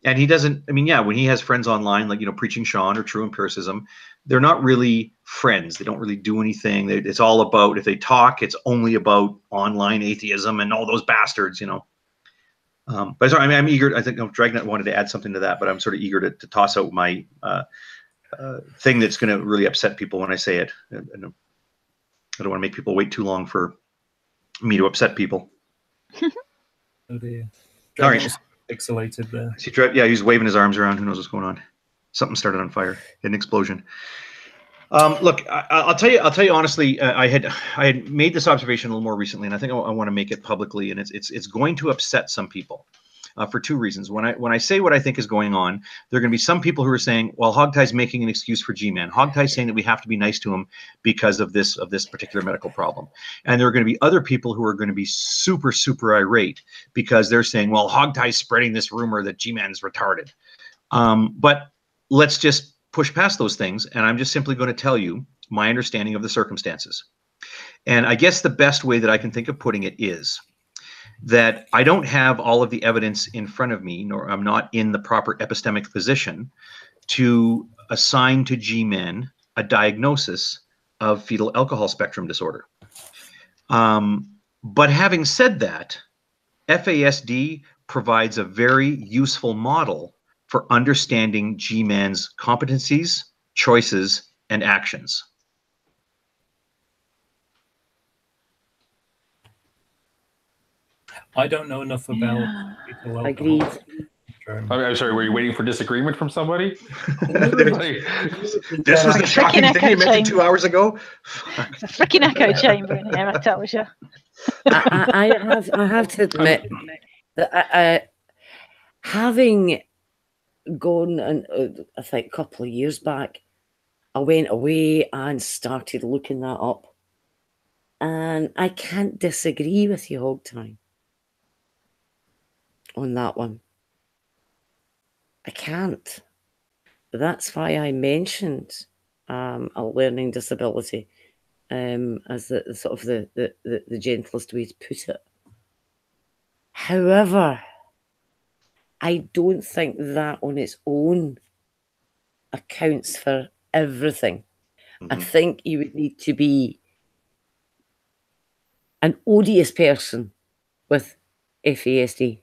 And he doesn't, when he has friends online, like, Preaching Sean or True Empiricism, they're not really friends. They don't really do anything. It's all about, if they talk, it's only about online atheism and all those bastards, But sorry, I'm eager. I think Dragnet wanted to add something to that, but I'm sort of eager to toss out my thing that's going to really upset people when I say it. I don't want to make people wait too long for me to upset people. Oh dear. All right. Pixelated there. Yeah, he's waving his arms around. Who knows what's going on? Something started on fire. An explosion. Look, I'll tell you honestly. I had made this observation a little more recently, and I think I want to make it publicly. And it's going to upset some people for two reasons. When I say what I think is going on, there are going to be some people who are saying, "Well, Hogtie's making an excuse for G-Man. Hogtie's saying that we have to be nice to him because of this particular medical problem." And there are going to be other people who are going to be super, super irate because they're saying, "Well, Hogtie's spreading this rumor that G-Man is retarded." But let's just push past those things, and I'm just simply going to tell you my understanding of the circumstances. And I guess the best way that I can think of putting it is that I don't have all of the evidence in front of me, nor I'm not in the proper epistemic position to assign to G-Men a diagnosis of fetal alcohol spectrum disorder. But having said that, FASD provides a very useful model for understanding G-Man's competencies, choices, and actions. I don't know enough about fetal alcohol. Agreed. I'm sorry, were you waiting for disagreement from somebody? This was the shocking thing you mentioned 2 hours ago. It's a freaking echo chamber in here, I tell you. I have to admit that having gone, and I think a couple of years back, I went away and started looking that up, and I can't disagree with you, Hogtie, on that one. I can't. That's why I mentioned a learning disability as the sort of the gentlest way to put it. However, I don't think that on its own accounts for everything. I think you would need to be an odious person with FASD.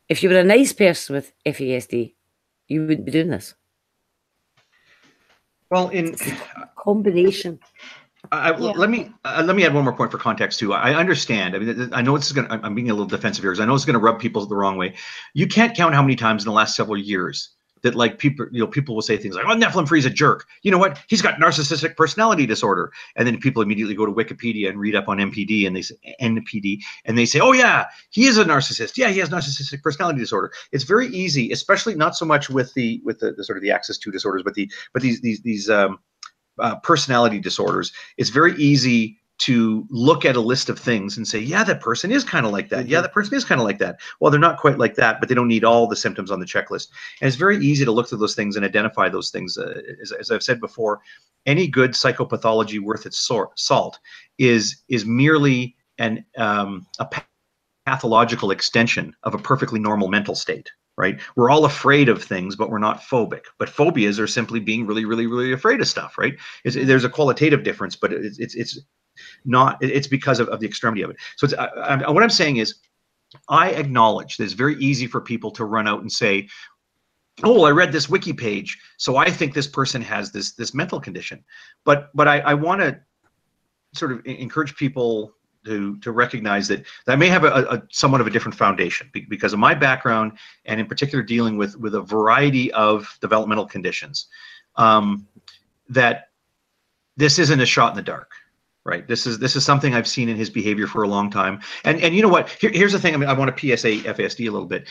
If you were a nice person with FASD, you wouldn't be doing this. Well, in combination. Let me add one more point for context too. I understand. I mean, I know this is gonna. I'm being a little defensive here because I know it's going to rub people the wrong way. You can't count how many times in the last several years that, like, people will say things like, "Oh, Nephilim Free's a jerk. You know what? He's got narcissistic personality disorder." And then people immediately go to Wikipedia and read up on NPD, and they say NPD, and they say, "Oh yeah, he is a narcissist. Yeah, he has narcissistic personality disorder." It's very easy, especially not so much with the sort of the Axis 2 disorders, but these personality disorders. It's very easy to look at a list of things and say, yeah, that person is kind of like that. Yeah, that person is kind of like that. Well, they're not quite like that, but they don't need all the symptoms on the checklist. And it's very easy to look through those things and identify those things. As I've said before, any good psychopathology worth its salt is merely a pathological extension of a perfectly normal mental state, right? We're all afraid of things, but we're not phobic. But phobias are simply being really, really, really afraid of stuff, right? There's a qualitative difference, but it's not. It's because of the extremity of it. So what I'm saying is, I acknowledge that it's very easy for people to run out and say, oh, well, I read this wiki page, so I think this person has this mental condition. But I want to sort of encourage people to recognize that I may have a somewhat of a different foundation because of my background, and in particular dealing with a variety of developmental conditions, that this isn't a shot in the dark. Right. This is something I've seen in his behavior for a long time. And you know what? Here's the thing. I mean, I want to PSA FASD a little bit.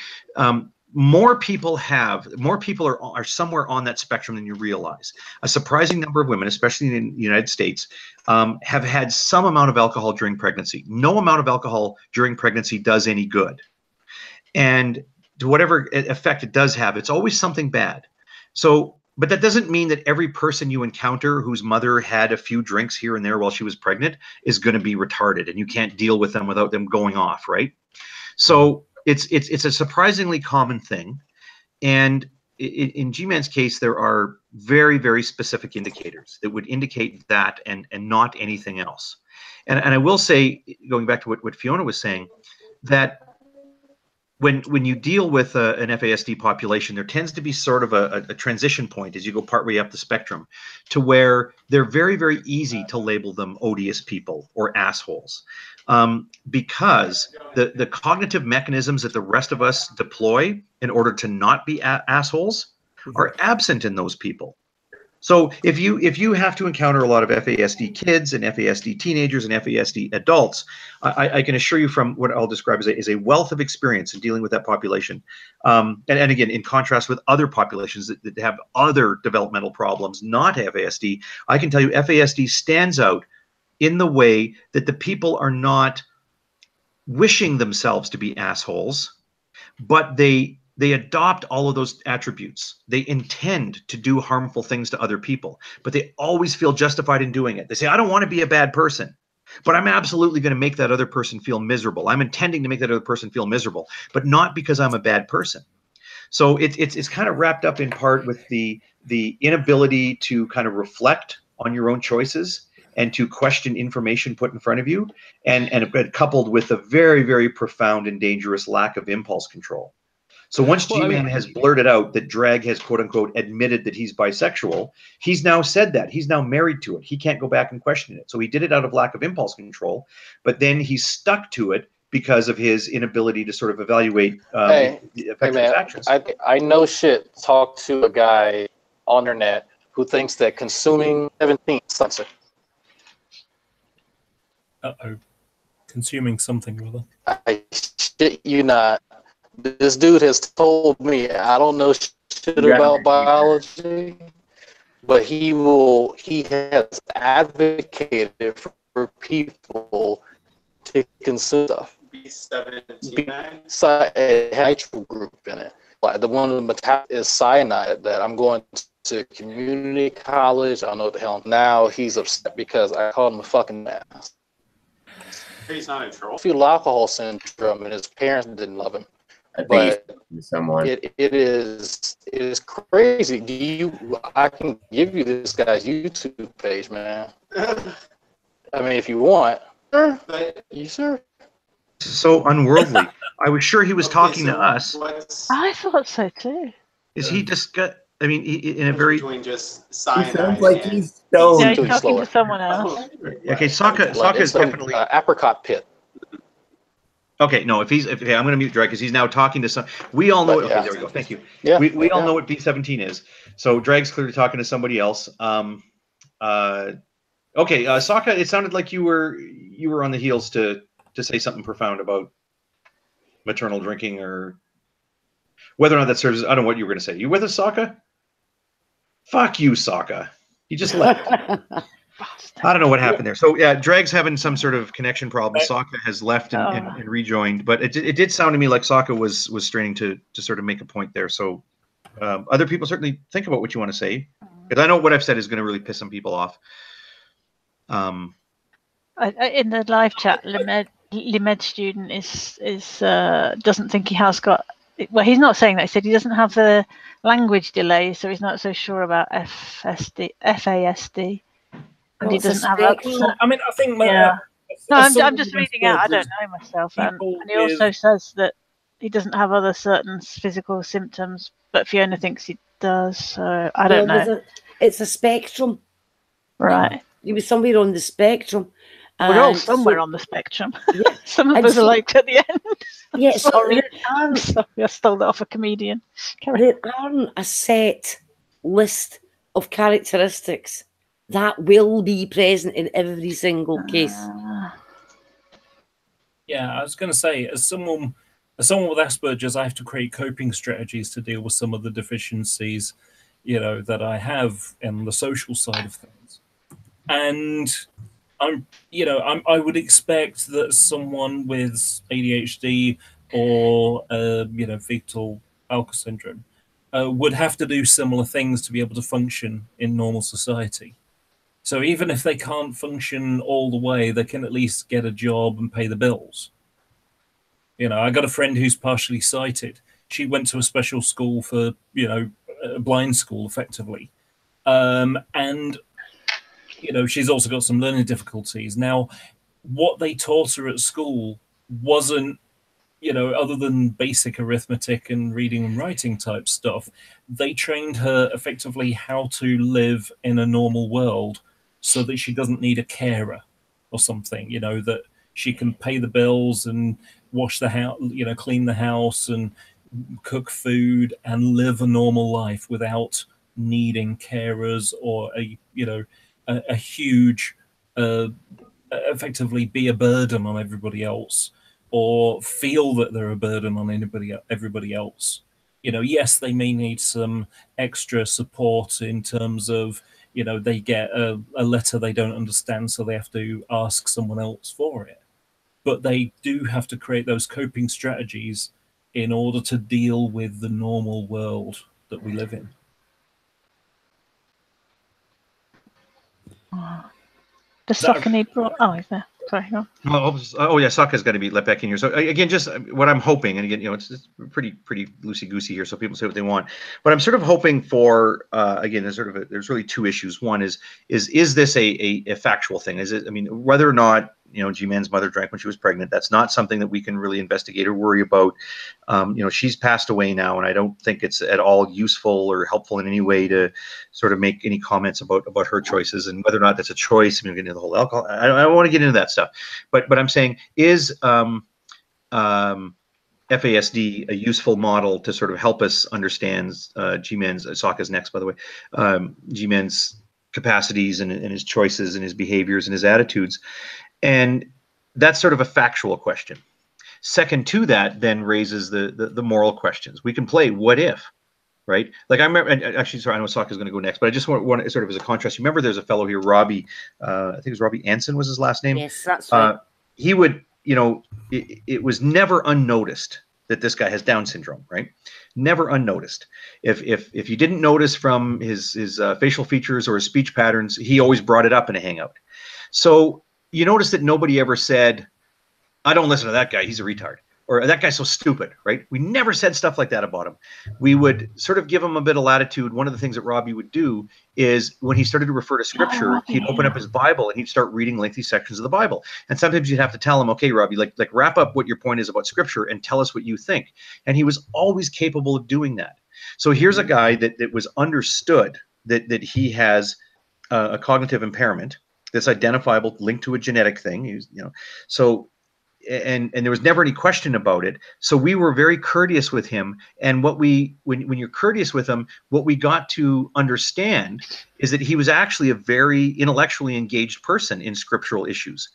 More people are somewhere on that spectrum than you realize. A surprising number of women, especially in the United States, have had some amount of alcohol during pregnancy. No amount of alcohol during pregnancy does any good. And to whatever effect it does have, it's always something bad. So, but that doesn't mean that every person you encounter whose mother had a few drinks here and there while she was pregnant is going to be retarded, and you can't deal with them without them going off, right? So it's a surprisingly common thing, and in G-Man's case, there are very, very specific indicators that would indicate that, and not anything else. And I will say, going back to what Fiona was saying, that when you deal with an FASD population, there tends to be sort of a transition point as you go partway up the spectrum to where they're very, very easy to label them odious people or assholes, because the cognitive mechanisms that the rest of us deploy in order to not be assholes are absent in those people. So if you have to encounter a lot of FASD kids and FASD teenagers and FASD adults, I can assure you from what I'll describe as a wealth of experience in dealing with that population. And again, in contrast with other populations that have other developmental problems, not FASD, I can tell you FASD stands out in the way that the people are not wishing themselves to be assholes, but they adopt all of those attributes. They intend to do harmful things to other people, but they always feel justified in doing it. They say, I don't want to be a bad person, but I'm absolutely going to make that other person feel miserable. I'm intending to make that other person feel miserable, but not because I'm a bad person. So it's kind of wrapped up in part with the inability to kind of reflect on your own choices and to question information put in front of you, and coupled with a very, very profound and dangerous lack of impulse control. So once G-Man has blurted out that Drag has, quote unquote, admitted that he's bisexual, he's now said that. He's now married to it. He can't go back and question it. So he did it out of lack of impulse control, but then he's stuck to it because of his inability to sort of evaluate the effect of his actions. I know shit. Talk to a guy on the internet who thinks that consuming 17 something. Uh-oh. Consuming something, brother. I shit you not. This dude has told me, I don't know shit about biology, but he has advocated for people to consume stuff. B17 it had nitro group in it. Like the one of the is cyanide that I'm going to community college. I don't know what the hell. Now he's upset because I called him a fucking ass. He's not in trouble. Fetal alcohol syndrome, and his parents didn't love him. But it is crazy. I can give you this guy's YouTube page, man. I mean, if you want. Sure. You sure? So unworldly. I was sure he was talking to us. I thought so too. Is he just got? I mean, in a very. Just cyanide. He sounds like he's stoned. Yeah, he's talking to someone else. Okay, Sokka is definitely apricot pit. Okay, no, okay, I'm going to mute Drag because he's now talking to some. We all know. Okay, there we go. Thank you. Yeah, we all know what B17 is. So Drag's clearly talking to somebody else. Okay, Sokka, it sounded like you were on the heels to say something profound about maternal drinking, or whether or not that serves. I don't know what you were going to say. You with us, Sokka? Fuck you, Sokka. You just left. I don't know what happened there. So yeah, Drag's having some sort of connection problem. Sokka has left and rejoined, but it did sound to me like Sokka was straining to sort of make a point there. So other people certainly think about what you want to say. because I know what I've said is going to really piss some people off. In the live chat, Limed student doesn't think he has got. Well, he's not saying that. He said he doesn't have the language delay, so he's not so sure about FASD, and he doesn't have that. I mean, I think. Yeah. No, I'm just reading out. I don't Asperger's, know myself, and he with- also says that he doesn't have other certain physical symptoms, but Fiona thinks he does. So I don't know. It's a spectrum, Right? You were somewhere on the spectrum. We're all And somewhere so- on the spectrum. Yeah. Some of And us are so- like at the end. Yeah, so Sorry. there aren't, Sorry, I stole that off a comedian. Carry there aren't a set list of characteristics that will be present in every single case. Yeah, I was going to say, as someone with Asperger's, I have to create coping strategies to deal with some of the deficiencies, that I have in the social side of things. And I would expect that someone with ADHD or fetal alcohol syndrome would have to do similar things to be able to function in normal society. So even if they can't function all the way, they can at least get a job and pay the bills. I got a friend who's partially sighted. She went to a special school for, a blind school, effectively. And, she's also got some learning difficulties. Now, what they taught her at school wasn't, other than basic arithmetic and reading and writing type stuff, they trained her effectively how to live in a normal world so that she doesn't need a carer or something, that she can pay the bills and wash the house, clean the house and cook food and live a normal life without needing carers or a huge, effectively be a burden on everybody else or feel that they're a burden on everybody else. Yes, they may need some extra support in terms of, they get a letter they don't understand, so they have to ask someone else for it. But they do have to create those coping strategies in order to deal with the normal world that we live in. The Sokka need brought. Oh, he's there. Sorry. Go on. Oh yeah, Sokka's got to be let back in here. So again, just what I'm hoping, and again, it's pretty loosey goosey here, so people say what they want. But I'm sort of hoping for again, there's really two issues. One is this a factual thing? Is it? I mean, whether or not G-Man's mother drank when she was pregnant, that's not something that we can really investigate or worry about. She's passed away now, and I don't think it's at all useful or helpful in any way to sort of make any comments about her choices and whether or not that's a choice. I mean, we get into the whole alcohol. I don't want to get into that stuff, but I'm saying, is FASD a useful model to sort of help us understand G-Man's, Sokka's next, by the way, G-Man's capacities and his choices and his behaviors and his attitudes? And that's sort of a factual question. Second to that then raises the moral questions. We can play what if, right? Like I remember, and actually, sorry, I know Sokka's going to go next, but I just want sort of as a contrast. You remember there's a fellow here, Robbie, I think it was Robbie Anson was his last name. Yes, that's right. He would, it was never unnoticed that this guy has Down syndrome, right? Never unnoticed. If you didn't notice from his facial features or his speech patterns, he always brought it up in a hangout. So you notice that nobody ever said, I don't listen to that guy, he's a retard, or that guy's so stupid, right? We never said stuff like that about him. We would sort of give him a bit of latitude. One of the things that Robbie would do is when he started to refer to scripture, he'd open up his Bible and he'd start reading lengthy sections of the Bible. And sometimes you'd have to tell him, okay, Robbie, like wrap up what your point is about scripture and tell us what you think. And he was always capable of doing that. So here's a guy that was understood that he has a cognitive impairment that's identifiable, linked to a genetic thing. So, and there was never any question about it. So we were very courteous with him. And when you're courteous with him, what we got to understand is that he was actually a very intellectually engaged person in scriptural issues.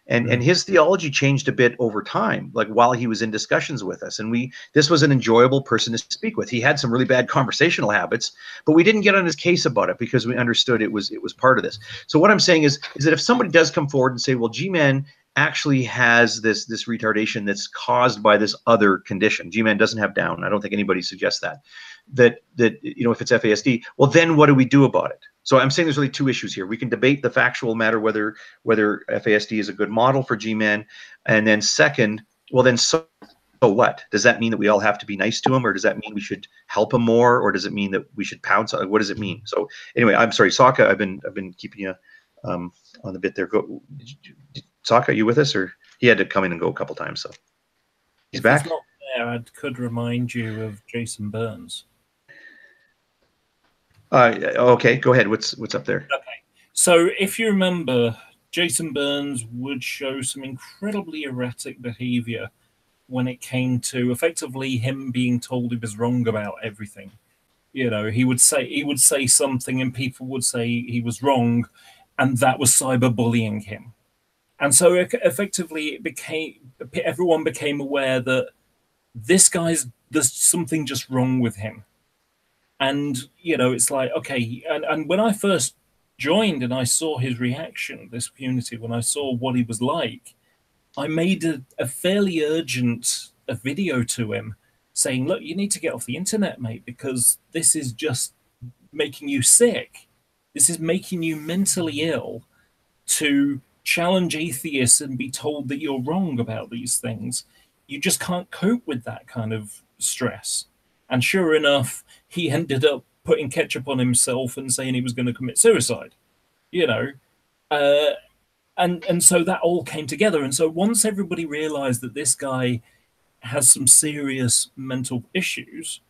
And his theology changed a bit over time, like while he was in discussions with us. And this was an enjoyable person to speak with. He had some really bad conversational habits, but we didn't get on his case about it because we understood it was part of this. So what I'm saying is that if somebody does come forward and say, well, G-Man actually has this retardation that's caused by this other condition. G-Man doesn't have Down. I don't think anybody suggests that. That if it's FASD, well, then what do we do about it? So I'm saying there's really two issues here. We can debate the factual matter whether FASD is a good model for G-Man, and then second, well, then so what? Does that mean that we all have to be nice to him, or does that mean we should help him more, or does it mean that we should pounce? What does it mean? So anyway, I'm sorry, Sokka. I've been keeping you on the bit there. Sokka, are you with us, or he had to come in and go a couple times? So he's back. If he's not there, I could remind you of Jason Burns. Okay, go ahead. What's up there? Okay, so if you remember, Jason Burns would show some incredibly erratic behavior when it came to effectively him being told he was wrong about everything. You know, he would say something and people would say he was wrong, and that was cyberbullying him. And so effectively everyone became aware that there's something just wrong with him. And, you know, it's like, okay. And when I first joined and I saw his reaction, this community, when I saw what he was like, I made a fairly urgent video to him saying, look, you need to get off the internet, mate, because this is just making you sick. This is making you mentally ill to challenge atheists and be told that you're wrong about these things. You just can't cope with that kind of stress. And sure enough, he ended up putting ketchup on himself and saying he was going to commit suicide, you know. And so that all came together. And so once everybody realized that this guy has some serious mental issues,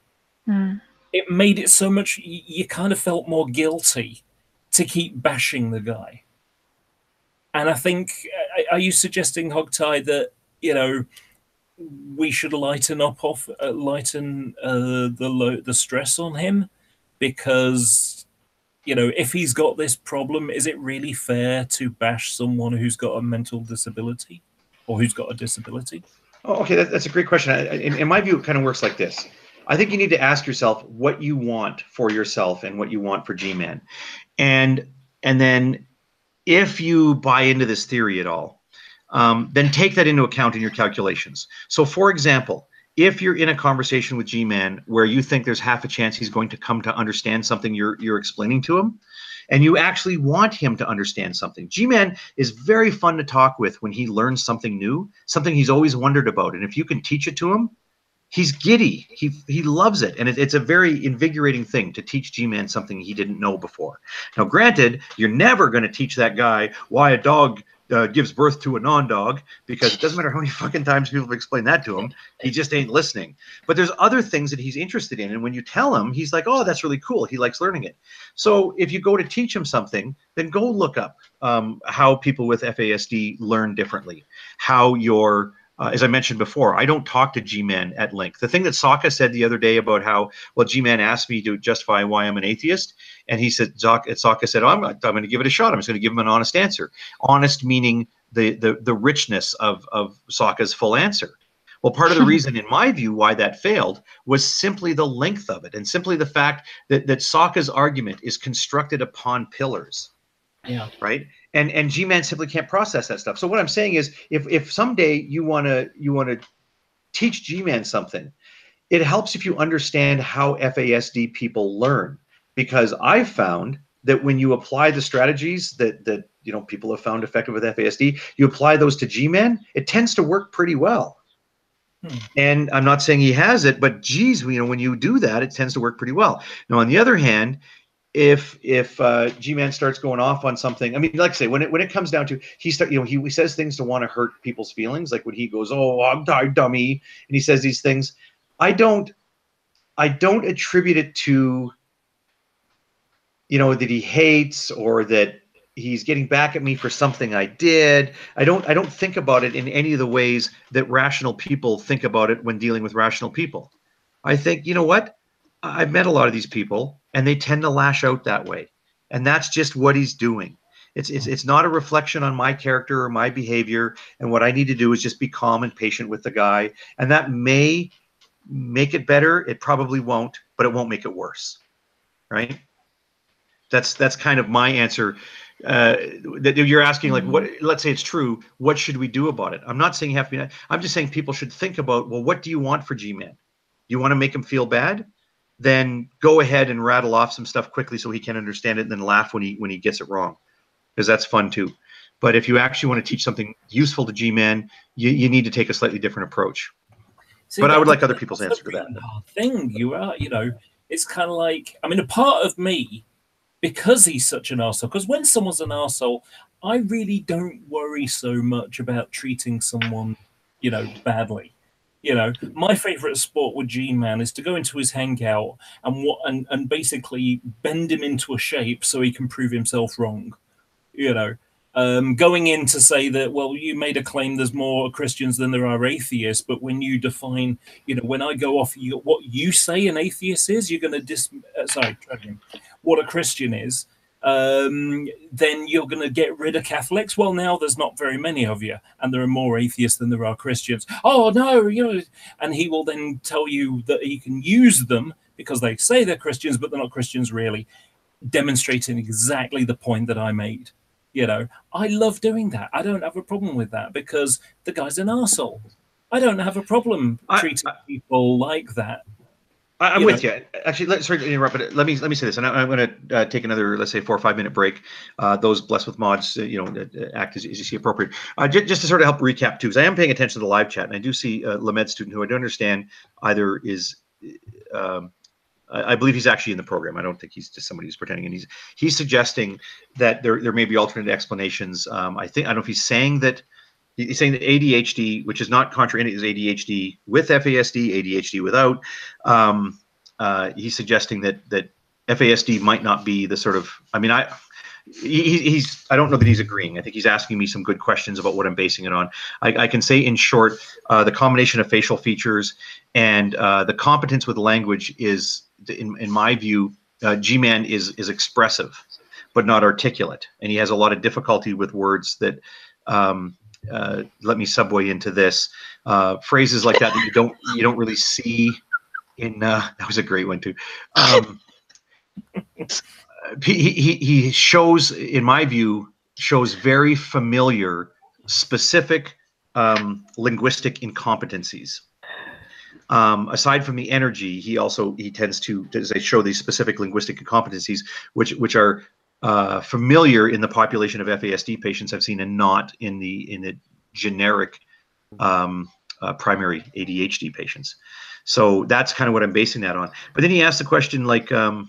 it made it so much, you kind of felt more guilty to keep bashing the guy. And I think, are you suggesting, Hogtie, that, you know, we should lighten the stress on him? Because, you know, if he's got this problem, is it really fair to bash someone who's got a mental disability or who's got a disability? Oh, okay, that's a great question. In my view, it kind of works like this. I think you need to ask yourself what you want for yourself and what you want for G-Man. And then if you buy into this theory at all, then take that into account in your calculations. So for example, if you're in a conversation with G-Man where you think there's half a chance he's going to come to understand something you're explaining to him, and you actually want him to understand something. G-Man is very fun to talk with when he learns something new, something he's always wondered about. And if you can teach it to him, he's giddy. He loves it. And it's a very invigorating thing to teach G-Man something he didn't know before. Now, granted, you're never going to teach that guy why a dog gives birth to a non-dog, because it doesn't matter how many fucking times people have explained that to him, he just ain't listening. But there's other things that he's interested in, and when you tell him, he's like, oh, that's really cool. He likes learning it. So if you go to teach him something, then go look up how people with FASD learn differently, how your as I mentioned before, I don't talk to G-Man at length. The thing that Sokka said the other day about how, well, G-Man asked me to justify why I'm an atheist, and he said, Sokka said, oh, I'm going to give it a shot. I'm just going to give him an honest answer. Honest meaning the richness of Sokka's full answer. Well, part of the reason, in my view, why that failed was simply the length of it, and simply the fact that Sokka's argument is constructed upon pillars. Yeah. Right. And G-Man simply can't process that stuff. So what I'm saying is, if someday you want to teach G-Man something, it helps if you understand how FASD people learn, because I've found that when you apply the strategies that people have found effective with FASD, you apply those to G-Man, it tends to work pretty well. And I'm not saying he has it, but geez, when you do that, it tends to work pretty well. Now, on the other hand, if G-Man starts going off on something, I mean, like I say, when it comes down to, he says things to want to hurt people's feelings, like when he goes, oh, I'm tired, dummy, and he says these things, I don't attribute it to, that he hates or that he's getting back at me for something I did. I don't think about it in any of the ways that rational people think about it when dealing with rational people. I think, you know what? I've met a lot of these people, and they tend to lash out that way, and that's just what he's doing. It's not a reflection on my character or my behavior, and what I need to do is just be calm and patient with the guy, and that may make it better. It probably won't, but it won't make it worse, right? That's kind of my answer that you're asking, like, what? Let's say it's true. What should we do about it? I'm not saying you have to be. I'm just saying people should think about, well, what do you want for G-Man? You want to make him feel bad? Then go ahead and rattle off some stuff quickly so he can understand it, and then laugh when he gets it wrong, because that's fun too. But if you actually want to teach something useful to G-Man, you need to take a slightly different approach. See, but I would like other people's answer to that. Thing you are, it's kind of like, I mean, a part of me, because he's such an arsehole, because when someone's an arsehole, I really don't worry so much about treating someone, badly. My favorite sport with G-Man is to go into his hangout and basically bend him into a shape so he can prove himself wrong. Going in to say that, well, you made a claim there's more Christians than there are atheists, but when you define, when I go off what you say an atheist is, you're going to what a Christian is, then you're going to get rid of Catholics. Well, now there's not very many of you, and there are more atheists than there are Christians. Oh, no, and he will then tell you that he can use them because they say they're Christians, but they're not Christians really, demonstrating exactly the point that I made. I love doing that. I don't have a problem with that because the guy's an arsehole. I don't have a problem treating people like that. I'm with you. Actually, sorry to interrupt, but let me say this, and I'm going to take another, let's say, 4 or 5 minute break. Those blessed with mods, act as you see appropriate. Just to sort of help recap too, because I am paying attention to the live chat, and I do see a Lamed student who I don't understand either is. I believe he's actually in the program. I don't think he's just somebody who's pretending. And he's suggesting that there may be alternate explanations. I don't know if he's saying that ADHD, which is not contraindicated, is ADHD with FASD, ADHD without. He's suggesting that FASD might not be the sort of. I mean, I don't know that he's agreeing. I think he's asking me some good questions about what I'm basing it on. I can say in short, the combination of facial features and the competence with language is, in my view, G-Man is expressive, but not articulate, and he has a lot of difficulty with words that. Let me segue into this. Phrases like that you don't really see in. That was a great one too. He shows, in my view, very familiar, specific linguistic incompetencies. Aside from the energy, he tends to, as I show, these specific linguistic incompetencies, which are familiar in the population of FASD patients I've seen, and not in the generic primary ADHD patients. So that's kind of what I'm basing that on. But then he asked the question like. Where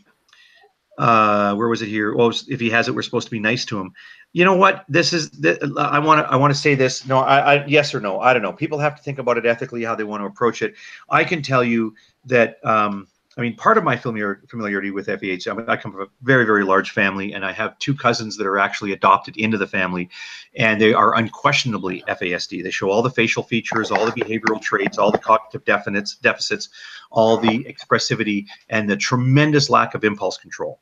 was it here? Well, if he has it, we're supposed to be nice to him. You know what? I want to say this. No, yes or no. I don't know. People have to think about it ethically, how they want to approach it. I can tell you that. I mean, part of my familiarity with FAH, I come from a very, very large family, and I have 2 cousins that are actually adopted into the family, and they are unquestionably FASD. They show all the facial features, all the behavioral traits, all the cognitive deficits, all the expressivity, and the tremendous lack of impulse control.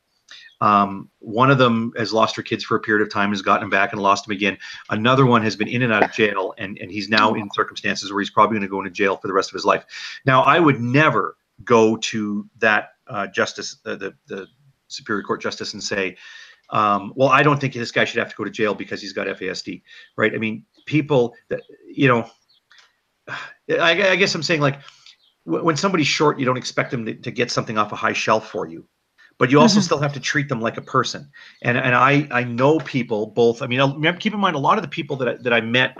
One of them has lost her kids for a period of time, has gotten them back and lost them again. Another one has been in and out of jail, and he's now in circumstances where he's probably going to go into jail for the rest of his life. Now, I would never go to that justice, the Superior Court justice, and say, well, I don't think this guy should have to go to jail because he's got FASD, right? I mean, people that, I guess I'm saying, like, when somebody's short, you don't expect them to get something off a high shelf for you. But you also still have to treat them like a person. And I know people both. I mean, keep in mind, a lot of the people that I met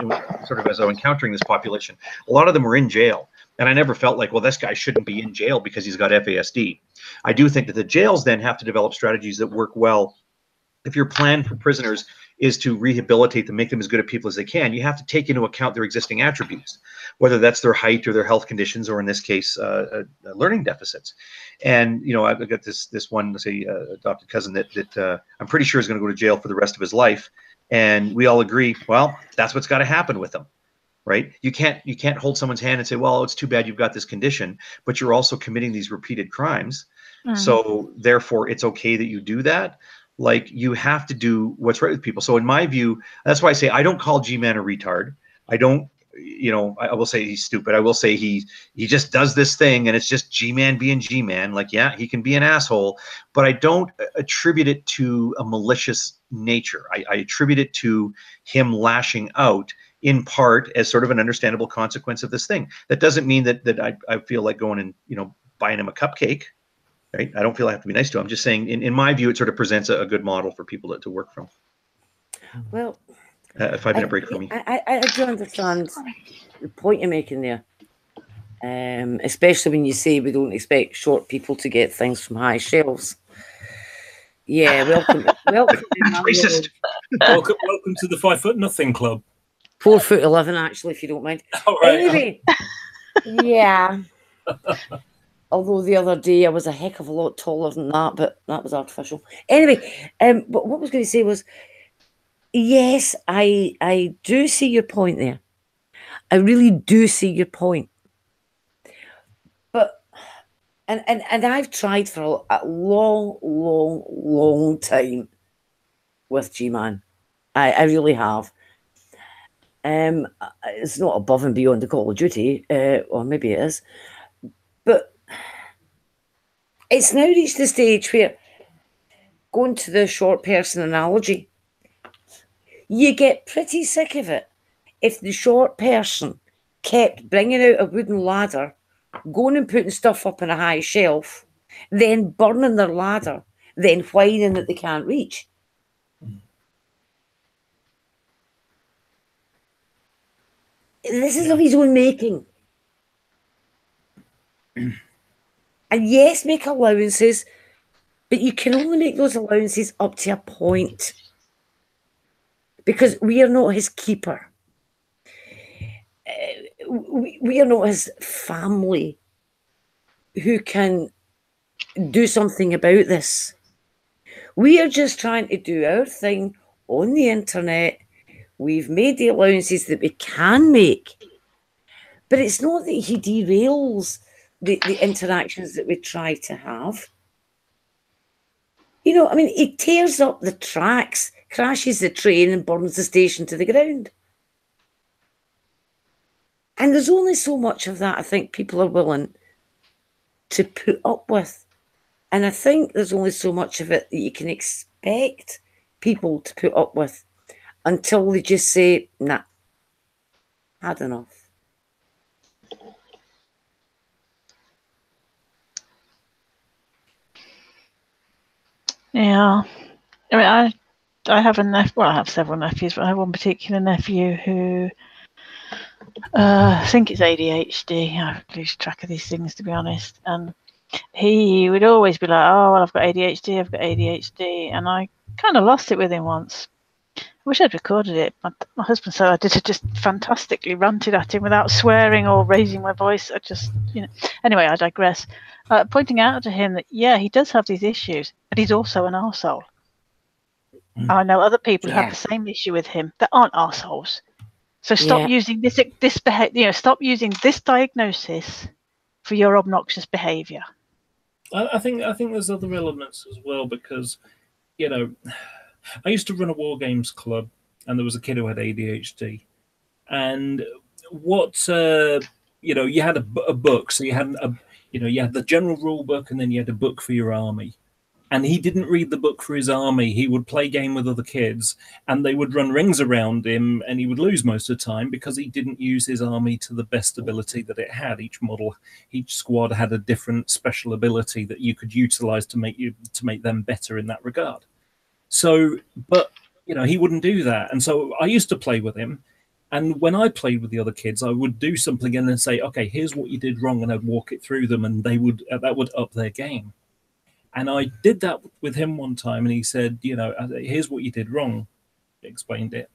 sort of as I was encountering this population, a lot of them were in jail. And I never felt like, well, this guy shouldn't be in jail because he's got FASD. I do think that the jails then have to develop strategies that work well. If your plan for prisoners is to rehabilitate them, make them as good a people as they can, you have to take into account their existing attributes, whether that's their height or their health conditions, or in this case, learning deficits. And I've got this one, let's say, adopted cousin that I'm pretty sure is going to go to jail for the rest of his life, and we all agree, well, that's what's got to happen with him, right? You can't hold someone's hand and say, well, it's too bad you've got this condition, but you're also committing these repeated crimes, so therefore it's okay that you do that. Like, you have to do what's right with people. So in my view, that's why I say I don't call G-Man a retard. I don't, I will say he's stupid. I will say he just does this thing, and it's just G-Man being G-Man. Like, yeah, he can be an asshole, but I don't attribute it to a malicious nature. I attribute it to him lashing out in part as sort of an understandable consequence of this thing. That doesn't mean that I feel like going and, you know, buying him a cupcake, right? I don't feel I have to be nice to him. I'm just saying, in my view, it sort of presents a good model for people to work from. Well, a 5-minute break for me. I do understand the point you're making there. Especially when you say we don't expect short people to get things from high shelves. Yeah, welcome. Welcome to the 5 foot nothing club. 4'11", actually, if you don't mind. All right. Anyway, yeah. Although the other day I was a heck of a lot taller than that, but that was artificial. Anyway, but what I was going to say was, yes, I do see your point there. I really do see your point. But and I've tried for a long time with G-Man. I really have. It's not above and beyond the Call of Duty, or maybe it is, but it's now reached the stage where, going to the short person analogy, you get pretty sick of it if the short person kept bringing out a wooden ladder, going and putting stuff up on a high shelf, then burning their ladder, then whining that they can't reach. This is of his own making. And yes, make allowances, but you can only make those allowances up to a point, because we are not his keeper. We are not his family who can do something about this. We are just trying to do our thing on the internet. We've made the allowances that we can make, but it's not that he derails the interactions that we try to have. You know, I mean, he tears up the tracks, crashes the train and burns the station to the ground. And there's only so much of that I think people are willing to put up with. And I think there's only so much of it that you can expect people to put up with until they just say, nah, had enough. Yeah. I mean, I have a nephew, well, I have several nephews, but I have one particular nephew who I think it's ADHD. I lose track of these things, to be honest. And he would always be like, oh, well, I've got ADHD, I've got ADHD. And I kind of lost it with him once. I wish I'd recorded it. My husband said I did it, just fantastically ranted at him without swearing or raising my voice. I just, you know. Anyway, I digress. Pointing out to him that, yeah, he does have these issues, but he's also an arsehole. I know other people who have the same issue with him that aren't arseholes. So stop using this stop using this diagnosis for your obnoxious behaviour. I think there's other elements as well, because, you know, I used to run a war games club, and there was a kid who had ADHD, and what you know, you had a book, so you had you had the general rule book, and then you had a book for your army. And he didn't read the book for his army. He would play game with other kids, and they would run rings around him, and he would lose most of the time because he didn't use his army to the best ability that it had. Each squad had a different special ability that you could utilize to make them better in that regard. So, but you know, he wouldn't do that. And so I used to play with him. And when I played with the other kids, I would do something and then say, okay, here's what you did wrong. And I'd walk it through them, and that would up their game. And I did that with him one time, and he said, you know, here's what you did wrong. He explained it.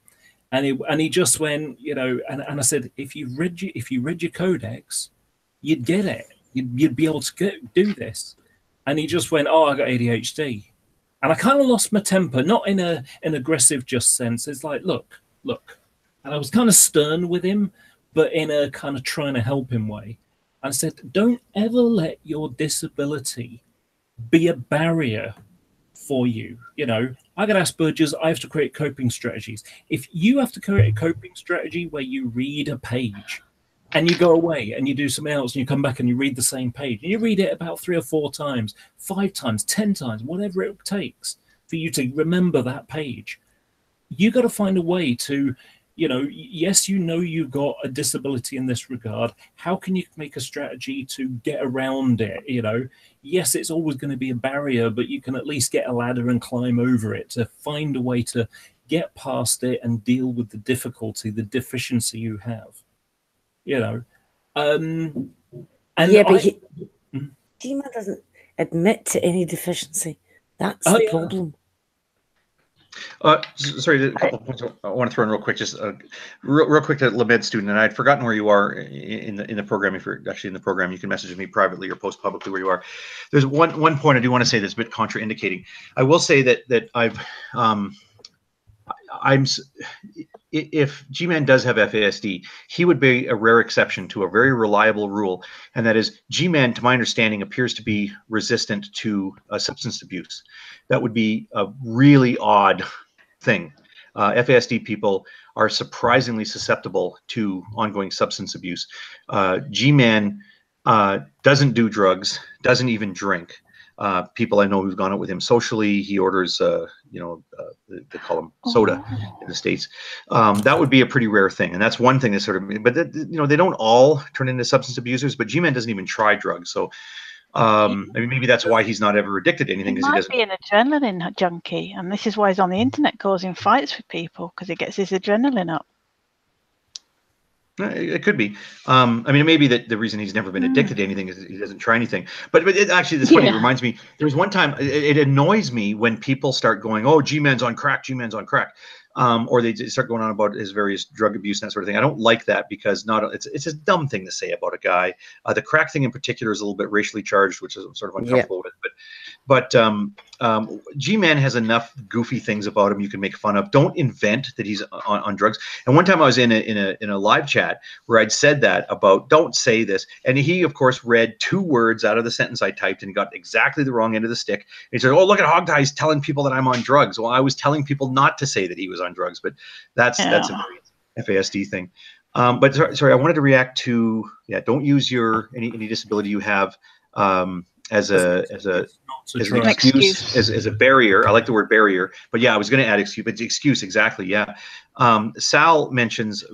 And he just went, you know, and I said, if you read your codex, you'd get it. You'd be able to do this. And he just went, oh, I got ADHD. And I kind of lost my temper, not in an aggressive just sense. It's like, look. And I was kind of stern with him, but in a kind of trying to help him way. I said, don't ever let your disability be a barrier for you. You know, I got Asperger's, I have to create coping strategies. If you have to create a coping strategy where you read a page and you go away and you do something else and you come back and you read the same page and you read it about 3 or 4 times, 5 times, 10 times, whatever it takes, for you to remember that page. You got to find a way to, you know, yes, you know you've got a disability in this regard. How can you make a strategy to get around it? You know, yes, it's always going to be a barrier, but you can at least get a ladder and climb over it to find a way to get past it and deal with the difficulty, the deficiency you have. You know, and yeah, but G-Man doesn't admit to any deficiency. That's the problem. Sorry, a couple of points I want to throw in real quick. Just real quick to Lamed student, and I'd forgotten where you are in the program. If you're actually in the program, you can message me privately or post publicly where you are. There's one point I do want to say that's a bit contraindicating. I will say that if G-Man does have FASD, he would be a rare exception to a very reliable rule, and that is G-Man, to my understanding, appears to be resistant to substance abuse. That would be a really odd thing. FASD people are surprisingly susceptible to ongoing substance abuse. G-Man doesn't do drugs, doesn't even drink. People I know who've gone out with him socially, he orders, they call them soda in the States. That would be a pretty rare thing. And that's one thing that sort of, but they don't all turn into substance abusers, but G-Man doesn't even try drugs. So, I mean, maybe that's why he's not ever addicted to anything. He might be an adrenaline junkie. And this is why he's on the internet causing fights with people, because he gets his adrenaline up. It could be. I mean, maybe that the reason he's never been addicted to anything is he doesn't try anything. But it actually, this funny. It reminds me. There was one time. It annoys me when people start going, "Oh, G-Man's on crack. G-Man's on crack," or they start going on about his various drug abuse and that sort of thing. I don't like that because it's a dumb thing to say about a guy. The crack thing in particular is a little bit racially charged, which I'm sort of uncomfortable with. But G-Man has enough goofy things about him you can make fun of. Don't invent that he's on drugs. And one time I was in a live chat where I'd said that about don't say this, and he of course read 2 words out of the sentence I typed and got exactly the wrong end of the stick. And he said, "Oh, look at Hogtie's telling people that I'm on drugs." Well, I was telling people not to say that he was on drugs, but that's a FASD thing. But sorry, I wanted to react to don't use any disability you have as an excuse, as a barrier. I like the word barrier, but yeah, I was going to add excuse, but excuse exactly. Yeah. Sal mentions,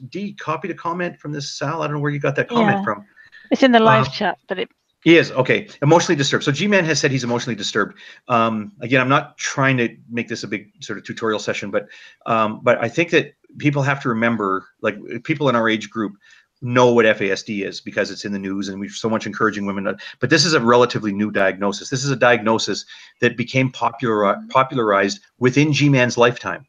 D copied a comment from this. Sal, I don't know where you got that comment from. It's in the live chat, but he is okay. Emotionally disturbed. So G-Man has said he's emotionally disturbed. Again, I'm not trying to make this a big sort of tutorial session, but I think that people have to remember, like people in our age group know what FASD is because it's in the news and we've so much encouraging women. But this is a relatively new diagnosis. This is a diagnosis that became popularized within G-Man's lifetime.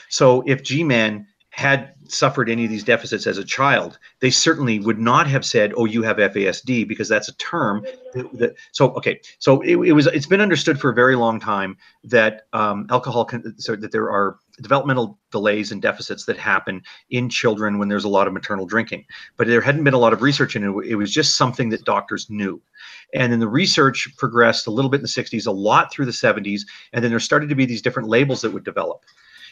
So if G-Man had suffered any of these deficits as a child, they certainly would not have said, "Oh, you have FASD," because that's a term. It's been understood for a very long time that that there are developmental delays and deficits that happen in children when there's a lot of maternal drinking, but there hadn't been a lot of research in it. It was just something that doctors knew. And then the research progressed a little bit in the 60s, a lot through the 70s, and then there started to be these different labels that would develop.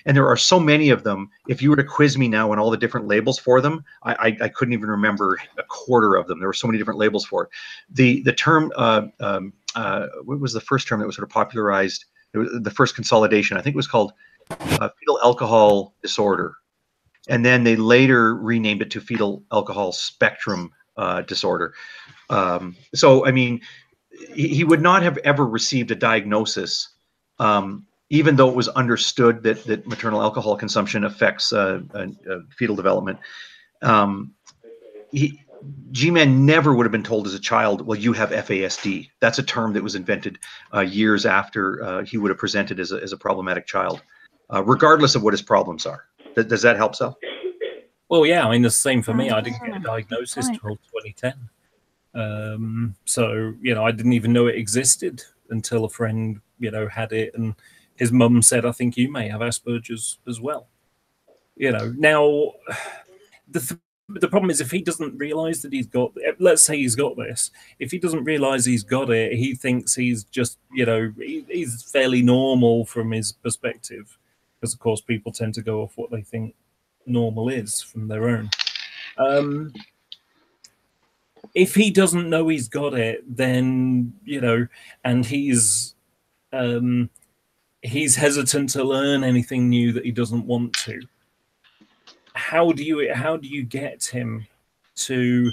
And there are so many of them. If you were to quiz me now on all the different labels for them, I couldn't even remember a quarter of them. There were so many different labels for it. The term, what was the first term that was sort of popularized? It was the first consolidation. I think it was called fetal alcohol disorder. And then they later renamed it to fetal alcohol spectrum disorder. So, I mean, he would not have ever received a diagnosis even though it was understood that maternal alcohol consumption affects fetal development. G-Man never would have been told as a child, "Well, you have FASD." That's a term that was invented years after he would have presented as a problematic child, regardless of what his problems are. Does that help, Sal? Well, yeah, I mean, the same for me. I didn't get a diagnosis until 2010. So, I didn't even know it existed until a friend, had it, and his mum said, "I think you may have Asperger's as well." Now the problem is if he doesn't realize that he's got, let's say he's got this, if he doesn't realize he's got it, he thinks he's just, he's fairly normal from his perspective, because of course people tend to go off what they think normal is from their own. If he doesn't know he's got it, then, and he's hesitant to learn anything new that he doesn't want to. How do you get him to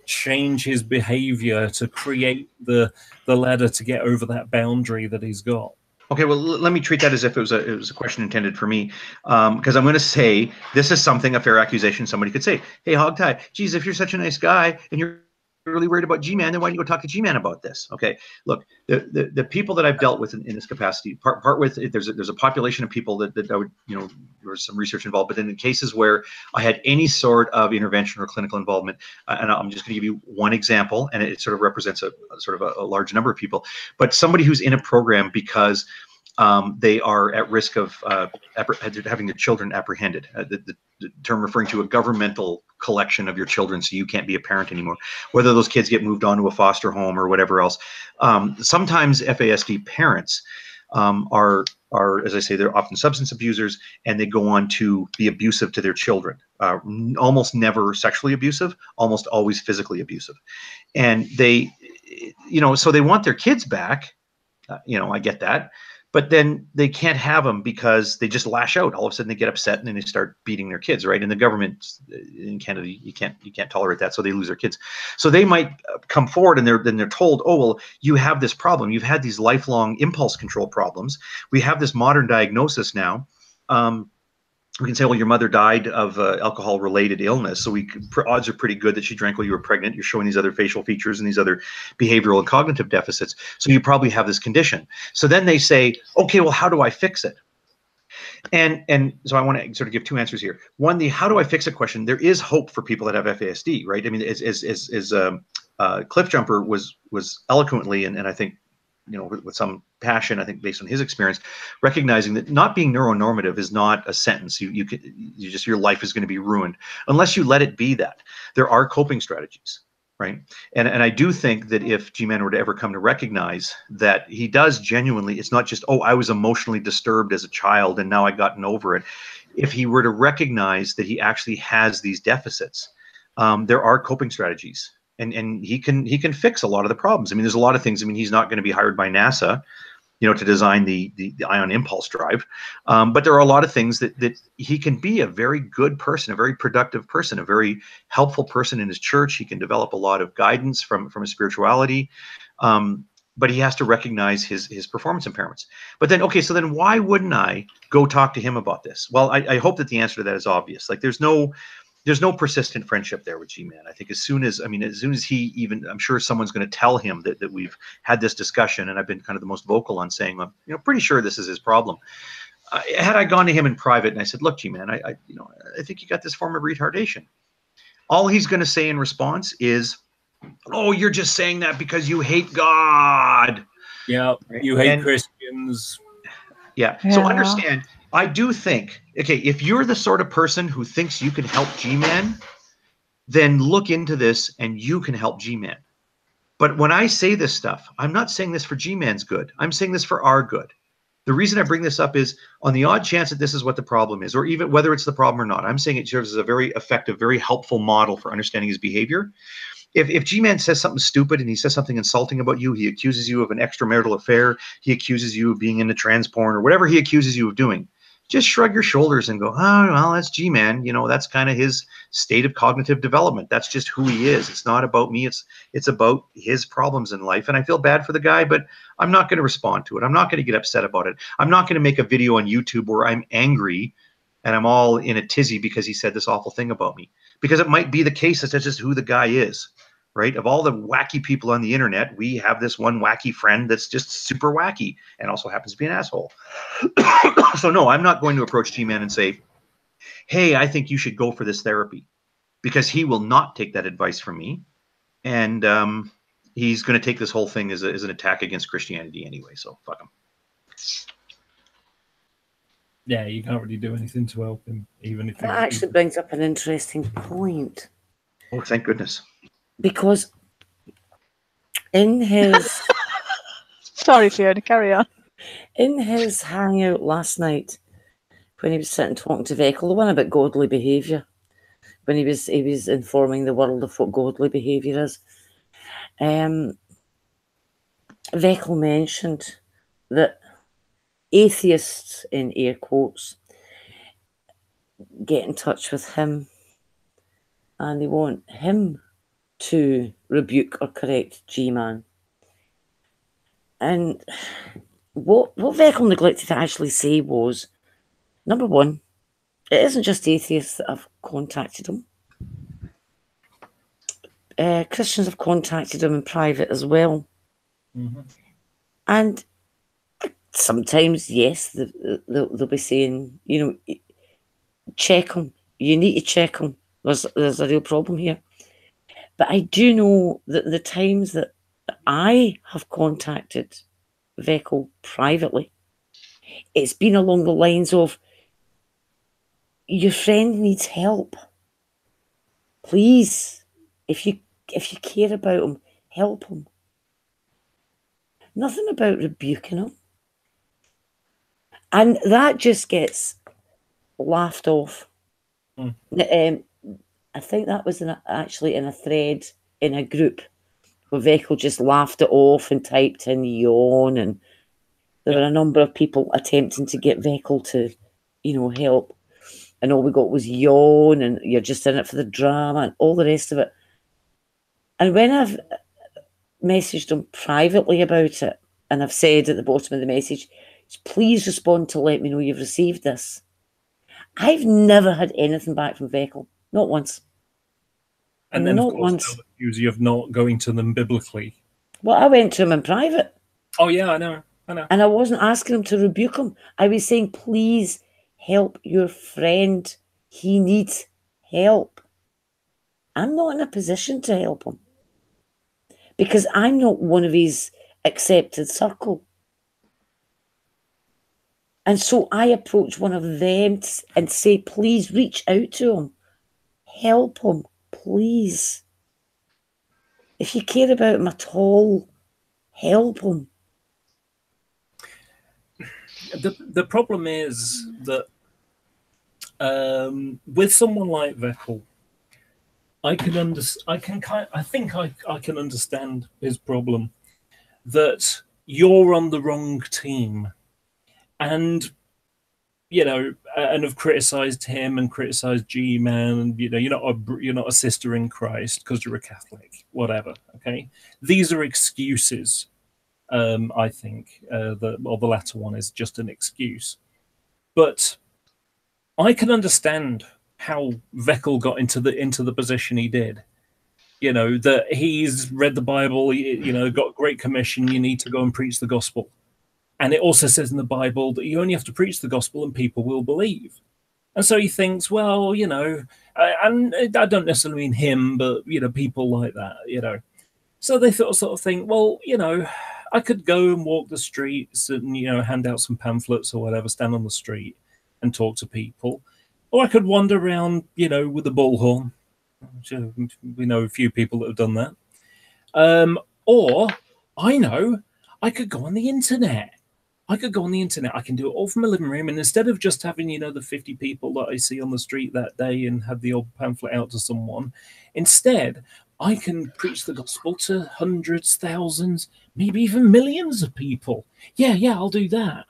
change his behavior, to create the ladder to get over that boundary that he's got? Okay, well, let me treat that as if it was a question intended for me, because I'm going to say this is something, a fair accusation somebody could say. Hey, Hogtie, geez, if you're such a nice guy and you're really worried about G-Man, then why don't you go talk to G-Man about this? Okay, look, the people that I've dealt with in this capacity, part with there's a population of people that I would, you know, there was some research involved, but then in cases where I had any sort of intervention or clinical involvement, and I'm just going to give you one example, and it sort of represents a large number of people, but somebody who's in a program because they are at risk of having their children apprehended. The term referring to a governmental collection of your children, so you can't be a parent anymore. Whether those kids get moved on to a foster home or whatever else. Sometimes FASD parents are, as I say, they're often substance abusers, and they go on to be abusive to their children. Almost never sexually abusive, almost always physically abusive. And they, you know, so they want their kids back. You know, I get that. But then they can't have them because they just lash out. All of a sudden they get upset and then they start beating their kids, right? And the government in Canada, you can't tolerate that, so they lose their kids. So they might come forward and they're told, oh, well, you have this problem. You've had these lifelong impulse control problems. We have this modern diagnosis now. We can say, well, your mother died of alcohol-related illness, so odds are pretty good that she drank while you were pregnant. You're showing these other facial features and these other behavioral and cognitive deficits, so you probably have this condition. So then they say, okay, well, how do I fix it? And so I want to sort of give two answers here. One, the how do I fix it question. There is hope for people that have FASD, right? I mean, as Cliffjumper was eloquently, and I think, you know, with some passion, I think based on his experience, recognizing that not being neuronormative is not a sentence. Your life is going to be ruined unless you let it be that. There are coping strategies, right? And I do think that if G-Man were to ever come to recognize that he does genuinely, it's not just, oh, I was emotionally disturbed as a child and now I've gotten over it. If he were to recognize that he actually has these deficits, there are coping strategies. And he can fix a lot of the problems. I mean, there's a lot of things. I mean, he's not going to be hired by NASA, you know, to design the ion impulse drive. But there are a lot of things that he can be a very good person, a very productive person, a very helpful person in his church. He can develop a lot of guidance from his spirituality. But he has to recognize his performance impairments. But then, okay, so then why wouldn't I go talk to him about this? Well, I hope that the answer to that is obvious. Like, there's no persistent friendship there with G-Man. I think as soon as he even, I'm sure someone's going to tell him that we've had this discussion, and I've been kind of the most vocal on saying, I'm, you know, pretty sure this is his problem. Had I gone to him in private and I said, look, G-Man, I think you got this form of retardation. All he's going to say in response is, oh, you're just saying that because you hate God. Yeah, you hate Christians. Yeah. So understand, I do think, okay, if you're the sort of person who thinks you can help G-Man, then look into this and you can help G-Man. But when I say this stuff, I'm not saying this for G-Man's good. I'm saying this for our good. The reason I bring this up is on the odd chance that this is what the problem is, or even whether it's the problem or not. I'm saying it serves as a very effective, very helpful model for understanding his behavior. If G-Man says something stupid and he says something insulting about you, he accuses you of an extramarital affair, he accuses you of being into trans porn, or whatever he accuses you of doing, just shrug your shoulders and go, oh, well, that's G-Man. You know, that's kind of his state of cognitive development. That's just who he is. It's not about me. It's about his problems in life. And I feel bad for the guy, but I'm not going to respond to it. I'm not going to get upset about it. I'm not going to make a video on YouTube where I'm angry and I'm all in a tizzy because he said this awful thing about me. Because it might be the case that that's just who the guy is, right? Of all the wacky people on the internet, we have this one wacky friend that's just super wacky and also happens to be an asshole. So no, I'm not going to approach G-Man and say, hey, I think you should go for this therapy, because he will not take that advice from me. And he's going to take this whole thing as an attack against Christianity anyway. So fuck him. Yeah, you can't really do anything to help him, even if that actually brings up an interesting point. Oh, thank goodness. Because in his sorry, Fiona, carry on. In his hangout last night, when he was sitting talking to Vekel, the one about godly behaviour, when he was informing the world of what godly behaviour is, Vekel mentioned that atheists, in air quotes, get in touch with him and they want him to rebuke or correct G-Man. And what Vekel neglected to actually say was, number one, it isn't just atheists that have contacted him. Christians have contacted him in private as well. Mm-hmm. And sometimes, yes, they'll be saying, you know, check him. You need to check him. There's a real problem here. But I do know that the times that I have contacted Vekel privately, it's been along the lines of, your friend needs help. Please, if you care about him, help him. Nothing about rebuking him. And that just gets laughed off. I think that was actually in a thread in a group where Vekel just laughed it off and typed in yawn, and there were a number of people attempting to get Vekel to, you know, help. And all we got was yawn, and you're just in it for the drama and all the rest of it. And when I've messaged him privately about it, and I've said at the bottom of the message, please respond to let me know you've received this, I've never had anything back from Vekel. Not once. And then, not of course, once. they'll accuse you of not going to them biblically. Well, I went to him in private. Oh, yeah, I know. And I wasn't asking him to rebuke him. I was saying, please help your friend. He needs help. I'm not in a position to help him because I'm not one of his accepted circle. And so I approach one of them and say, please reach out to him. Help him, please. If you care about him at all, help him. The problem is that with someone like Vekel, I think I can understand his problem, that you're on the wrong team, and you know, and have criticised him and criticised G-Man, and you know, you're not a sister in Christ because you're a Catholic, whatever. Okay, these are excuses. I think the latter one is just an excuse, but I can understand how Vekel got into the position he did. You know, that he's read the Bible, you know, got a great commission, you need to go and preach the gospel. And it also says in the Bible that you only have to preach the gospel and people will believe. And so he thinks, well, you know, and I don't necessarily mean him, but, you know, people like that, you know. So they sort of think, well, you know, I could go and walk the streets and, you know, hand out some pamphlets or whatever, stand on the street and talk to people. Or I could wander around, you know, with a bullhorn. We know a few people that have done that. Or I know I could go on the internet. I can do it all from my living room. And instead of just having, you know, the 50 people that I see on the street that day and have the old pamphlet out to someone, instead, I can preach the gospel to hundreds, thousands, maybe even millions of people. Yeah, I'll do that.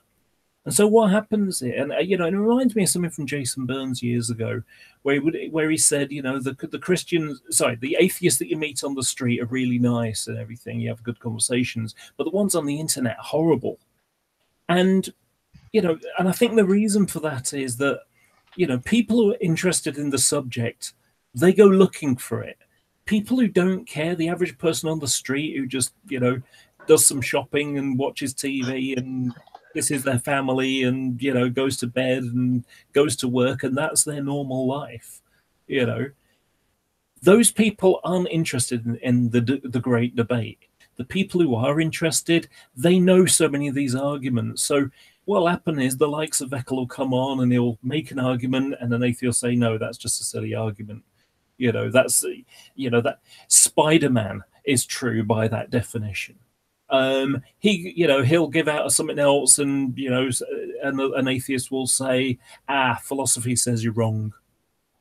And so what happens here, and you know, it reminds me of something from Jason Burns years ago, where he said, you know, the atheists that you meet on the street are really nice and everything. You have good conversations, but the ones on the internet are horrible. And you know, and I think the reason for that is that, you know, people who are interested in the subject, they go looking for it. People who don't care, the average person on the street who just, you know, does some shopping and watches TV and this is their family and, you know, goes to bed and goes to work and that's their normal life, you know, those people aren't interested in the great debate. The people who are interested, they know so many of these arguments. So what will happen is the likes of Vekel will come on and he'll make an argument and an atheist will say, no, that's just a silly argument. You know, that's, you know, that Spider-Man is true by that definition. He'll give out something else and, you know, an atheist will say, philosophy says you're wrong.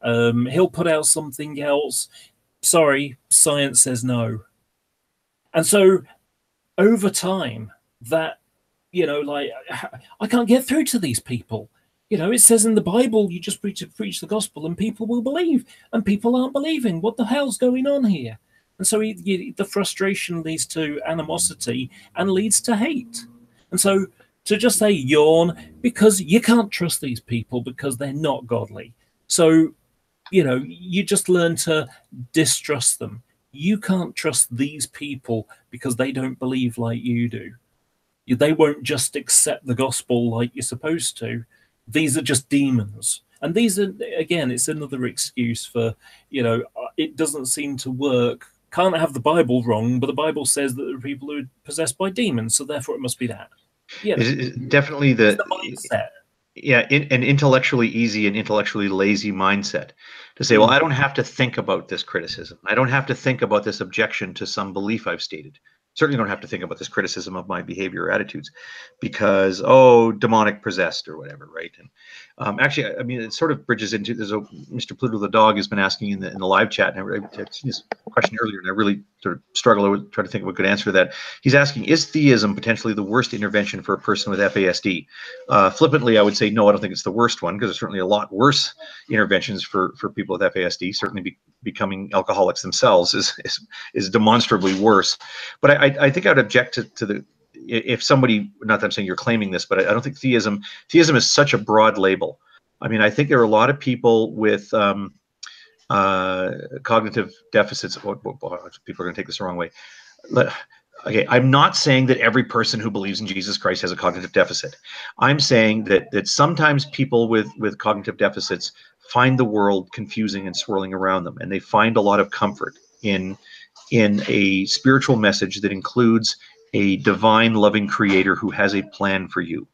He'll put out something else. Sorry, science says no. And so over time that, you know, like, I can't get through to these people. You know, it says in the Bible, you just preach the gospel and people will believe, and people aren't believing. What the hell's going on here? And so the frustration leads to animosity and leads to hate. And so to just say yawn, because you can't trust these people because they're not godly. So, you know, you just learn to distrust them. You can't trust these people because they don't believe like you do. They won't just accept the gospel like you're supposed to. These are just demons. And these are, again, it's another excuse for, you know, it doesn't seem to work. Can't have the Bible wrong, but the Bible says that there are people who are possessed by demons, so therefore it must be that. Yeah, Definitely the mindset. Yeah, an intellectually easy and intellectually lazy mindset to say, well, I don't have to think about this criticism. I don't have to think about this objection to some belief I've stated. Certainly don't have to think about this criticism of my behavior or attitudes because, oh, demonic possessed or whatever, right? And actually, I mean, it sort of bridges into, there's a Mr. Pluto the dog has been asking in the live chat, and I've seen this question earlier, and I really sort of struggle with trying to think of a good answer to that. He's asking, is theism potentially the worst intervention for a person with FASD? Flippantly, I would say no, I don't think it's the worst one, because there's certainly a lot worse interventions for people with FASD. Certainly becoming alcoholics themselves is demonstrably worse. But I think I'd object to the, if somebody, not that I'm saying you're claiming this, but I don't think theism is such a broad label. I mean, I think there are a lot of people with cognitive deficits. People are going to take this the wrong way. Okay, I'm not saying that every person who believes in Jesus Christ has a cognitive deficit. I'm saying that sometimes people with cognitive deficits find the world confusing and swirling around them, and they find a lot of comfort in a spiritual message that includes a divine, loving creator who has a plan for you.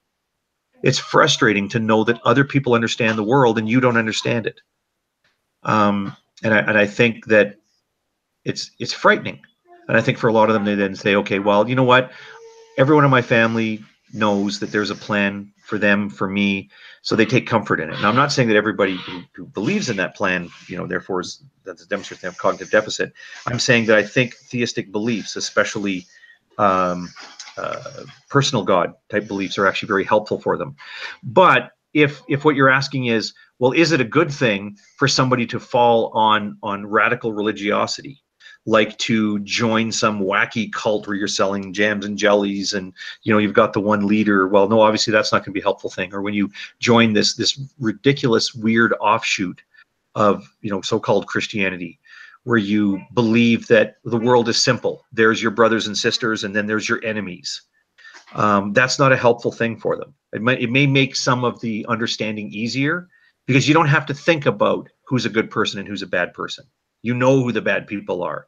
It's frustrating to know that other people understand the world and you don't understand it. And I think that it's frightening. And I think for a lot of them, they then say, okay, well, you know what? Everyone in my family knows that there's a plan for them, for me, so they take comfort in it. And I'm not saying that everybody who believes in that plan, you know, therefore that's a demonstration they have cognitive deficit. I'm saying that I think theistic beliefs, especially personal God type beliefs, are actually very helpful for them. But if what you're asking is, well, is it a good thing for somebody to fall on radical religiosity? Like to join some wacky cult where you're selling jams and jellies and, you know, you've got the one leader. Well, no, obviously that's not going to be a helpful thing. Or when you join this ridiculous, weird offshoot of, you know, so-called Christianity, where you believe that the world is simple. There's your brothers and sisters, and then there's your enemies. That's not a helpful thing for them. It may make some of the understanding easier because you don't have to think about who's a good person and who's a bad person. You know who the bad people are.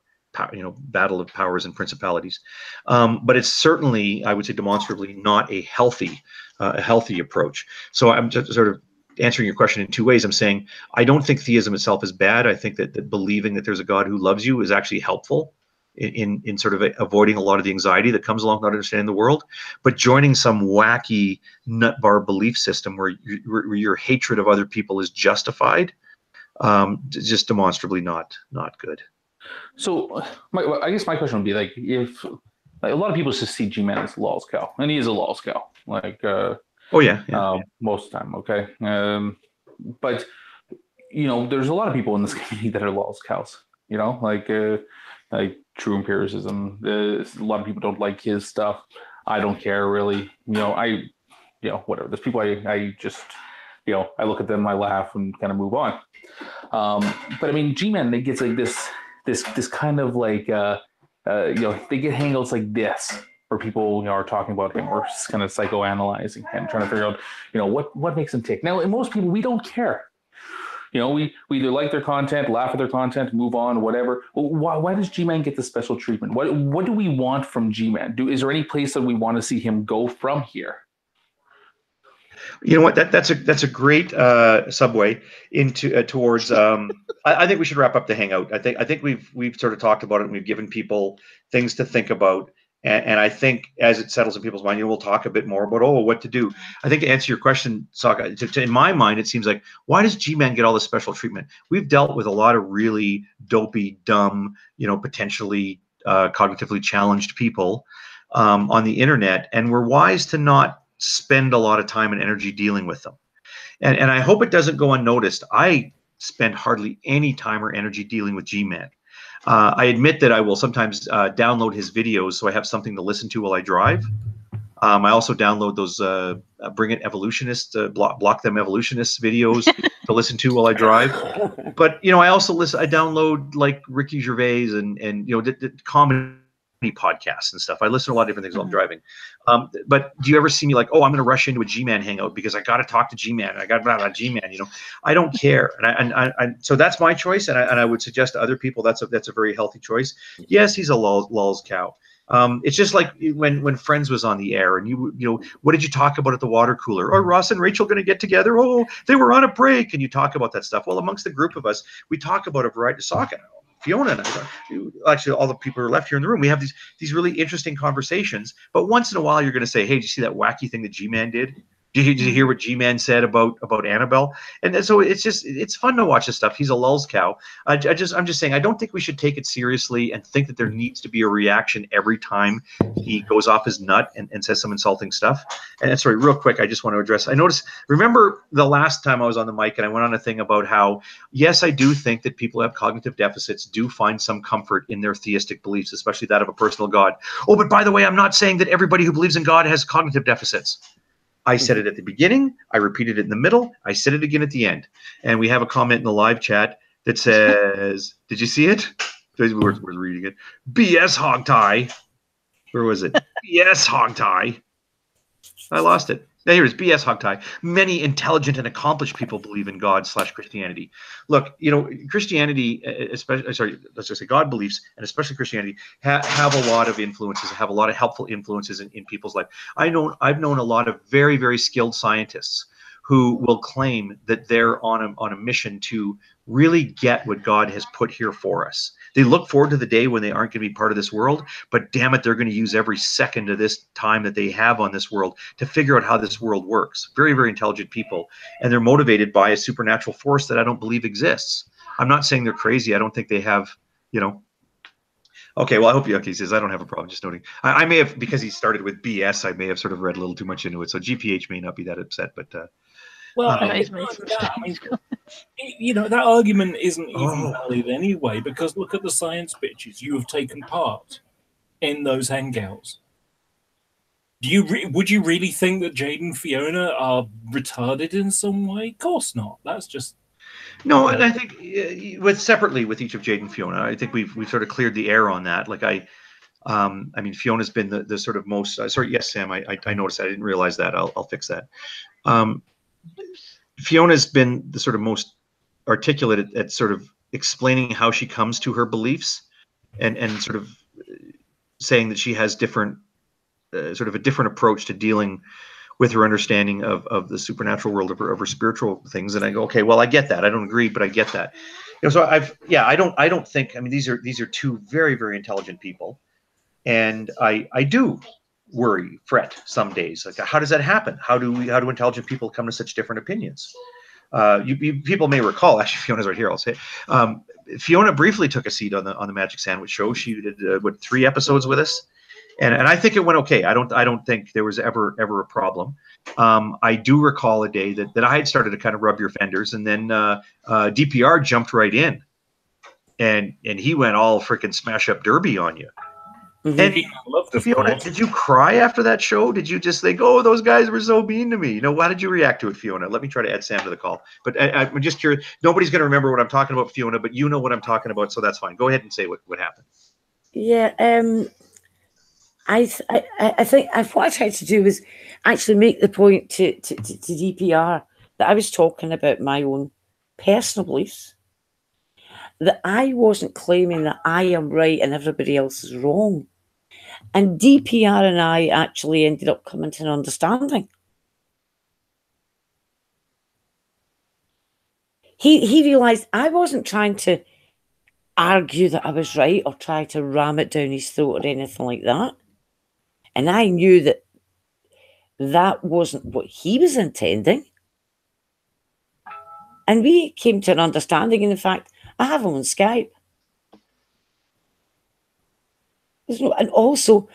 You know, battle of powers and principalities, but it's certainly, I would say, demonstrably not a healthy approach. So I'm just sort of answering your question in two ways. I'm saying I don't think theism itself is bad. I think that believing that there's a God who loves you is actually helpful in sort of avoiding a lot of the anxiety that comes along with not understanding the world. But joining some wacky nut bar belief system where your hatred of other people is justified, just demonstrably not good. So I guess my question would be, like, if like, a lot of people just see G-Man as a lols cow, and he is a lols cow, like oh yeah. Most of the time, okay, but you know, there's a lot of people in this community that are lols cows, you know, like true empiricism. A lot of people don't like his stuff. I don't care really, you know, whatever. There's people I just, you know, I look at them, I laugh, and kind of move on. But I mean, G-Man, they get like this kind of like, you know, they get hangouts like this where people, you know, are talking about him or just kind of psychoanalyzing him, trying to figure out, you know, what makes him tick. Now, in most people, we don't care. You know, we either like their content, laugh at their content, move on, whatever. Well, why does G-Man get this special treatment? What do we want from G-Man? Is there any place that we want to see him go from here? You know what? That's a great segue into towards. I think we should wrap up the hangout. I think we've sort of talked about it, and we've given people things to think about. And I think as it settles in people's mind, we'll talk a bit more about what to do. I think to answer your question, Saka, in my mind, it seems like, why does G-Man get all this special treatment? We've dealt with a lot of really dopey, dumb, you know, potentially cognitively challenged people. on the internet, and we're wise to not spend a lot of time and energy dealing with them. And I hope it doesn't go unnoticed. I spend hardly any time or energy dealing with G-Man. I admit that I will sometimes download his videos so I have something to listen to while I drive. I also download those Bring It Evolutionist, block them evolutionists videos to listen to while I drive. But I also I download like Ricky Gervais and the comedy podcasts and stuff. I listen to a lot of different things while I'm driving. But do you ever see me like, oh, I'm going to rush into a G-Man hangout because I got to talk to G-Man. I got to G-Man. I don't care. And so that's my choice. And I would suggest to other people that's a very healthy choice. Yes, he's a lulz cow. It's just like when Friends was on the air, and what did you talk about at the water cooler? Oh, Ross and Rachel going to get together? Oh, they were on a break, and you talk about that stuff. Well, amongst the group of us, we talk about a variety of soccer. Fiona and I, actually all the people who are left here in the room, we have these really interesting conversations. But once in a while, you're going to say, "Hey, did you see that wacky thing that G-Man did? Did you hear what G-Man said about Annabelle?" And so it's fun to watch this stuff. He's a lulz cow. I'm just saying I don't think we should take it seriously and think that there needs to be a reaction every time he goes off his nut and says some insulting stuff. And sorry, real quick, I just want to address. Remember the last time I was on the mic and I went on a thing about how yes, I do think that people who have cognitive deficits do find some comfort in their theistic beliefs, especially that of a personal God. Oh, but by the way, I'm not saying that everybody who believes in God has cognitive deficits. I said it at the beginning. I repeated it in the middle. I said it again at the end. And we have a comment in the live chat that says, did you see it? We're reading it. BS hog tie. Where was it? BS hog tie. I lost it. Here it is. BS hog tie. Many intelligent and accomplished people believe in God / Christianity. Look, Christianity, especially, let's just say God beliefs, and especially Christianity, have a lot of influences, have a lot of helpful influences in people's life. I've known a lot of very, very skilled scientists who will claim that they're on a mission to really get what God has put here for us. They look forward to the day when they aren't going to be part of this world, but damn it, they're going to use every second of this time that they have on this world to figure out how this world works. Very, very intelligent people, and they're motivated by a supernatural force that I don't believe exists. I'm not saying they're crazy. I don't think they have, Okay, well, I hope he says I don't have a problem. Just noting, I may have, because he started with BS, I may have sort of read a little too much into it. So GPH may not be that upset, but well, that argument isn't even valid anyway, because look at the science bitches. You have taken part in those hangouts. Would you really think that Jade and Fiona are retarded in some way? Of course not. That's just no. And I think separately with each of Jade and Fiona, I think we've sort of cleared the air on that. Like I mean, Fiona's been the sort of most. Sorry, yes, Sam. I noticed that. I didn't realize that. I'll fix that. Fiona's been the sort of most articulate at sort of explaining how she comes to her beliefs, and sort of saying that she has different, sort of a different approach to dealing with her understanding of the supernatural world, of her spiritual things. And I go, okay, well, I get that. I don't agree, but I get that. So I don't think. I mean, these are two very, very intelligent people, and I do fret some days. Like, how does that happen? How do intelligent people come to such different opinions? People may recall, actually, Fiona's right here. I'll say, Fiona briefly took a seat on the Magic Sandwich Show. She did 3 episodes with us, and I think it went okay. I don't think there was ever a problem. I do recall a day that I had started to kind of rub your fenders, and then DPR jumped right in, and he went all freaking smash up derby on you. And Fiona, did you cry after that show? Did you just think, oh, those guys were so mean to me? How did you react to it, Fiona? Let me try to add Sam to the call. But I'm just curious. Nobody's going to remember what I'm talking about, Fiona, but you know what I'm talking about, so that's fine. Go ahead and say what happened. Yeah, I think what I tried to do was actually make the point to DPR that I was talking about my own personal beliefs, that I wasn't claiming that I am right and everybody else is wrong. And DPR and I actually ended up coming to an understanding. He realised I wasn't trying to argue that I was right or try to ram it down his throat or anything like that. And I knew that wasn't what he was intending. And we came to an understanding. And in fact, I have him on Skype. And also,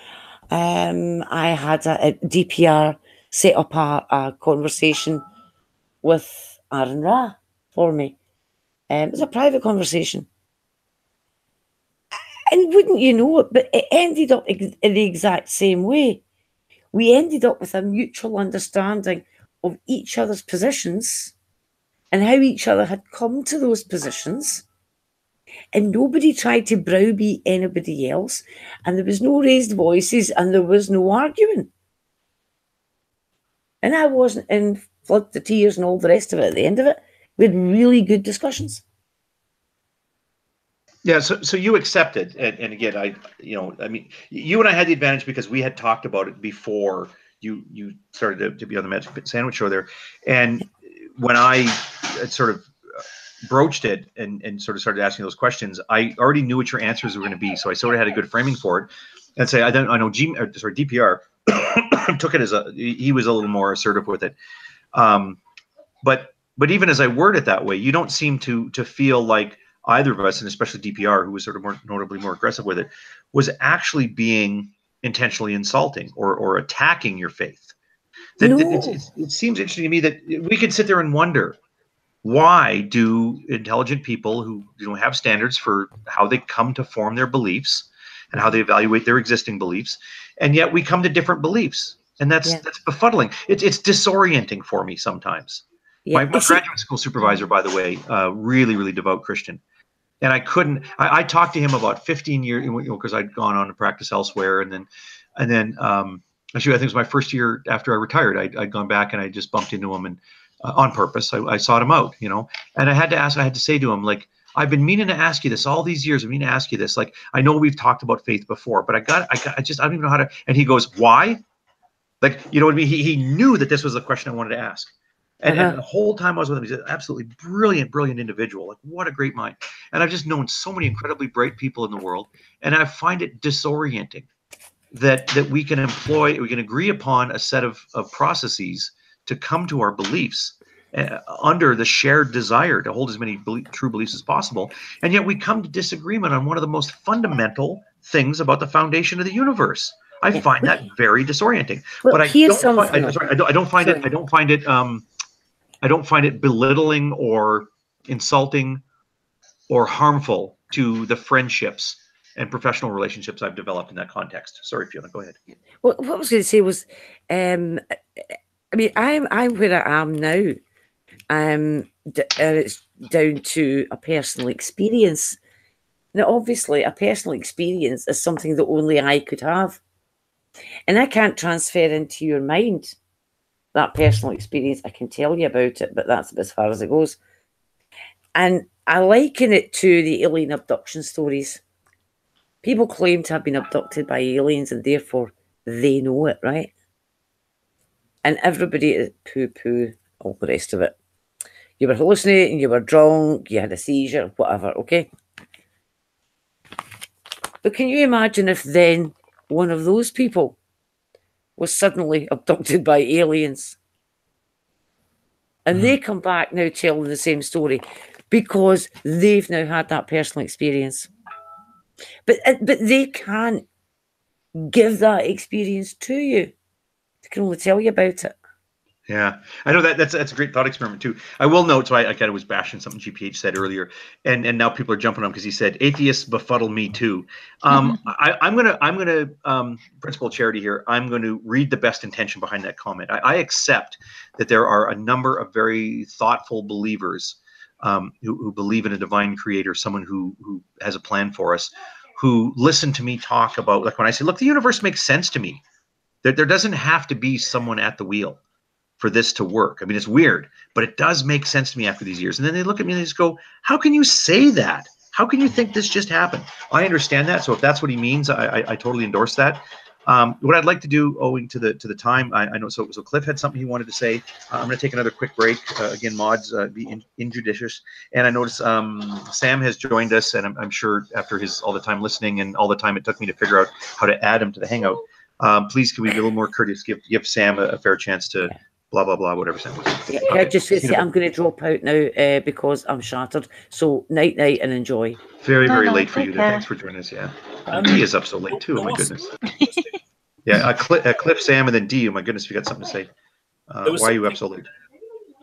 I had a DPR set up a conversation with Aaron Ra for me. It was a private conversation. And wouldn't you know it, but it ended up in the exact same way. We ended up with a mutual understanding of each other's positions and how each other had come to those positions. And nobody tried to browbeat anybody else. And there was no raised voices and there was no arguing. And I wasn't in flood to tears and all the rest of it at the end of it. We had really good discussions. Yeah, so you accepted, and again, I mean, you and I had the advantage because we had talked about it before you started to be on the Magic Sandwich Show there, and when I sort of broached it and sort of started asking those questions, I already knew what your answers were going to be, so I sort of had a good framing for it, and say I know DPR took it as he was a little more assertive with it, but even as I word it that way, you don't seem to feel like either of us, and especially DPR, who was sort of more notably more aggressive with it, was actually being intentionally insulting or attacking your faith. It seems interesting to me that we could sit there and wonder, why do intelligent people who have standards for how they come to form their beliefs and how they evaluate their existing beliefs, and yet we come to different beliefs, and that's befuddling. It's disorienting for me sometimes. My graduate school supervisor, by the way, really devout Christian. And I talked to him about 15 years, because I'd gone on to practice elsewhere. And then actually, I think it was my first year after I retired, I'd gone back and I just bumped into him and on purpose, I sought him out, and I had to say to him, like, I've been meaning to ask you this all these years. I mean to ask you this. Like, I know we've talked about faith before, but I don't even know how to, and he goes, why? Like, you know what I mean? He knew that this was the question I wanted to ask. And the whole time I was with him, he's an absolutely brilliant individual. Like, what a great mind. And I've just known so many incredibly bright people in the world. And I find it disorienting that we can agree upon a set of processes to come to our beliefs under the shared desire to hold as many true beliefs as possible. And yet we come to disagreement on one of the most fundamental things about the foundation of the universe. I find that very disorienting. Well, but I don't find it belittling or insulting or harmful to the friendships and professional relationships I've developed in that context. Sorry, Fiona, go ahead. Well, what I was going to say was, I mean, I'm where I am now. And it's down to a personal experience. Now, obviously, a personal experience is something that only I could have. And I can't transfer into your mind that personal experience. I can tell you about it, but that's as far as it goes. And I liken it to the alien abduction stories. People claim to have been abducted by aliens and therefore they know it, right? And everybody poo-poo all the rest of it. You were hallucinating, you were drunk, you had a seizure, whatever, okay? But can you imagine if then one of those people was suddenly abducted by aliens and they come back now telling the same story because they've now had that personal experience. But they can't give that experience to you. They can only tell you about it. Yeah, I know that's a great thought experiment too. I will note, so I kind of was bashing something GPH said earlier, and now people are jumping on because he said atheists befuddle me too. I'm gonna principal charity here. I'm going to read the best intention behind that comment. I accept that there are a number of very thoughtful believers who believe in a divine creator, someone who has a plan for us, who listen to me talk about, like when I say, look, the universe makes sense to me. There doesn't have to be someone at the wheel for this to work. I mean, it's weird, but it does make sense to me after these years. And then they look at me and they just go, how can you say that? How can you think this just happened? I understand that. So if that's what he means, I totally endorse that. What I'd like to do, owing to the time, I know, so Cliff had something he wanted to say. I'm going to take another quick break. Again, mods, be injudicious. And I notice Sam has joined us, and I'm sure after all the time listening and all the time it took me to figure out how to add him to the Hangout, please, can we be a little more courteous? Give Sam a fair chance to blah, blah, blah, whatever Sam was saying. Yeah, okay. Just say I'm going to drop out now because I'm shattered. So night and enjoy. Very late for you. Thanks for joining us. Yeah. He is up so late too. Oh my goodness. Yeah, Cliff, Sam, and then D. Oh my goodness, you got something to say. Why are you up so late?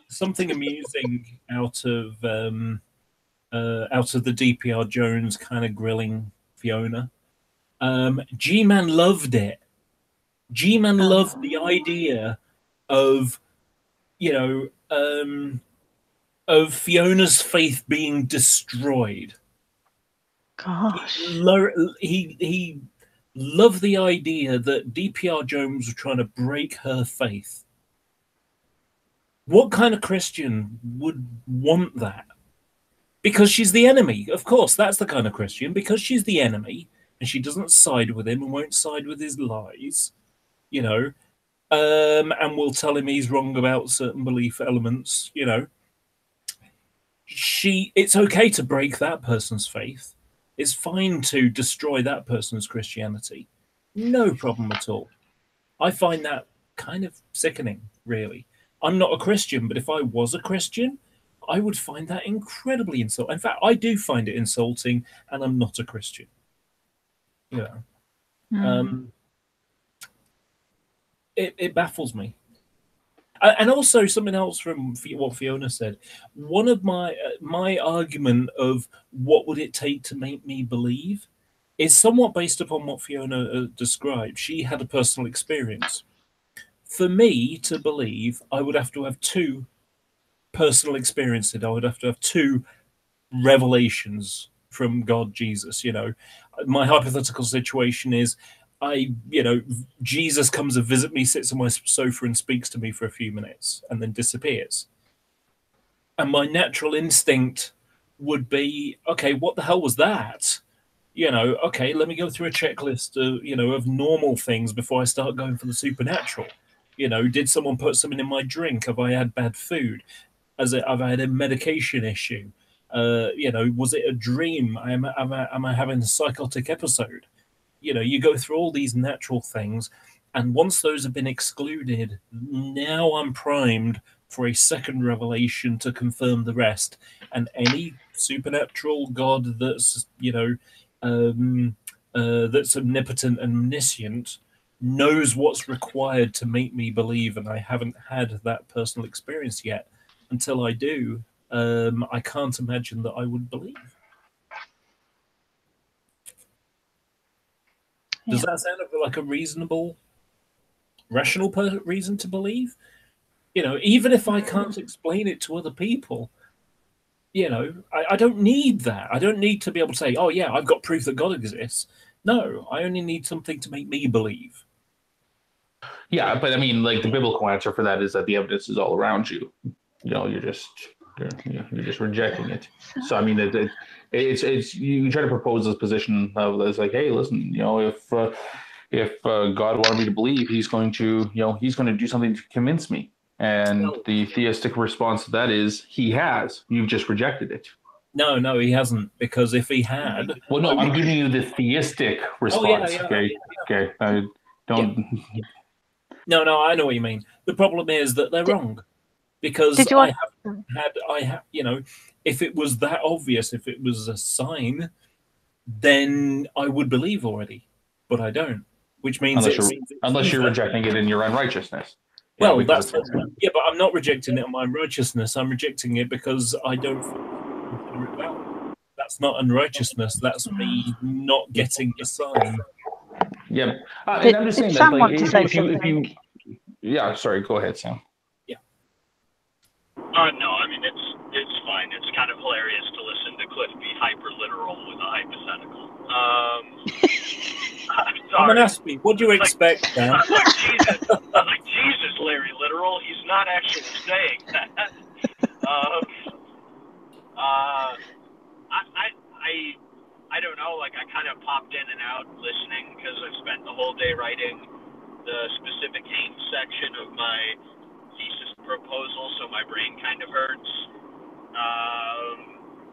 Something amusing out of the DPR Jones kind of grilling Fiona. G-Man loved it. G-Man loved the idea of, of Fiona's faith being destroyed. Gosh. He loved the idea that DPR Jones was trying to break her faith. What kind of Christian would want that? Because she's the enemy. Of course, that's the kind of Christian. Because she's the enemy and she doesn't side with him and won't side with his lies, and will tell him he's wrong about certain belief elements, it's okay to break that person's faith. It's fine to destroy that person's Christianity. No problem at all. I find that kind of sickening, really. I'm not a Christian, but if I was a Christian, I would find that incredibly insulting. In fact, I do find it insulting, and I'm not a Christian. It baffles me. And also something else from what Fiona said. One of my argument of what would it take to make me believe is somewhat based upon what Fiona described. She had a personal experience. For me to believe, I would have to have two personal experiences. I would have to have two revelations from God, Jesus. My hypothetical situation is, Jesus comes and visits me, sits on my sofa and speaks to me for a few minutes and then disappears. And my natural instinct would be, okay, what the hell was that? Okay, let me go through a checklist of normal things before I start going for the supernatural. Did someone put something in my drink? Have I had bad food? Have I had a medication issue? Was it a dream? Am I having a psychotic episode? You go through all these natural things, and once those have been excluded, now I'm primed for a second revelation to confirm the rest. And any supernatural God that's that's omnipotent and omniscient knows what's required to make me believe, and I haven't had that personal experience yet. Until I do, I can't imagine that I would believe. Does that sound like a reasonable, rational reason to believe? Even if I can't explain it to other people, I don't need that. I don't need to be able to say, oh, yeah, I've got proof that God exists. No, I only need something to make me believe. Yeah, but I mean, like, the biblical answer for that is that the evidence is all around you. You're just rejecting it. So I mean, it's you try to propose this position of it's like, hey, listen, if God wanted me to believe, he's going to do something to convince me. And the theistic response to that is he has. You've just rejected it. No, he hasn't. Because if he had, well, no, I'm giving you the theistic response. Okay. I don't. Yeah. No, I know what you mean. The problem is that they're wrong. Because if it was that obvious, if it was a sign, then I would believe already, but I don't. Which means unless you're rejecting it in your unrighteousness. Well, but I'm not rejecting it in my unrighteousness. I'm rejecting it because I don't consider it valid. That's not unrighteousness. That's me not getting the sign. Yeah, and I'm just saying that, like, if you, yeah, sorry, go ahead, Sam. No, I mean, it's fine. It's kind of hilarious to listen to Cliff be hyper-literal with a hypothetical. I'm gonna ask me, what do you expect, Dan? Jesus, Larry Literal. He's not actually saying that. I don't know. Like, I kind of popped in and out listening because I've spent the whole day writing the specific aim section of my thesis proposal, so my brain kind of hurts.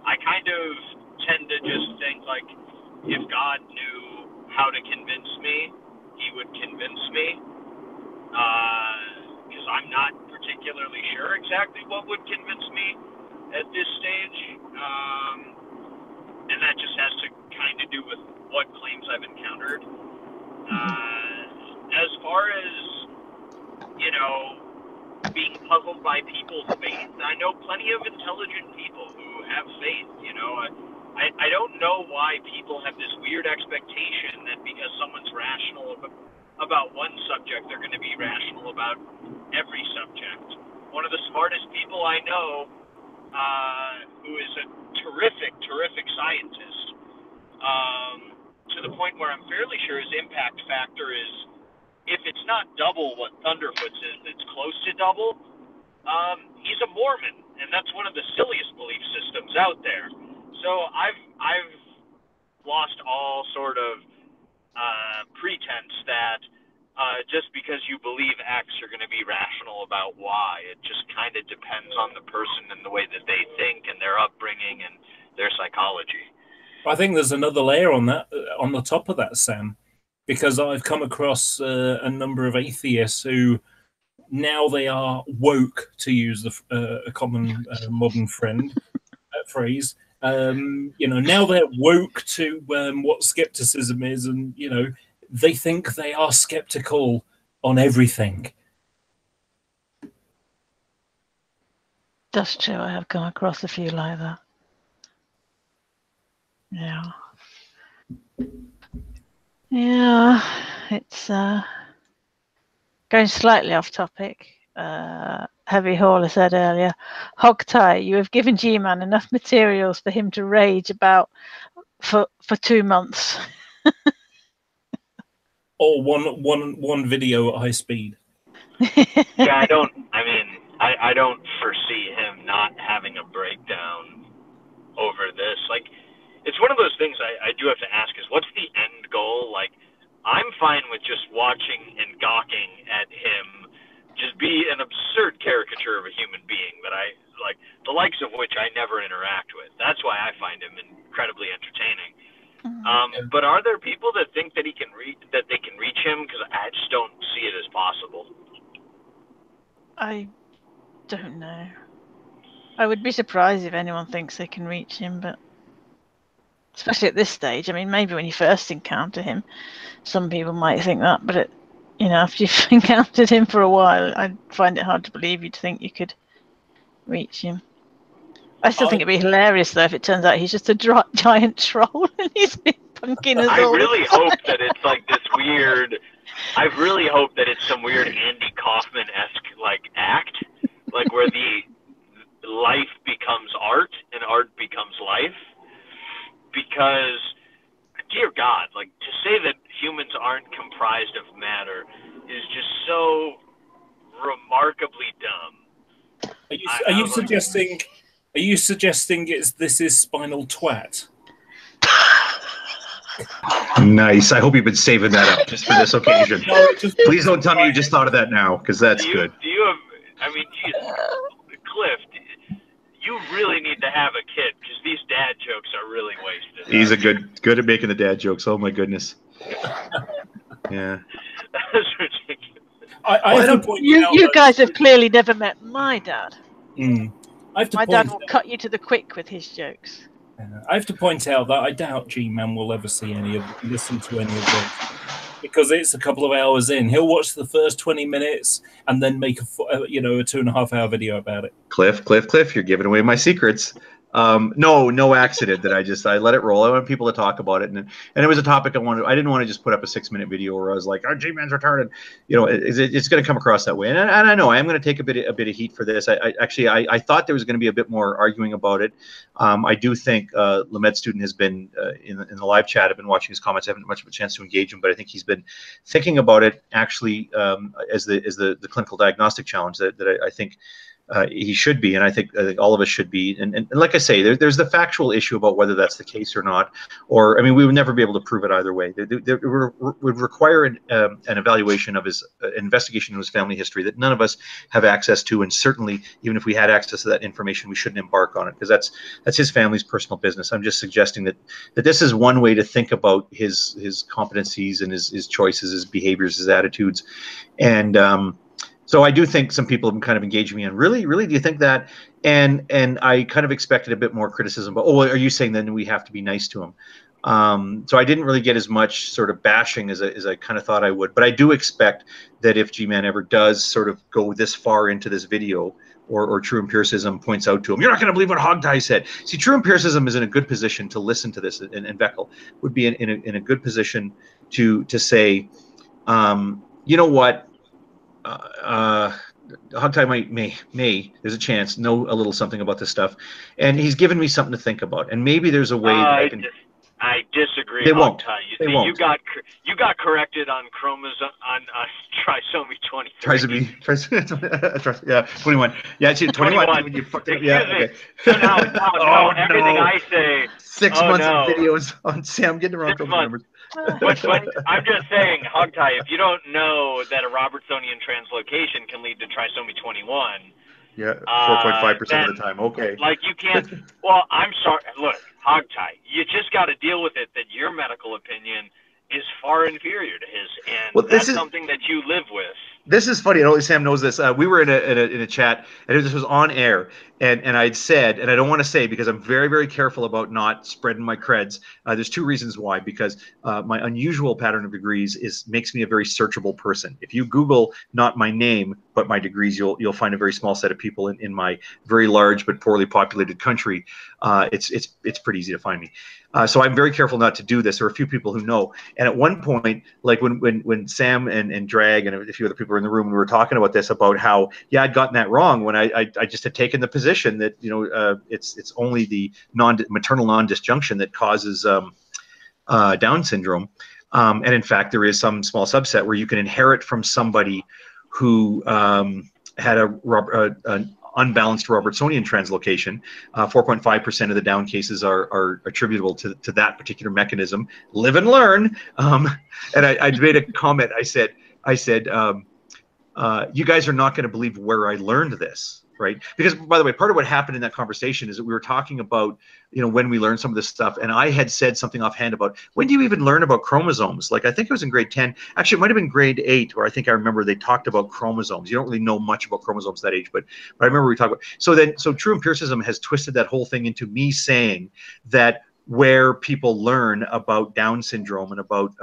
I kind of tend to just think, like, if God knew how to convince me, he would convince me. Because I'm not particularly sure exactly what would convince me at this stage. And that just has to kind of do with what claims I've encountered. As far as, you know, being puzzled by people's faith, I know plenty of intelligent people who have faith, you know. I don't know why people have this weird expectation that because someone's rational about one subject, they're going to be rational about every subject. One of the smartest people I know, who is a terrific scientist, to the point where I'm fairly sure his impact factor is, if it's not double what Thunderfoot's is, it's close to double. He's a Mormon, and that's one of the silliest belief systems out there. So I've lost all sort of pretense that just because you believe X, you're going to be rational about Y. It just kind of depends on the person and the way that they think and their upbringing and their psychology. I think there's another layer on that, on the top of that, Sam, because I've come across a number of atheists who now they are woke, to use a common modern friend phrase. You know, now they're woke to what skepticism is, and you know, they think they are skeptical on everything. That's true. I have come across a few like that. Yeah. Yeah, it's going slightly off topic. Heavy Hauler said earlier, Hogtie, you have given G-Man enough materials for him to rage about for 2 months. Or one video at high speed. Yeah, I don't foresee him not having a breakdown over this. Like, it's one of those things I do have to ask is, what's the end goal? Like, I'm fine with just watching and gawking at him just be an absurd caricature of a human being that I like, the likes of which I never interact with. That's why I find him incredibly entertaining. But are there people that think that they can reach him? Because I just don't see it as possible. I don't know. I would be surprised if anyone thinks they can reach him, but especially at this stage. I mean, maybe when you first encounter him, some people might think that, but you know, after you've encountered him for a while, I find it hard to believe you'd think you could reach him. I still think it'd be hilarious though if it turns out he's just a giant troll and he's been punking us all. I really hope that it's like this weird. I really hope that it's some weird Andy Kaufman-esque like act, like where the life becomes art and art becomes life. Because, dear God, like, to say that humans aren't comprised of matter is just so remarkably dumb. Are you suggesting? Are you suggesting this is spinal twat? Nice. I hope you've been saving that up just for this occasion. Please don't tell me you just thought of that now, because that's good. Do you have? I mean, geez, Cliff, you really need to have a kid because these dad jokes are really wasted. He's a good at making the dad jokes. Oh my goodness. Yeah. That's ridiculous. I have to point out you guys have clearly never met my dad. My dad will cut you to the quick with his jokes. I have to point out that I doubt G-Man will ever see listen to any of this, because it's a couple of hours in. He'll watch the first 20 minutes and then make a 2.5 hour video about it. Cliff, you're giving away my secrets. No accident that I let it roll. I want people to talk about it, and it was a topic I didn't want to just put up a 6-minute video where I was like, "Oh, G-Man's retarded." You know, it's going to come across that way, and I know I am going to take a bit of heat for this. I thought there was going to be a bit more arguing about it. I do think Lamed student has been in the live chat. I've been watching his comments. I haven't much of a chance to engage him, but I think he's been thinking about it actually as the clinical diagnostic challenge that I think. He should be, and I think all of us should be. And like I say, there's the factual issue about whether that's the case or not. Or, I mean, we would never be able to prove it either way. There would require an evaluation of his investigation of his family history that none of us have access to. And certainly, even if we had access to that information, we shouldn't embark on it, because that's his family's personal business. I'm just suggesting that this is one way to think about his competencies and his choices, his behaviors, his attitudes. And so I do think some people have been kind of engaging me on, really, do you think that? And I kind of expected a bit more criticism, but, oh, are you saying then we have to be nice to him? So I didn't really get as much sort of bashing as I kind of thought I would. But I do expect that if G-Man ever does sort of go this far into this video, or True Empiricism points out to him, you're not going to believe what Hogtie said. See, True Empiricism is in a good position to listen to this, and Veckel would be in a good position to say, you know what, Hogtie may there's a chance know a little something about this stuff, and he's given me something to think about, and maybe there's a way that I can. I disagree. They won't. Hogtie. You got corrected on chromosome on trisomy 23. Yeah, 21. Yeah, 21. When you fucked it up. Yeah. Okay. So now everything I say. 6 months of videos on Sam getting the wrong numbers. But I'm just saying, Hogtie, if you don't know that a Robertsonian translocation can lead to trisomy 21. Yeah, 4.5% of the time. Okay. Like you can't. Well, I'm sorry. Look, Hogtie, you just got to deal with it. That your medical opinion is far inferior to his, and that's something that you live with. This is funny. I know Sam knows this. We were in a chat, and this was on air, and I'd said, and I don't want to say because I'm very, very careful about not spreading my creds. There's two reasons why. Because my unusual pattern of degrees makes me a very searchable person. If you Google not my name but my degrees, you'll find a very small set of people in my very large but poorly populated country. It's pretty easy to find me. So I'm very careful not to do this. There are a few people who know. And at one point, like when Sam and Drag and a few other people were in the room, we were talking about this, about how, yeah, I'd gotten that wrong when I just had taken the position that, it's only the maternal non-disjunction that causes Down syndrome. And in fact, there is some small subset where you can inherit from somebody who had an unbalanced Robertsonian translocation. 4.5% of the Down cases are attributable to that particular mechanism. Live and learn. And I made a comment. I said, you guys are not going to believe where I learned this, right? Because, by the way, part of what happened in that conversation is that we were talking about, when we learned some of this stuff, and I had said something offhand about, when do you even learn about chromosomes? Like, I think it was in grade 10. Actually, it might have been grade 8, or I think I remember they talked about chromosomes. You don't really know much about chromosomes that age, but I remember we talked about. So True Empiricism has twisted that whole thing into me saying that where people learn about Down syndrome and about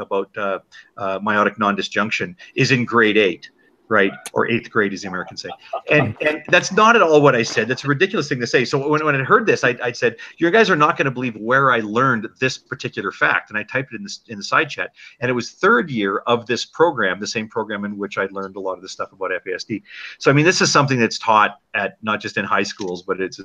meiotic non-disjunction is in grade 8. Right, or 8th grade, as the Americans say, and that's not at all what I said. That's a ridiculous thing to say. So when I heard this, I said, "You guys are not going to believe where I learned this particular fact." And I typed it in the side chat, and it was 3rd year of this program, the same program in which I learned a lot of the stuff about FASD. So I mean, this is something that's taught at not just in high schools, but it's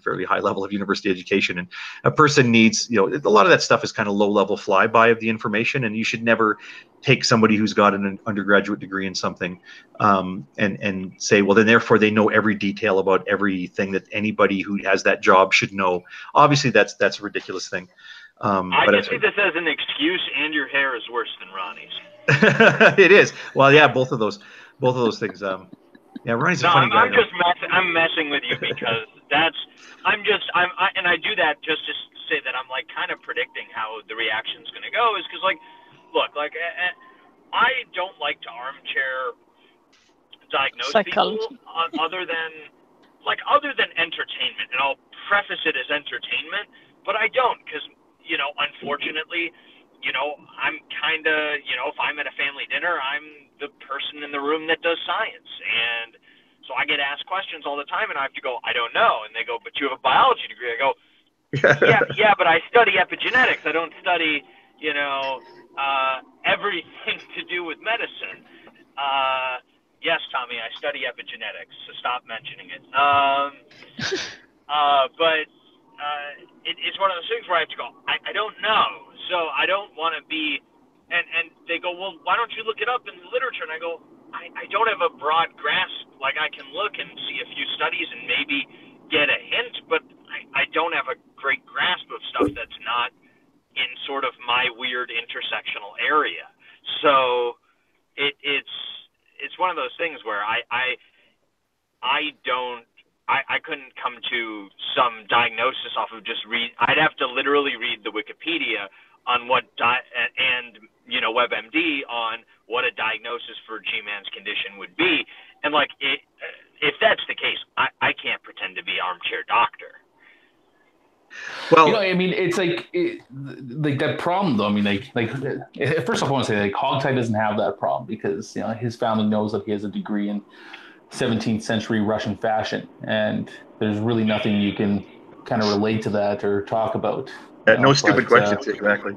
fairly high level of university education. And a person needs, a lot of that stuff is kind of low level flyby of the information, and you should never take somebody who's got an undergraduate degree in something and say, well, then therefore they know every detail about everything that anybody who has that job should know. Obviously, that's a ridiculous thing. I can see this as an excuse, and your hair is worse than Ronnie's. It is. Well, yeah, both of those things. Yeah, Ronnie's a funny guy. I'm messing with you because I do that just to say that I'm like kind of predicting how the reaction's going to go, is because look, I don't like to armchair diagnose people other than entertainment, and I'll preface it as entertainment, but I don't, because unfortunately, I'm kind of, if I'm at a family dinner, I'm the person in the room that does science, and so I get asked questions all the time, and I have to go, I don't know, and they go, but you have a biology degree. I go, yeah, but I study epigenetics. I don't study, everything to do with medicine. Yes, Tommy, I study epigenetics, so stop mentioning it. But it's one of those things where I have to go, I don't know. So I don't want to be, and they go, well, why don't you look it up in the literature? And I go, I don't have a broad grasp. Like, I can look and see a few studies and maybe get a hint, but I don't have a great grasp of stuff that's not in sort of my weird intersectional area. So it's one of those things where I couldn't come to some diagnosis off of just I'd have to literally read the Wikipedia on what and WebMD on what a diagnosis for G-Man's condition would be. And if that's the case, I can't pretend to be armchair doctor. Well, you know, I mean, it's like that problem though. I mean, like first off, I want to say like Hogtie doesn't have that problem because you know his family knows that he has a degree in 17th century Russian fashion, and there's really nothing you can kind of relate to that or talk about. No stupid questions, exactly.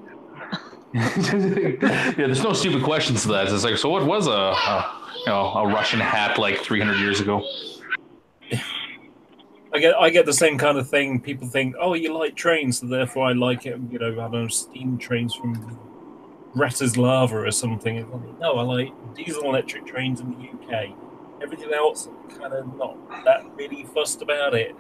Yeah, there's no stupid questions to that. It's like, so what was a Russian hat like 300 years ago? I get the same kind of thing. People think, oh, you like trains, so therefore I like it. You know, I don't know, steam trains from Bratislava or something. No, I like diesel electric trains in the UK. Everything else, I'm kind of not that really fussed about it.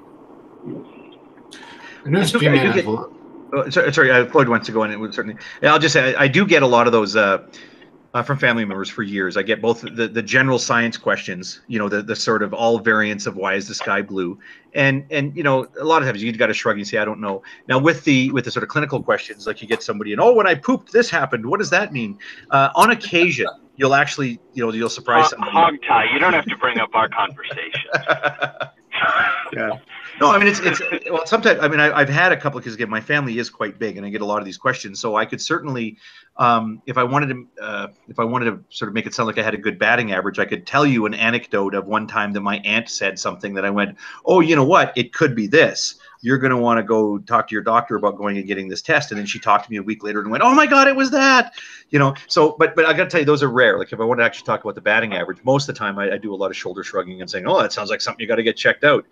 Sorry, Floyd wants to go in. It would certainly. Yeah, I'll just say I do get a lot of those from family members for years. I get both the general science questions, you know, the sort of all variants of why is the sky blue, and you know, a lot of times you got to shrug and say I don't know. Now with the sort of clinical questions, like you get somebody and when I pooped this happened. What does that mean? On occasion, you'll actually you'll surprise somebody. Hogtie, you don't have to bring up our conversation. Yeah. No, I mean it's well sometimes I mean I've had a couple because again my family is quite big and I get a lot of these questions, so I could certainly if I wanted to sort of make it sound like I had a good batting average, I could tell you an anecdote of one time that my aunt said something that I went, oh, you know what, it could be this. You're going to want to go talk to your doctor about going and getting this test. And then she talked to me a week later and went, oh my God, it was that, you know? So, but I got to tell you, those are rare. Like if I want to actually talk about the batting average, most of the time I do a lot of shoulder shrugging and saying, oh, that sounds like something you got to get checked out.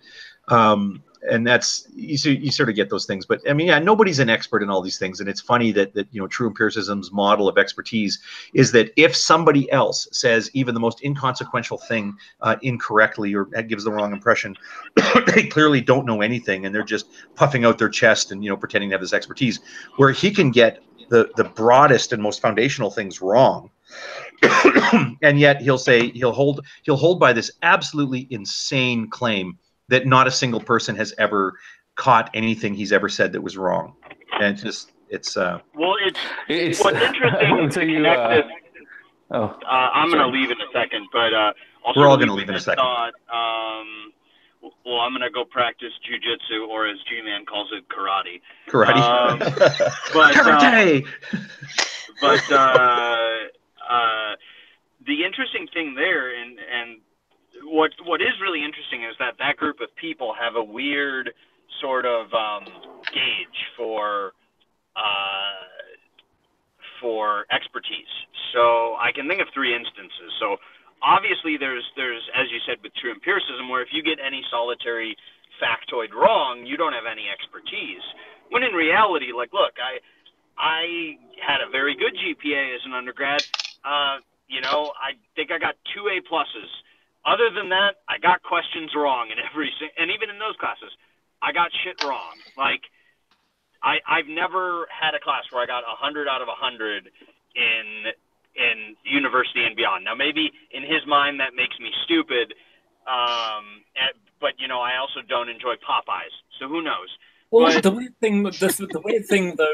And that's, you sort of get those things, but I mean, yeah, nobody's an expert in all these things. And it's funny that you know, true empiricism's model of expertise is that if somebody else says even the most inconsequential thing incorrectly or gives the wrong impression, they clearly don't know anything and they're just puffing out their chest and, you know, pretending to have this expertise, where he can get the broadest and most foundational things wrong. And yet he'll say, he'll hold by this absolutely insane claim that not a single person has ever caught anything he's ever said that was wrong. And it's well, it's what's interesting to connect this. I'm going to leave in a second, but also we're all going to leave in a second. Thought, well, I'm going to go practice jujitsu, or as G-Man calls it, karate. Karate. Karate. But the interesting thing there, and what is really interesting is that group of people have a weird sort of gauge for expertise. So I can think of three instances. So obviously there's as you said with true empiricism, where if you get any solitary factoid wrong, you don't have any expertise. When in reality, like, look, I had a very good GPA as an undergrad. You know, I think I got 2 A+. Other than that, I got questions wrong in and even in those classes, I got shit wrong. Like, I've never had a class where I got 100 out of 100 in university and beyond. Now, maybe in his mind that makes me stupid, but you know, I also don't enjoy Popeyes, so who knows? Well, but the weird thing though,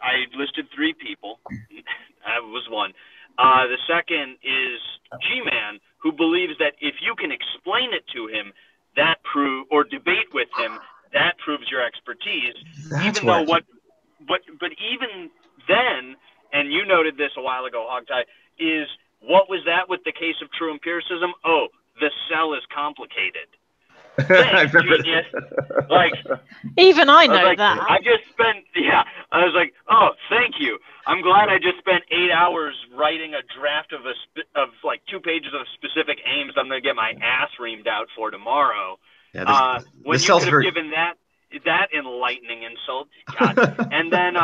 I listed 3 people. I was one. The second is G-Man, who believes that if you can explain it to him, or debate with him, that proves your expertise. But even then, and you noted this a while ago, Hogtie, is what was that with the case of true empiricism? Oh, the cell is complicated. Thanks, genius. Like, even I know that. I was like, oh, thank you. I'm glad I just spent 8 hours writing a draft of like 2 pages of specific aims I'm going to get my ass reamed out for tomorrow. Yeah, when you could have given that enlightening insult. God. And then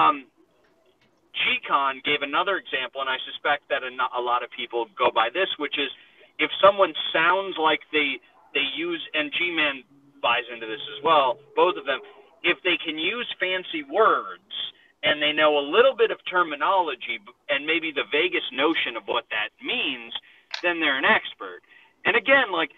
G-Con gave another example, and I suspect that a lot of people go by this, which is if someone sounds like they use, and G-Man buys into this as well, both of them, if they can use fancy words and they know a little bit of terminology and maybe the vaguest notion of what that means, then they're an expert. And again, like,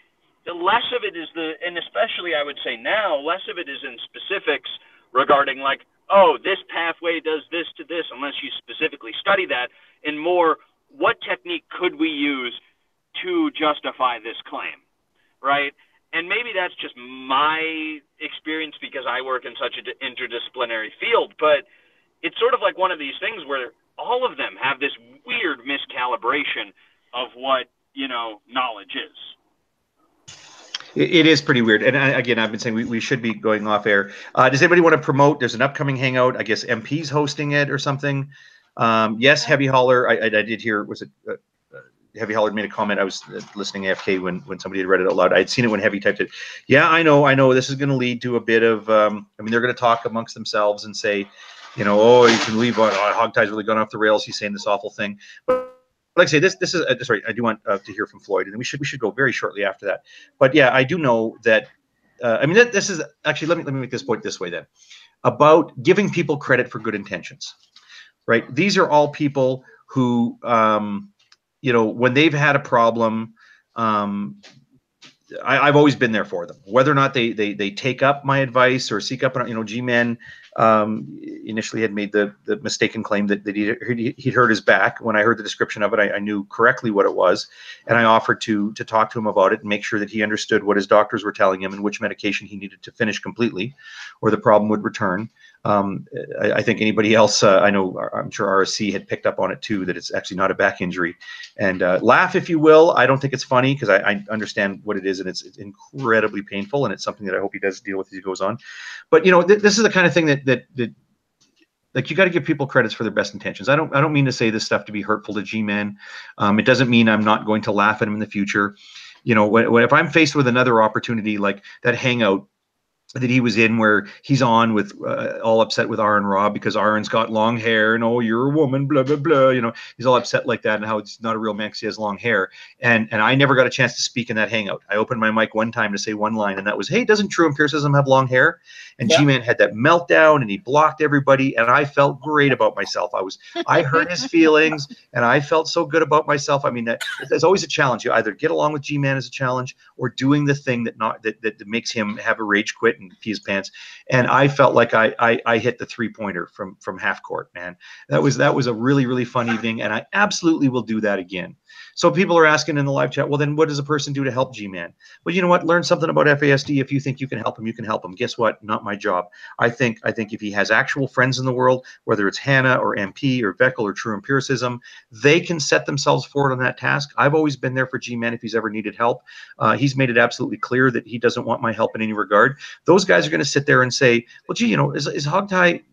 the less of it is and especially I would say now, less of it is in specifics regarding like, oh, this pathway does this to this, unless you specifically study that, and more, what technique could we use to justify this claim, right? And maybe that's just my experience because I work in such an interdisciplinary field, but it's sort of like one of these things where all of them have this weird miscalibration of what, you know, knowledge is. It is pretty weird. And again, I've been saying we should be going off air. Does anybody want to promote? There's an upcoming hangout. I guess MP's hosting it or something. Yes, Heavy Hauler. I did hear, was it Heavy Hauler made a comment. I was listening to AFK when somebody had read it out loud. I'd seen it when Heavy typed it. Yeah, I know. This is going to lead to a bit of, I mean, they're going to talk amongst themselves and say, you know, oh, you can leave, Hogtie's really gone off the rails. He's saying this awful thing. But like I say, this is sorry. I do want to hear from Floyd, and we should go very shortly after that. But yeah, I do know that. I mean, this is actually. Let me make this point this way then, about giving people credit for good intentions, right? These are all people who, you know, when they've had a problem, I've always been there for them, whether or not they take up my advice or seek up. You know, G-Man initially had made the mistaken claim that he'd hurt his back. When I heard the description of it, I knew correctly what it was, and I offered to talk to him about it and make sure that he understood what his doctors were telling him and which medication he needed to finish completely, or the problem would return. I think anybody else, I'm sure RSC had picked up on it too, that it's actually not a back injury. And laugh if you will. I don't think it's funny because I understand what it is, and it's incredibly painful, and it's something that I hope he does deal with as he goes on. But you know, this is the kind of thing that like, you got to give people credits for their best intentions. I don't mean to say this stuff to be hurtful to G-Man. It doesn't mean I'm not going to laugh at him in the future. You know, if I'm faced with another opportunity like that hangout that he was in, where he's on with all upset with Aaron Robb because Aaron's got long hair and, oh, you're a woman, blah blah blah, you know, he's all upset like that, and how it's not a real man because he has long hair, and I never got a chance to speak in that hangout. I opened my mic one time to say one line, and that was, hey, doesn't true empiricism have long hair? And G-Man had that meltdown, and he blocked everybody, and I felt great about myself. I hurt his feelings, and I felt so good about myself. I mean, there's always a challenge. You either get along with G-Man as a challenge, or doing the thing that makes him have a rage quit and pee his pants. And I felt like I hit the 3-pointer from half court, man. That was a really, really fun evening, and I absolutely will do that again. So people are asking in the live chat, well, then what does a person do to help G-Man? Well, you know what? Learn something about FASD. If you think you can help him, you can help him. Guess what? Not my job. I think if he has actual friends in the world, whether it's Hannah or MP or Vekel or True Empiricism, they can set themselves forward on that task. I've always been there for G-Man if he's ever needed help. He's made it absolutely clear that he doesn't want my help in any regard. Those guys are going to sit there and say, well, gee, you know, is Hogtie,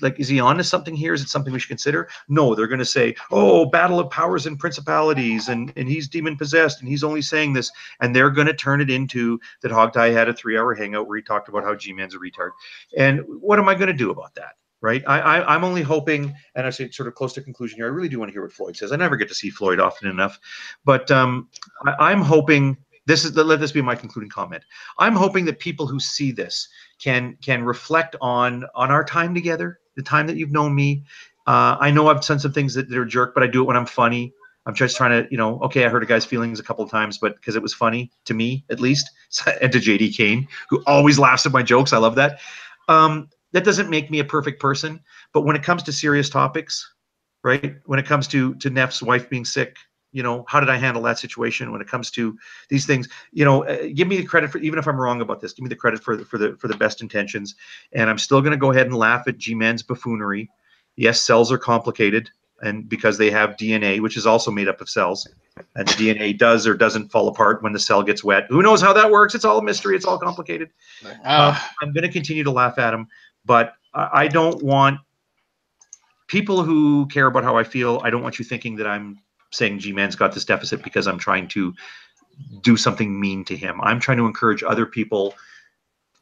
like, is he on to something here? Is it something we should consider? No, they're going to say, oh, battle of powers and principalities, and he's demon possessed, and he's only saying this, and they're going to turn it into that Hogtie had a 3-hour hangout where he talked about how G-Man's a retard. And what am I going to do about that? Right? I'm only hoping, and I say sort of close to conclusion here, I really do want to hear what Floyd says. I never get to see Floyd often enough, but I'm hoping, let this be my concluding comment. I'm hoping that people who see this can reflect on our time together, the time that you've known me. I know I've done some things that are jerk, but I do it when I'm funny. I'm just trying to, you know, okay, I hurt a guy's feelings a couple of times, but because it was funny to me, at least, and to JD Kane, who always laughs at my jokes. I love that. That doesn't make me a perfect person, but when it comes to serious topics, right? When it comes to Neff's wife being sick, you know, how did I handle that situation? When it comes to these things, you know, give me the credit for, even if I'm wrong about this, give me the credit for the best intentions. And I'm still going to go ahead and laugh at G-Man's buffoonery. Yes, cells are complicated, and because they have DNA, which is also made up of cells, and the DNA does or doesn't fall apart when the cell gets wet. Who knows how that works? It's all a mystery. It's all complicated. I'm going to continue to laugh at him, but I don't want people who care about how I feel. I don't want you thinking that I'm saying G-Man's got this deficit because I'm trying to do something mean to him. I'm trying to encourage other people.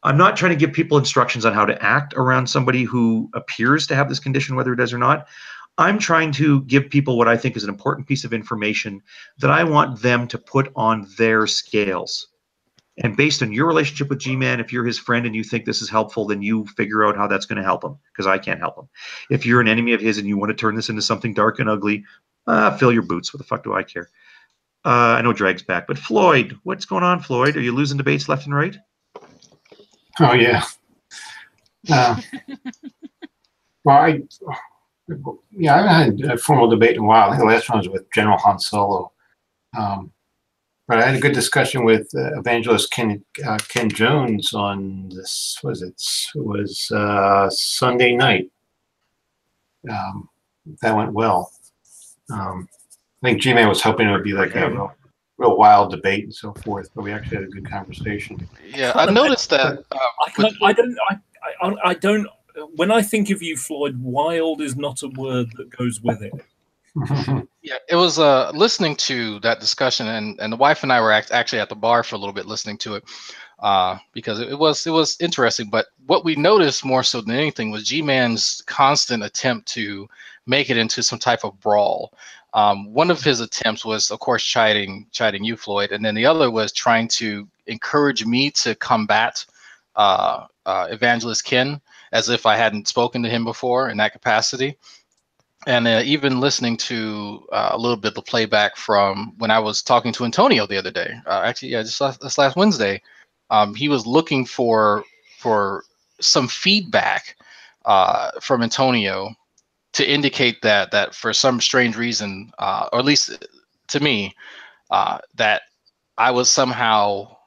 I'm not trying to give people instructions on how to act around somebody who appears to have this condition, whether it does or not. I'm trying to give people what I think is an important piece of information that I want them to put on their scales. And based on your relationship with G-Man, if you're his friend and you think this is helpful, then you figure out how that's going to help him, because I can't help him. If you're an enemy of his and you want to turn this into something dark and ugly, fill your boots. What the fuck do I care? I know Drag's back, but Floyd, what's going on, Floyd? Are you losing debates left and right? Oh, yeah. Well, I haven't had a formal debate in a while. I think the last one was with General Han Solo. But I had a good discussion with evangelist Ken Jones on this. It was Sunday night. That went well. I think G-Man was hoping it would be like a real wild debate and so forth, but we actually had a good conversation. Yeah, I noticed that. I don't. When I think of you, Floyd, wild is not a word that goes with it. Yeah, it was listening to that discussion, and the wife and I were actually at the bar for a little bit listening to it because it was interesting. But what we noticed more so than anything was G-Man's constant attempt to make it into some type of brawl. One of his attempts was, of course, chiding you, Floyd, and then the other was trying to encourage me to combat Evangelist Ken as if I hadn't spoken to him before in that capacity. And even listening to a little bit of the playback from when I was talking to Antonio the other day, actually, yeah, just last Wednesday, he was looking for some feedback from Antonio to indicate that for some strange reason, or at least to me, that I was somehow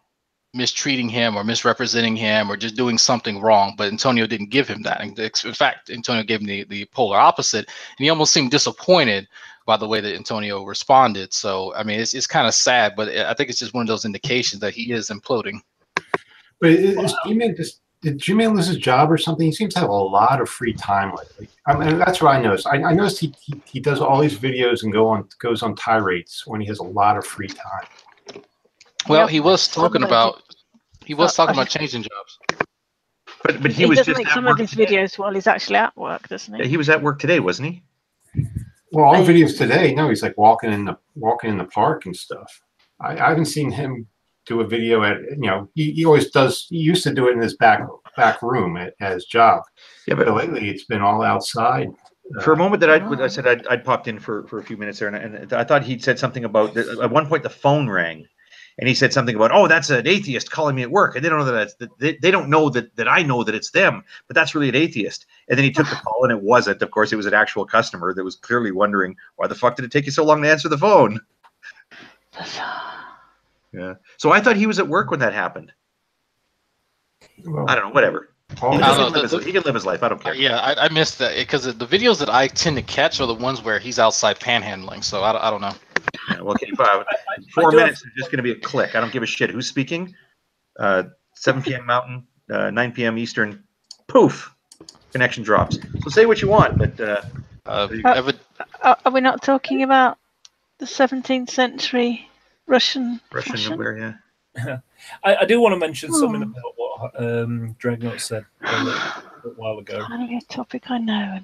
mistreating him or misrepresenting him or just doing something wrong, but Antonio didn't give him that. In fact, Antonio gave him the polar opposite, and he almost seemed disappointed by the way that Antonio responded. So, I mean, it's kind of sad, but I think it's just one of those indications that he is imploding. But did G-Man lose his job or something? He seems to have a lot of free time lately. I mean, that's what I noticed. I noticed he does all these videos and goes on tirades when he has a lot of free time. Well, he was talking about changing jobs. But he was doesn't just make at some work of his today. videos while he's actually at work, doesn't he? Yeah, he was at work today, wasn't he? Well, all the videos today, no, he's like walking in the park and stuff. I haven't seen him do a video at, he always does. He used to do it in his back room at his job. Yeah, but lately it's been all outside. For a moment that I said I'd popped in for a few minutes there, and I thought he'd said something about at one point the phone rang, and he said something about, oh, that's an atheist calling me at work, and they don't know they don't know that I know that it's them, but that's really an atheist. And then he took the call, and it wasn't. Of course, it was an actual customer that was clearly wondering, why the fuck did it take you so long to answer the phone? Yeah. So I thought he was at work when that happened. Well, I don't know. Whatever. He can live his life. I don't care. Yeah, I missed that because the videos that I tend to catch are the ones where he's outside panhandling. So I don't know. Yeah, well, okay, 4 minutes is just going to be a click. I don't give a shit who's speaking. 7 p.m. Mountain, 9 p.m. Eastern. Poof, connection drops. So say what you want, but are we not talking about the 17th century Russian number? Yeah. I do want to mention something about what Dreadnought said a while ago. Finally, a topic I know.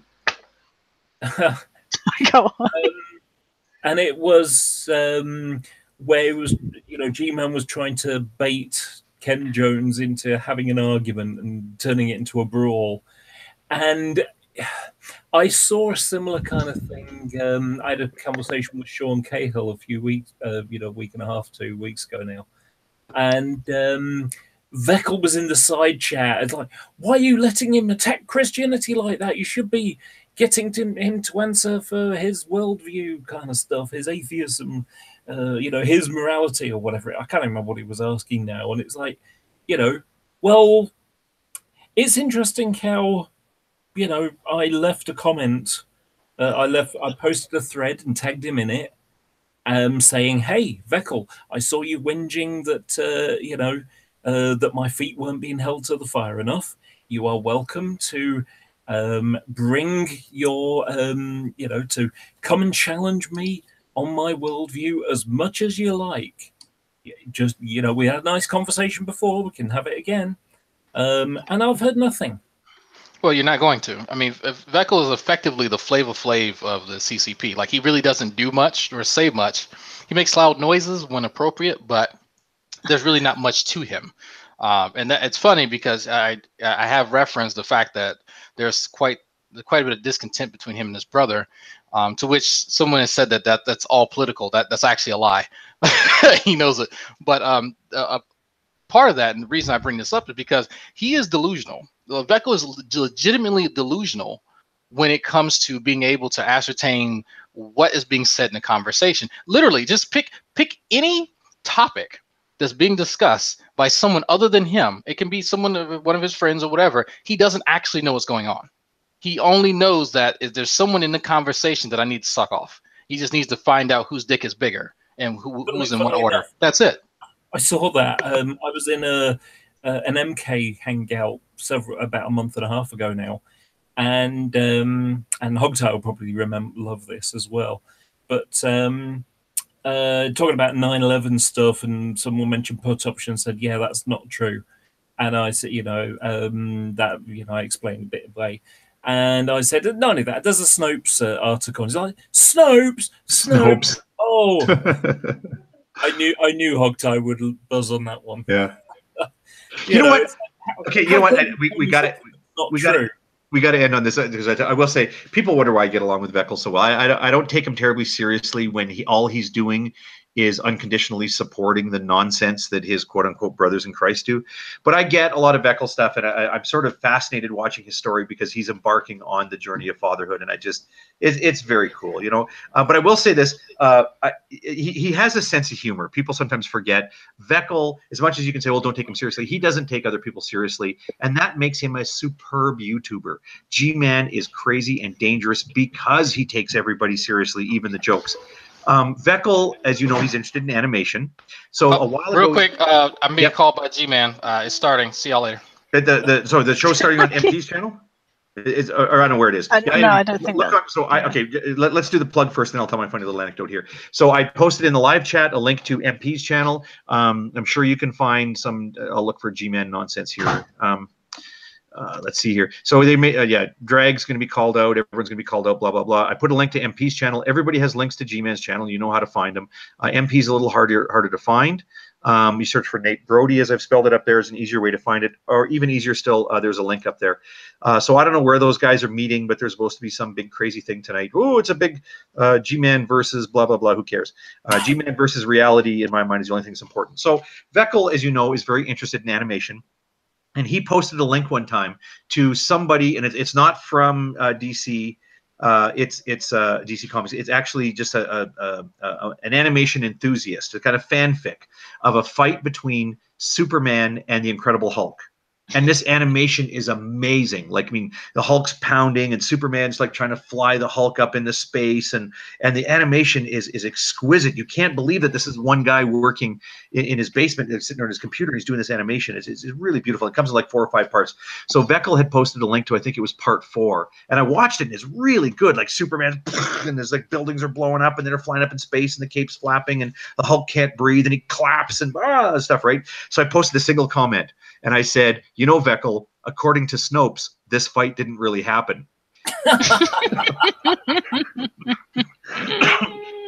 Go on. And it was where it was, G-Man was trying to bait Ken Jones into having an argument and turning it into a brawl. And I saw a similar kind of thing. I had a conversation with Sean Cahill a few weeks, a week and a half, 2 weeks ago now. And Veckel was in the side chat. It's like, why are you letting him attack Christianity like that? You should be getting him to answer for his worldview kind of stuff, his atheism, his morality or whatever. I can't remember what he was asking now. And it's like, well, it's interesting how, I left a comment. I posted a thread and tagged him in it, saying, hey, Veckel, I saw you whinging that, that my feet weren't being held to the fire enough. You are welcome to bring your, to come and challenge me on my worldview as much as you like. Just, we had a nice conversation before. We can have it again. And I've heard nothing. Well, you're not going to. I mean, Veckel is effectively the Flavor Flav of the CCP. Like, he really doesn't do much or say much. He makes loud noises when appropriate, but there's really not much to him. And it's funny because I have referenced the fact that there's quite a bit of discontent between him and his brother, to which someone has said that's all political. That's actually a lie. He knows it. But part of that, and the reason I bring this up is because he is delusional. Veckel is legitimately delusional when it comes to being able to ascertain what is being said in the conversation. Literally, just pick any topic that's being discussed by someone other than him, it can be someone, one of his friends or whatever, he doesn't actually know what's going on. He only knows that if there's someone in the conversation that I need to suck off. He just needs to find out whose dick is bigger and who's in what order. That's it. I saw that. I was in an MK hangout about a month and a half ago now, and Hogtail will probably love this as well. But talking about 9/11 stuff, and someone mentioned put option, said, "Yeah, that's not true." And I said, I explained a bit away. And I said, not only that, there's a Snopes article. He's like, Snopes. Oh, I knew Hogtie would buzz on that one. Yeah. you know what? Okay, you know what? We got it. We got to end on this because I will say people wonder why I get along with Veckel so well. I don't take him terribly seriously when all he's doing is unconditionally supporting the nonsense that his quote-unquote brothers in Christ do. But I get a lot of Veckel stuff, and I'm sort of fascinated watching his story because he's embarking on the journey of fatherhood, and it's very cool, you know. But I will say this, he has a sense of humor. People sometimes forget. Veckel, as much as you can say, well, don't take him seriously, he doesn't take other people seriously, and that makes him a superb YouTuber. G-Man is crazy and dangerous because he takes everybody seriously, even the jokes. Veckel, as you know, he's interested in animation. So a while ago, real quick, I'm being called by G-Man. It's starting. See y'all later. So the show's starting on MP's channel. Or I don't know where it is. No, I don't think so. Let's do the plug first, then I'll tell my funny little anecdote here. So I posted in the live chat a link to MP's channel. I'm sure you can find some. I'll look for G-Man nonsense here. Let's see here. So they may, Drag's going to be called out. Everyone's going to be called out, blah, blah, blah. I put a link to MP's channel. Everybody has links to G-Man's channel. You know how to find them. MP's a little harder to find. You search for Nate Brody, as I've spelled it up there, is an easier way to find it. Or even easier still, there's a link up there. So I don't know where those guys are meeting, but there's supposed to be some big crazy thing tonight. Oh, it's a big G-Man versus blah, blah, blah. Who cares? G-Man versus reality, in my mind, is the only thing that's important. So Veckel, as you know, is very interested in animation. And he posted a link one time to somebody, and it's not from DC. It's DC Comics. It's actually just an animation enthusiast, a kind of fanfic of a fight between Superman and the Incredible Hulk. And this animation is amazing. Like, I mean, the Hulk's pounding and Superman's like trying to fly the Hulk up into space, and the animation is exquisite. You can't believe that this is one guy working in his basement, sitting there on his computer, and he's doing this animation. It's really beautiful. It comes in like 4 or 5 parts. So Veckel had posted a link to, I think it was part 4, and I watched it, and it's really good. Like Superman, and there's like buildings are blowing up, and they're flying up in space, and the cape's flapping, and the Hulk can't breathe, and he claps and stuff, right? So I posted a single comment, and I said, you know, Veckel, according to Snopes, this fight didn't really happen.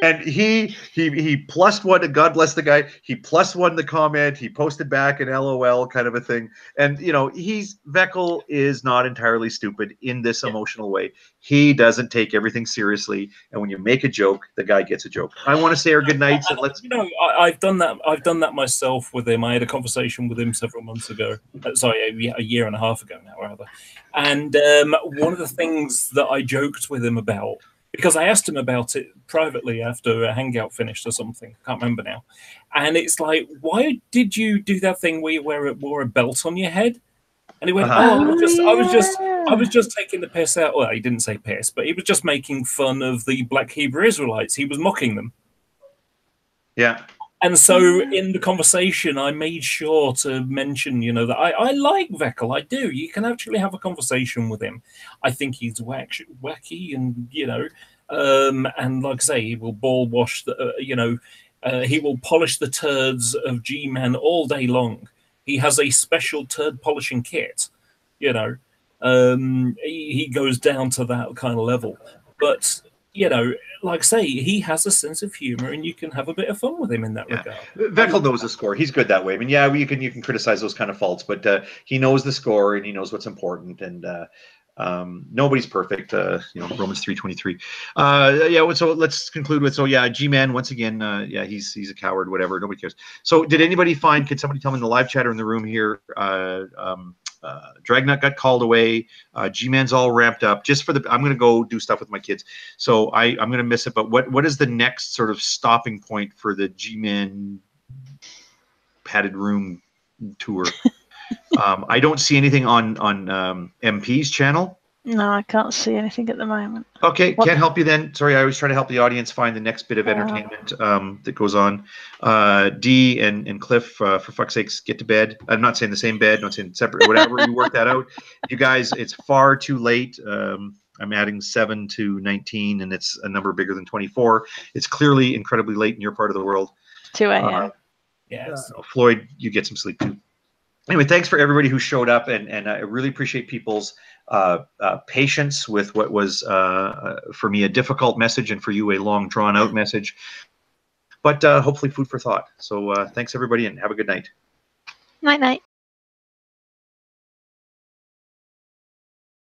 And he +1, and God bless the guy, he +1 the comment, he posted back an LOL kind of a thing. And, you know, Veckel is not entirely stupid in this emotional way. He doesn't take everything seriously. And when you make a joke, the guy gets a joke. I want to say our good nights. And let's. You know, I've done that myself with him. I had a conversation with him several months ago. Sorry, a year and a half ago now, rather. And one of the things that I joked with him about, because I asked him about it privately after a hangout finished or something, I can't remember now. And it's like, why did you do that thing where you wore a belt on your head? And he went, I was just taking the piss out. Well, he didn't say piss, but he was just making fun of the Black Hebrew Israelites. He was mocking them. Yeah. And so in the conversation, I made sure to mention, you know, that I like Veckel. I do. You can actually have a conversation with him. I think he's wacky and, you know, and like I say, he will ball wash, he will polish the turds of G-Man all day long. He has a special turd polishing kit, you know. He goes down to that kind of level. But, you know, like I say, he has a sense of humor, and you can have a bit of fun with him in that regard. Veckel knows the score. He's good that way. I mean, yeah, you can criticize those kind of faults, but he knows the score, and he knows what's important. And nobody's perfect. You know, Romans 3:23. Yeah. So let's conclude with. So yeah, G-Man once again. Yeah, he's a coward. Whatever. Nobody cares. So did anybody find? Could somebody tell me in the live chat or in the room here? Dragnut got called away. G-Man's all ramped up. Just for I'm going to go do stuff with my kids, so I'm going to miss it. But what is the next sort of stopping point for the G-Man padded room tour. I don't see anything on MP's channel. No, I can't see anything at the moment. Okay, What- can't help you then. Sorry, I always try to help the audience find the next bit of entertainment that goes on. Dee and Cliff, for fuck's sakes, get to bed. I'm not saying the same bed, not saying separate, whatever. You work that out. You guys, it's far too late. I'm adding 7 to 19, and it's a number bigger than 24. It's clearly incredibly late in your part of the world. 2 a.m. Yes. Floyd, you get some sleep too. Anyway, thanks for everybody who showed up, and I really appreciate people's patience with what was, for me, a difficult message, and for you, a long, drawn-out message. But hopefully food for thought. So thanks, everybody, and have a good night. Night-night.